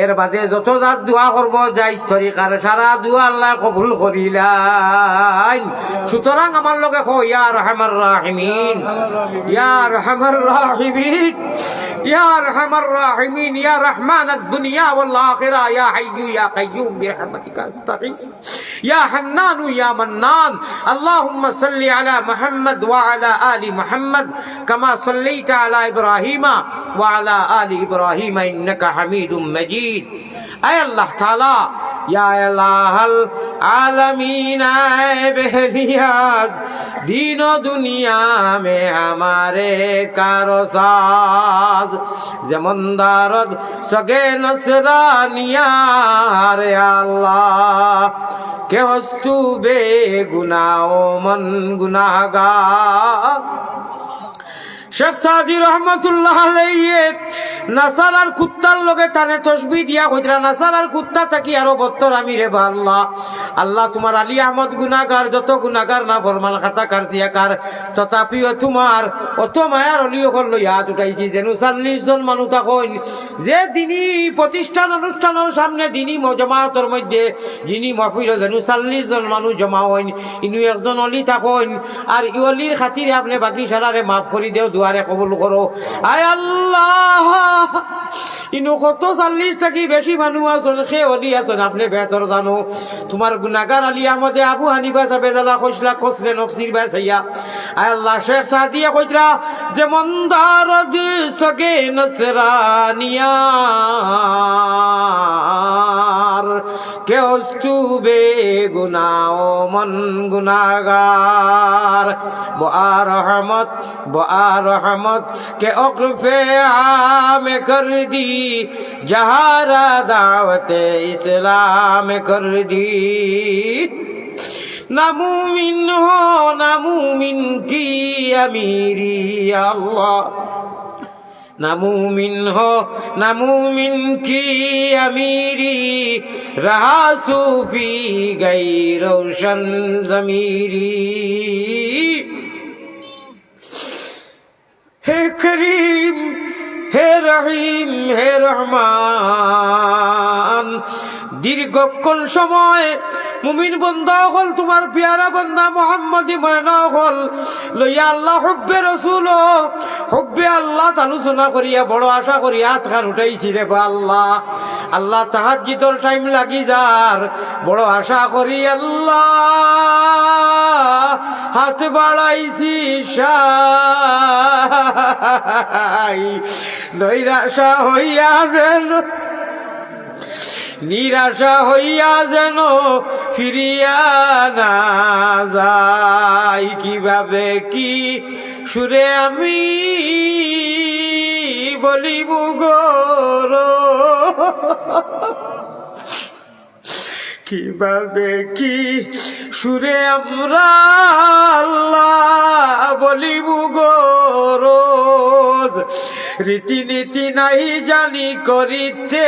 এর বাদে যত জাত দোয়া করব যাইস তরিকার সারা দোয়া আল্লাহ কবুল করিলাইন সুতরাং আমার লগে কয় ইয়া আরহামার রাহিমিন ইয়া আরহামার রাহিমিন ইয়া আরহামার রাহিমিন ইয়া রহমানাদ দুনিয়া ওয়াল আখিরা ইয়া হাইয়্যু ইয়া কাইয়্যুম বিরহমাতিকা আস্তাগীস ইয়া হান্নান ইয়া মান্নান আল্লাহুম্মা সাল্লি আলা মুহাম্মদ ওয়া আলা আলি মুহাম্মদ কামা সাল্লাইতা আলা ইব্রাহিমা ওয়া আলা আলি ইব্রাহিমা ইন্নাকা হামিদুম মাজিদ আয় আল্লাহ তাআলা ইয়া ইলাহাল আলামিন আয় বেহনিয়াজ दीन दुनिया में हमारे कारो साज जमंदारद सगे नसरानिया रे अल्लाह के वस्तु बे गुनाओ मन गुनाहगार शेख सादी रहमतुल्लाह अलैहि নাসারার কুত্তার লগে টানে তসবি দিয়া কইরা নাসারার কুত্তা থাকি আরো বত্তর আমি রে আল্লাহ। আল্লাহ তোমার আলী আহমদ গুনাহগার যত গুনাহগার না ফরমান খাতা কারজিয়াকার তথাপিও তোমার অত মায়ার অলিও হল হাত উঠাইছি যেন 40 জন মানুষ থাকেন যে দিনী প্রতিষ্ঠান অনুষ্ঠানের সামনে দিনী জমাতের মধ্যে যিনি মাহফিল যেন 40 জন মানুষ জমা হইন ইনু একজন অলি থাকেন আর ই অলির খাতিরে আপনি বাকি সারারে মাফ করে দেও দুয়ারে কবুল করো আয় আল্লাহ। ইনু কত 40 থাকি বেশি মানুষ আছেন সে অলি আছেন আপনি বেহতর জানো। তোমার গুনাহগার আলী আহমদে আবু হানিফা সাবেদালা কইসলা কসলে নফসির বাসাইয়া আয় আল্লাহ শেখ সাদিয়া কইরা যেমন দারদ সগে নসরানিয়ার কে অস্তুবে গুনাও মন গুনাহগার বআ রহমত কে ওকফে আমে কর দি जहारा दावते इस्लाम कर दी नामुमिन हो नामुमिन की अमीरी अल्लाह नामुमिन हो नामुमिन की अमीरी रहा सूफी गई रोशन ज़मीरी हे करीम হে রহিম হে রহমান দীর্ঘক্ষণ সময় মুমিন বন্দা হল তোমার পিয়ারা বন্দা মুহাম্মদী ময়না হল লইয়া আল্লাহ হুব্বে রসুল হুব্বে আল্লাহ আলোচনা করিয়া বড় আশা করিয়া হাত খান উঠাইছি রে আল্লাহ। আল্লাহ তাহাজ্জুদের টাইম লাগি যার বড় আশা করি আল্লাহ হাত বাড়াইছি নৈরাশা হইয়া যেন নিরাশা হইয়া যেন ফিরিয়া না যাই কিভাবে কি সুরে আমি বলিব গো কিভাবে কি সুরে আমরা আল্লাহ বলিব গো রোজ রীতিনীতি নাই জানি করিতে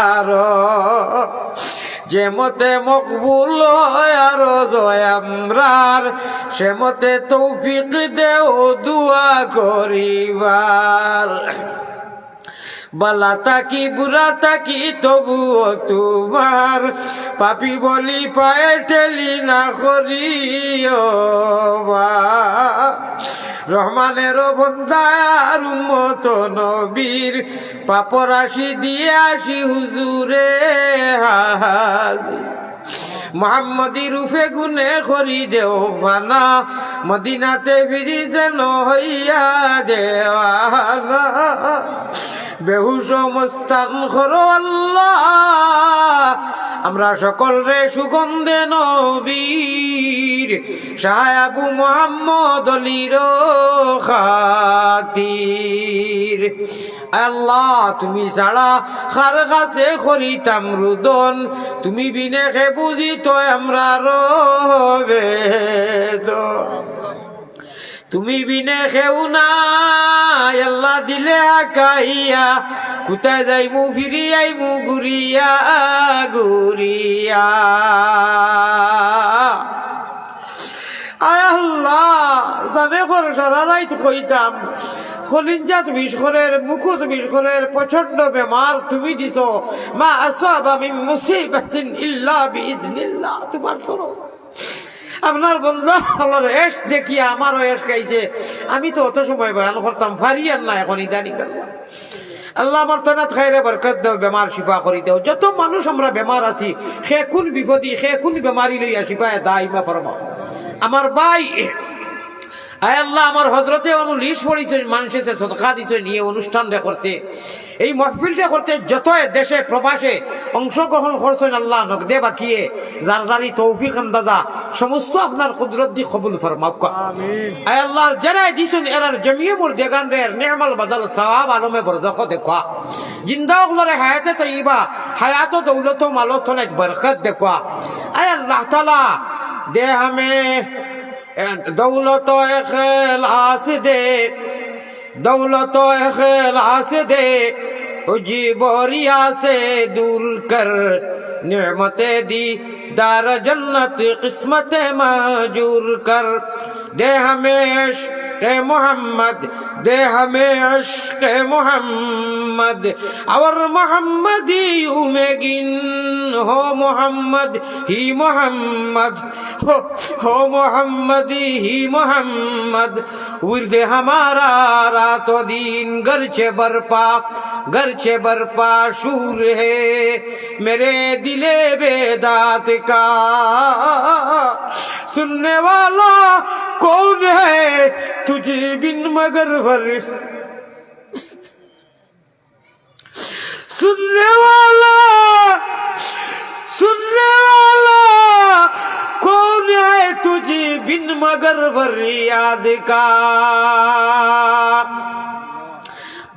আর যে মতে মকবুল হয় আর জয় আমরার সে মতে তৌফিক দেও দুয়া করিবার বালা তাকি বুড়া তাকি তবুও তোমার পাপি বলি পায়ে ঠেলি না করিও রহমানের বন্দার উম্মত নবীর পাপরাশি দিয়ে আসি হুজুরে হাজির মুহাম্মদী রূপে গুনে করি দেও ফানা মদিনাতে ফিরি যেন হইয়া দেওয়ানা বেহুশ মস্তান করো আল্লাহ আমরা সকল রে সুগন্ধে নবীর শাহ আবু মুহাম্মদ আলীর খাতির আল্লাহ তুমি ছাড়া খার কাছে করিতাম রুদন তুমি বিনে খে বুঝি তো আমরা রবে তুমি বিনে খেউ না আল্লাহ দিলে আকাইয়া কোথায় যাইমু ফিরি আইমু ঘুরিয়া ঘুরিয়া আয় আল্লাহ জানে কর সারা রাইত কইতাম খলিঞ্জাত বিস্করের মুকুট বিস্করের প্রচন্ড বেমার তুমি দিছ মা আসাবা মিন মুসিবাতিন ইল্লা বিইজনিল্লাহ তোমার সরো আপনার বন্ধু আমার এস দেখিয়া আমারও এস গাইছে আমি তো অত সময় বয়ান করতাম ফারি আর না এখন ইদানি করলাম আল্লাহ আমার তনাত খাইরে বরকত দেও বেমার শিফা করি দেও যত মানুষ আমরা বেমার আছি সে কোন বিপদী সে কোন বেমারি লইয়া শিফায় দাইমা ফরমাও আমার ভাই আয় আল্লাহ আমার হজরতে লিশ পড়িছেন মানুষের সদকা দিছে নিয়ে অনুষ্ঠানটা করতে এই মহফিলটা করতে যত দেশে প্রবাসে অংশগ্রহণ করছেন আল্লাহ নগদে বাকিয়ে যার যারি তৌফিক আন্দাজা সমস্ত আপনার কুদরত দি কবুল ফরমাও আমিন আয় আল্লাহ যারাই দিছেন এরার জমিয়ে মোর দেগান রে নেমাল বদল সওয়াব আলমে বরজখ দেখা জিন্দা ওগুলোর হায়াতে তৈবা হায়াত দৌলত মালত অনেক বরকত দেখা আয় আল্লাহ তাআলা দে हमें दौलत इखलास दे दौलत इखलास दे उजीब रिया से दूर कर नेमते दी दार जन्नत किस्मत मंजूर कर दे हमें इश्क़ मोहम्मद दे हमें इश्क़ मोहम्मद और मोहम्मदी में गिन हो मोहम्मद ही मोहम्मद हो मोहम्मदी ही मोहम्मद विर्द हमारा रातों दिन घर चे बरपा शूर है मेरे दिले बेदात का सुनने वाला कौन है तुझे बिन मगर भर सुनने वाला कौन है तुझे बिन मगर भर याद का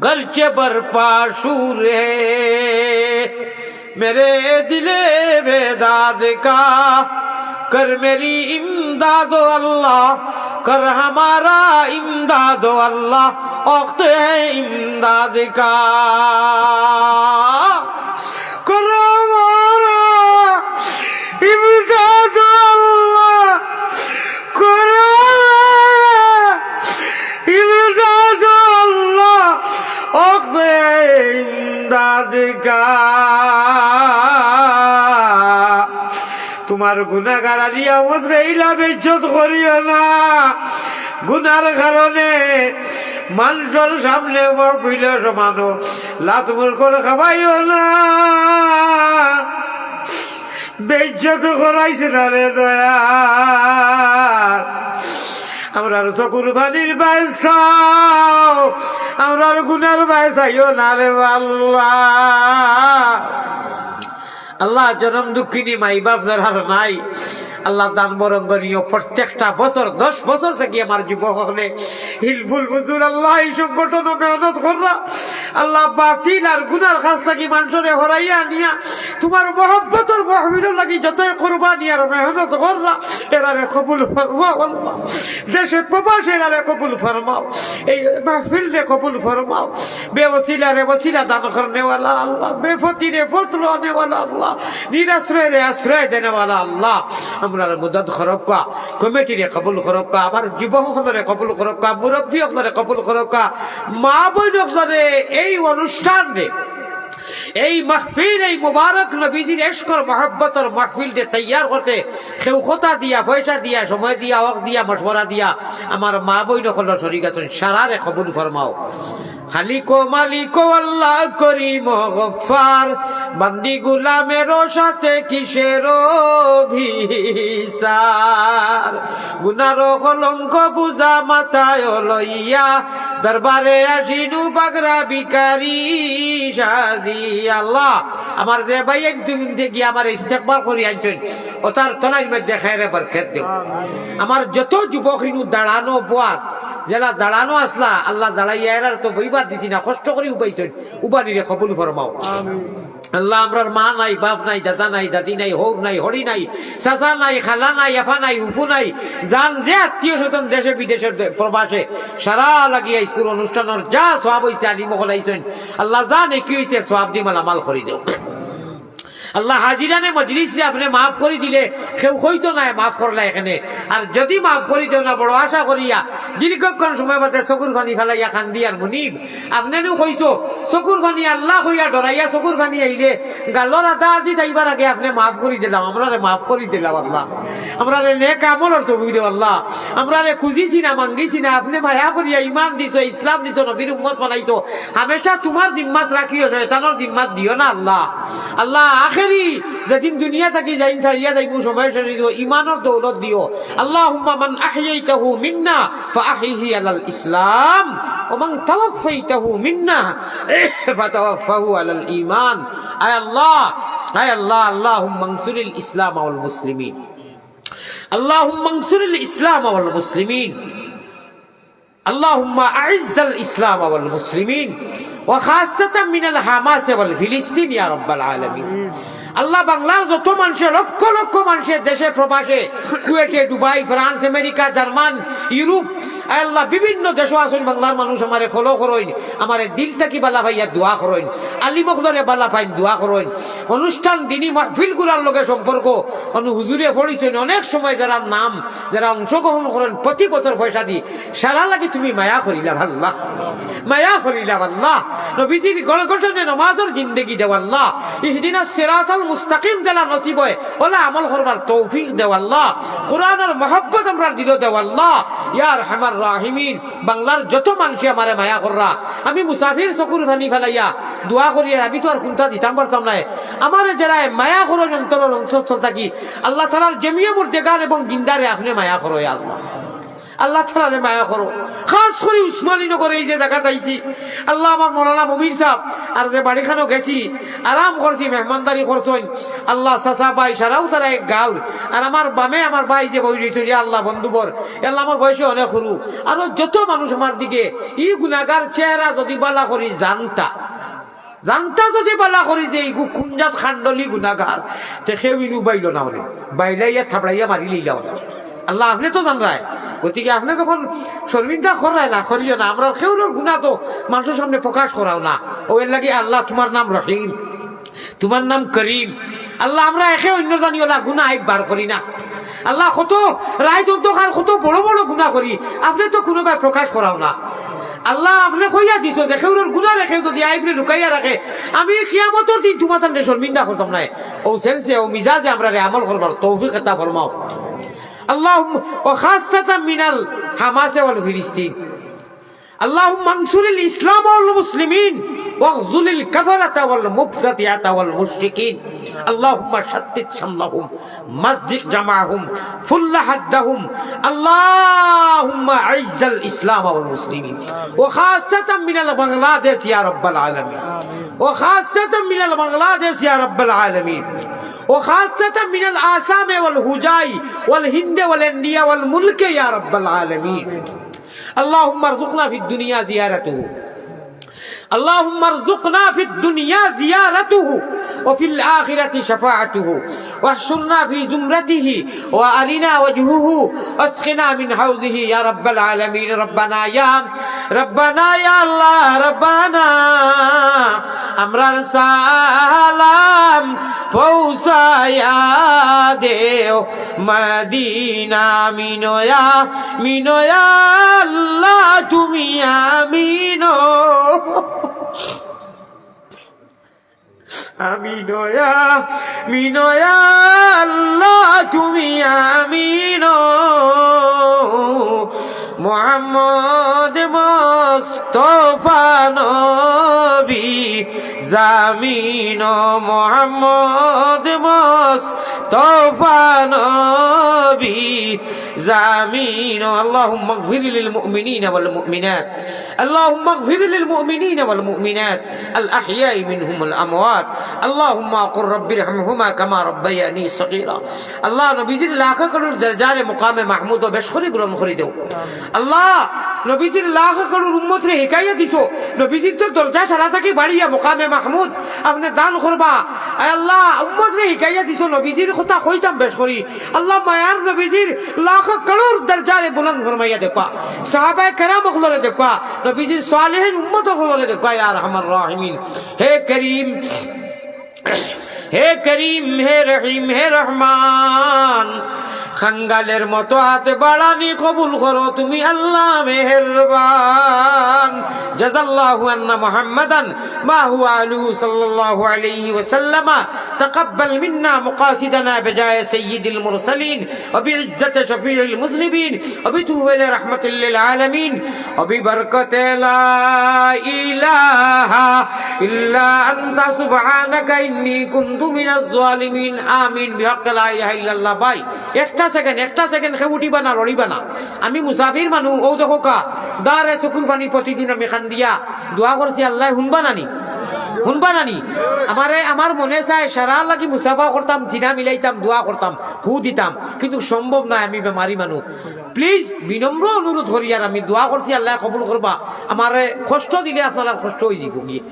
गर्चे बरपा शूर है मेरे दिले बेदाद का कर मेरी इमदादो अल्लाह कर हमारा इमदादो अल्लाह वक्त है इमदाद का कर हमारा इमदादो अल्लाह कर इमदादो अल्लाह वक्त है इमदाद का তোমার গুনাহগার আলী আহমদ রেইলা বেজ্জত করিও না গুনার কারণে মানুষের সামনে মহফিলে সমানো লাতমুর করে খাবাইও না বেজ্জত করাইছে না রে দয়া আমরা চকুর পানির বাইসাও আমরা গুনার বাইসাইও না রে আল্লাহ আল্লাহ জনম দুঃখিনী মাই বাপ যারা নাই আল্লাহ দান বরঙ্গনীয় প্রত্যেকটা বছর 10 বছর থেকে আমার যুবক হলে হিলফুল বুজুর আল্লাহ এই সংগঠন মেহনত কররা আল্লাহ বাতিল আর গুনার কাজ থেকে মানুষরে হরাইয়া নিয়া তোমার মহব্বতর মাহফিল লাগি যতই কুরবানি আর মেহনত কররা এরারে কবুল ফরমাও আল্লাহ দেশে প্রবাসে এরারে কবুল ফরমাও এই মাহফিলে কবুল ফরমাও বেওসিলা রে ওসিলা দান করনে वाला আল্লাহ বেফতিরে ফতলো আনে वाला আল্লাহ নিরাশ্রয় রে আশ্রয় দেনে वाला আল্লাহ আমরা মদদ খরকা কমিটি রে কবুল খরকা আমার যুবক হলরে কবুল খরকা মুরব্বী হলরে কবুল খরকা মা বোন হলরে এই অনুষ্ঠান রে এই মাহফিল এই মুবারক নবীজির ইশকর মহব্বতর মাহফিল দে তৈয়ার করতে কেউ কথা দিয়া পয়সা দিয়া সময় দিয়া ওয়াক্ত দিয়া মশওয়ারা দিয়া আমার মা বোন হলর শরীক আছেন সারারে কবুল ফরমাও খালিকো মালিকো আল্লাহ করিম গফফার বান্দি গুলামের সাথে কিসের অভিসার গুনার কলঙ্ক বুঝা মাথায় লইয়া দরবারে আসিনু বাগরা বিকারি সাদি আল্লাহ আমার যে ভাই একদিন গিয়ে আমার ইস্তেকবার করি আনছেন ও তার তলার মধ্যে খায়রে বরকত দেও আমার যত যুবক দাঁড়ানো বাদ যারা দাঁড়ানো আসলা আল্লাহ দাঁড়াইয়া এরার তো বইবার দিছি না কষ্ট করে উপাইছেন উপানিরে কবুল ফরমাও আল্লাহ আমরার মা নাই বাপ নাই দাদা নাই দাদি নাই হৌর নাই হরি নাই চাচা নাই খালা নাই এফা নাই উফু নাই যান যে আত্মীয় স্বজন দেশে বিদেশের প্রবাসে সারা লাগিয়া স্কুল অনুষ্ঠানের যা সব হয়েছে আলিমহল আইছেন আল্লাহ জানে কি হয়েছে সব দি মালামাল করে দেও আল্লাহ হাজিরানে মজলিসে আপনি মাফ করে দিলে কেউ হইতো না মাফ করলা এখানে আর যদি মাফ করে দেও না বড় আশা করিয়া দীর্ঘক্ষণ সময় বাদে চকুর পানি ফেলাইয়া কান্দি আর মুনিব আপনিও কইছো চকুর পানি আল্লাহ হইয়া ডরাইয়া চকুর পানি আইলে গালর আদা আজি যাইবার আগে আপনি মাফ করে দিলাম আমরা মাফ করে দিলাম আল্লাহ আমরা নেক আমলের ছবি দেও আল্লাহ আমরা খুঁজিছি না মাঙ্গিছি না আপনি মায়া করিয়া ইমান দিছো ইসলাম দিছো নবীর উম্মত বানাইছো হামেশা তোমার জিম্মাত রাখিও শয়তানের জিম্মাত দিও না আল্লাহ আল্লাহ যেদিন দুনিয়া থাকি যাই ছাড়িয়া যাইব সময় শেষ দিও ইমানের দৌলত দিও আল্লাহুম্মা মান আহইয়াইতাহু মিন্না ফাআহইহি আলাল ইসলাম ওয়া মান তাওয়াফাইতাহু মিন্না ফাতাওয়াফাহু আলাল ঈমান আয় আল্লাহ আল্লাহুম্মা আনসুরিল ইসলাম ওয়াল মুসলিমিন আল্লাহুম্মা আনসুরিল ইসলাম ওয়াল মুসলিমিন আল্লাহুম্মা আইজ্জাল ইসলাম ওয়াল মুসলিমিন ওয়া খাসাতান মিনাল হামাস ওয়াল ফিলিস্তিন ইয়া রাব্বাল আলামিন আল্লাহ বাংলার যত মানুষের লক্ষ লক্ষ মানুষের দেশে প্রবাসে কুয়েটে Dubai France America German Europe আয় আল্লাহ বিভিন্ন দেশও আসুন বাংলার মানুষ আমারে ফলো করইন, আমারে দিল থেকে বালা ভাইয়া দোয়া করইন, আলিমখলরে বালা ফাইন দোয়া করইন। অনুষ্ঠান দিনী মাহফিল গুলার লগে সম্পর্ক হুজুরে পড়িছেন অনেক সময়, যারা নাম যারা অংশগ্রহণ করেন প্রতি বছর পয়সা দি, সারা লাগে তুমি মায়া করিলা আল্লাহ, মায়া করিলা আল্লাহ। নবীজির গণগঠনে নমাজের জিন্দেগি দেও আল্লাহ। ইহদিনা সিরাতাল মুস্তাকিম যারা নসিব হয় ওলা আমল করবার তৌফিক দেও আল্লাহ। কোরআনের মহব্বত আমরা দিল দেও আল্লাহ। ইয়া আরহামার রাহিমিন, বাংলার যত মানুষে আমারে মায়া কররা, আমি মুসাফির চকুর ভানি ফেলাইয়া দোয়া করিয়া আমি তো আর কোনটা দিতাম পারতাম না। আমার যারা মায়া করো অন্তরের অঞ্চল থাকি, আল্লাহ তাআলার জমিয়ে মুর্দেগান এবং জিন্দারে আপনি মায়া করো ইয়া আল্লাহ। আল্লাহ তাআলারে মায়া করো। খাস করে উসমানীনগরে এই যে দেখা পাইছি, আল্লাহ আমার মৌলানা মুমির সাহেব আর যে বাড়িখানো গেছি, আরাম করছি, মেহমানদারি করছেন আল্লাহ। চাচা ভাই সারাও তারা এক গাঁও, আর আমার বামে আমার ভাই যে বই রয়েছে আল্লাহ বন্ধুবর, আল্লাহ আমার বয়সে অনেক সরু, আরো যত মানুষ আমার দিকে ই গুনাগার চেহারা যদি বালা করি জানতা যদি বালা করি যে এইগু খুঞ্জাত খান্ডলি গুনাগার, তে সেও ইনু বাইল না, মানে বাইলাইয়া থাপড়াইয়া মারি লইলা। আল্লাহ আপনি তো জান রায়, গতিকে আপনি যখন শর্মিন্দা করায় না করিও না, আমরা সেউর গুণা তো মানুষের সামনে প্রকাশ করাও না। ওই লাগে আল্লাহ তোমার নাম রহিম, তোমার নাম করিম। আল্লাহ আমরা একে অন্য জানিও না, গুণা একবার করি না। আল্লাহ কত রায় যন্ত্রকার কত বড় বড় গুণা করি, আপনি তো কোনোভাবে প্রকাশ করাও না। আল্লাহ আপনি কইয়া দিছ যে সেউর গুণা রেখে যদি আইবরে লুকাইয়া রাখে, আমি কিয়ামতের দিন তোমার সামনে শর্মিন্দা করতাম না। ও সেন্সে ও মিজাজে আমরা আমল করবার তৌফিক আতা ফরমাও اللهم وخاصة من الحماس والفلسطين اللهم انصر الإسلام والمسلمين واخذل الكفرة والمبتدعة والمشركين اللهم شتت شملهم مزق جمعهم فل حدهم اللهم اعز الإسلام والمسلمين وخاصة من بنغلاديش يا رب العالمين وخاصة من بنغلاديش يا رب العالمين وخاصة من الآسام والهجاء والهند والإنديا والملك يا رب العالمين اللهم ارزقنا في الدنيا زيارته اللهم ارزقنا في الدنيا زيارته وفي الآخرة شفاعته واحشرنا في زمرته وأرنا وجهه واسقنا من حوضه يا رب العالمين ربنا يا الله ربنا أمرار سلام فوسا يا ديو مدينة مينو يا الله تمي آمينو আমিনো ইয়া আল্লাহ তুমি আমিনো মুহাম্মদ মুস্তাফা নবী জামিনো মুহাম্মদ মুস্তাফা নবী জামিনো اللهم اغفر للمؤمنين والمؤمنات اللهم اغفر للمؤمنين والمؤمنات الأحياء منهم الأموات اللهم قل رب ارحمهما كما ربياني صغيرا الله নবীজির লাখ করুর দরজারে মুকামে মাহমুদ ও বেশখরি গ্রহণ করে দেও আল্লাহ নবীজির লাখ করুর উম্মতরে হিকায়া দিছো নবীজির তো দরজা সারা থাকি বাড়িয়া মুকামে মাহমুদ আপনি দান করবা আল্লাহ উম্মতরে হিকায়া দিছো নবীজির কথা কইতাম বেশখরি আল্লাহ মায়ার নবীজির লাখ করুর দরজারে বুলন্দ ফরমাইয়া দেখবা সাহাবায়ে কেরাম খলরে দেখবা নবীজির সালেহিন উম্মত খলরে দেখবা ইয়া আরহামার রাহিমিন হে করিম হে রহিম হে রহমান খাঙ্গালের মতো হাত বাড়ানি কবুল করো তুমি আল্লাহ মেহেরবান জাযাল্লাহু আন্না মুহাম্মাদান মা হুয়া আলু সাল্লাল্লাহু আলাইহি ওয়াসাল্লাম তাকাব্বাল মিন্না মুকাসিদানা বিজায় সাইয়্যিদিল মুরসালিন ওয়া বিইজ্জাতি শাফিউল মুযনিবিন ওয়া বিতুওয়ালি রাহমাতিল লিল আলামিন ওয়া বিবরকাতি লা ইলাহা ইল্লা আনতা সুবহানাকা ইন্নী কুনতু মিনাজ জালিমিন আমিন বিহাক্কি লা ইলাহা ইল্লাল্লাহ। ভাই একটা সেকেন্ড খে উঠিবা না লড়িবা না, আমি মুসাফির মানুষ ও দেখো কা দারে চকুর পানি প্রতিদিন আমি খান দিয়া দোয়া করছি আল্লাহ শুনবা নানি আমার মনে চায় সারা লাগি মুসাফা করতাম জিনা মিলাইতাম দোয়া করতাম হু দিতাম, কিন্তু সম্ভব নয়, আমি বেমারি মানুষ। প্লিজ বিনম্র অনুরোধ করি আর আমি দোয়া করছি আল্লাহ কবুল করবা, আমার কষ্ট দিলে আপনার কষ্ট হয়ে যাব গিয়ে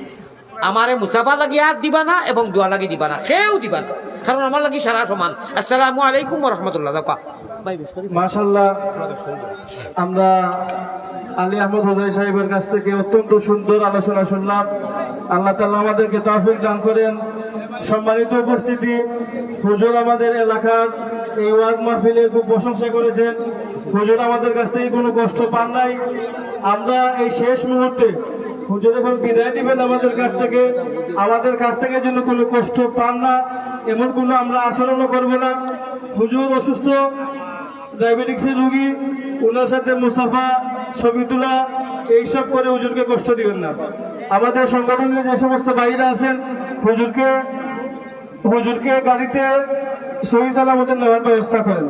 আমারে মুসাফা লাগি হাত দিবা না এবং দোয়া লাগি দিবা না, কেউ দিবা না, কারণ আমার লাগি সারা সমান। আসসালামু আলাইকুম ওয়া রাহমাতুল্লাহ। মাশাআল্লাহ, আমরা আলী আহমদ হোজাই সাহেবের কাছ থেকে অত্যন্ত সুন্দর আলোচনা শুনলাম। আল্লাহ তাআলা আমাদেরকে তৌফিক দান করেন। সম্মানিত উপস্থিতি, হুজুর আমাদের এলাকার এই ওয়াজ মাহফিলের খুব প্রশংসা করেছেন। হুজুর আমাদের কাছ থেকে কোনো কষ্ট পান নাই। আমরা এই শেষ মুহূর্তে হুজুর এখন বিদায় দিবেন আমাদের কাছ থেকে যেন কোনো কষ্ট পান না, এমন কোনো আমরা আচরণও করবো না। হুজুর অসুস্থ, ডায়াবেটিক্সের রোগী, ওনার সাথে মুসাফা, ছবি তোলা, এইসব করে হুজুরকে কষ্ট দিবেন না। আমাদের সংগঠনের যে সমস্ত ভাইরা আছেন, হুজুরকে গাড়িতে সহি সালামতে নেওয়ার ব্যবস্থা করেন।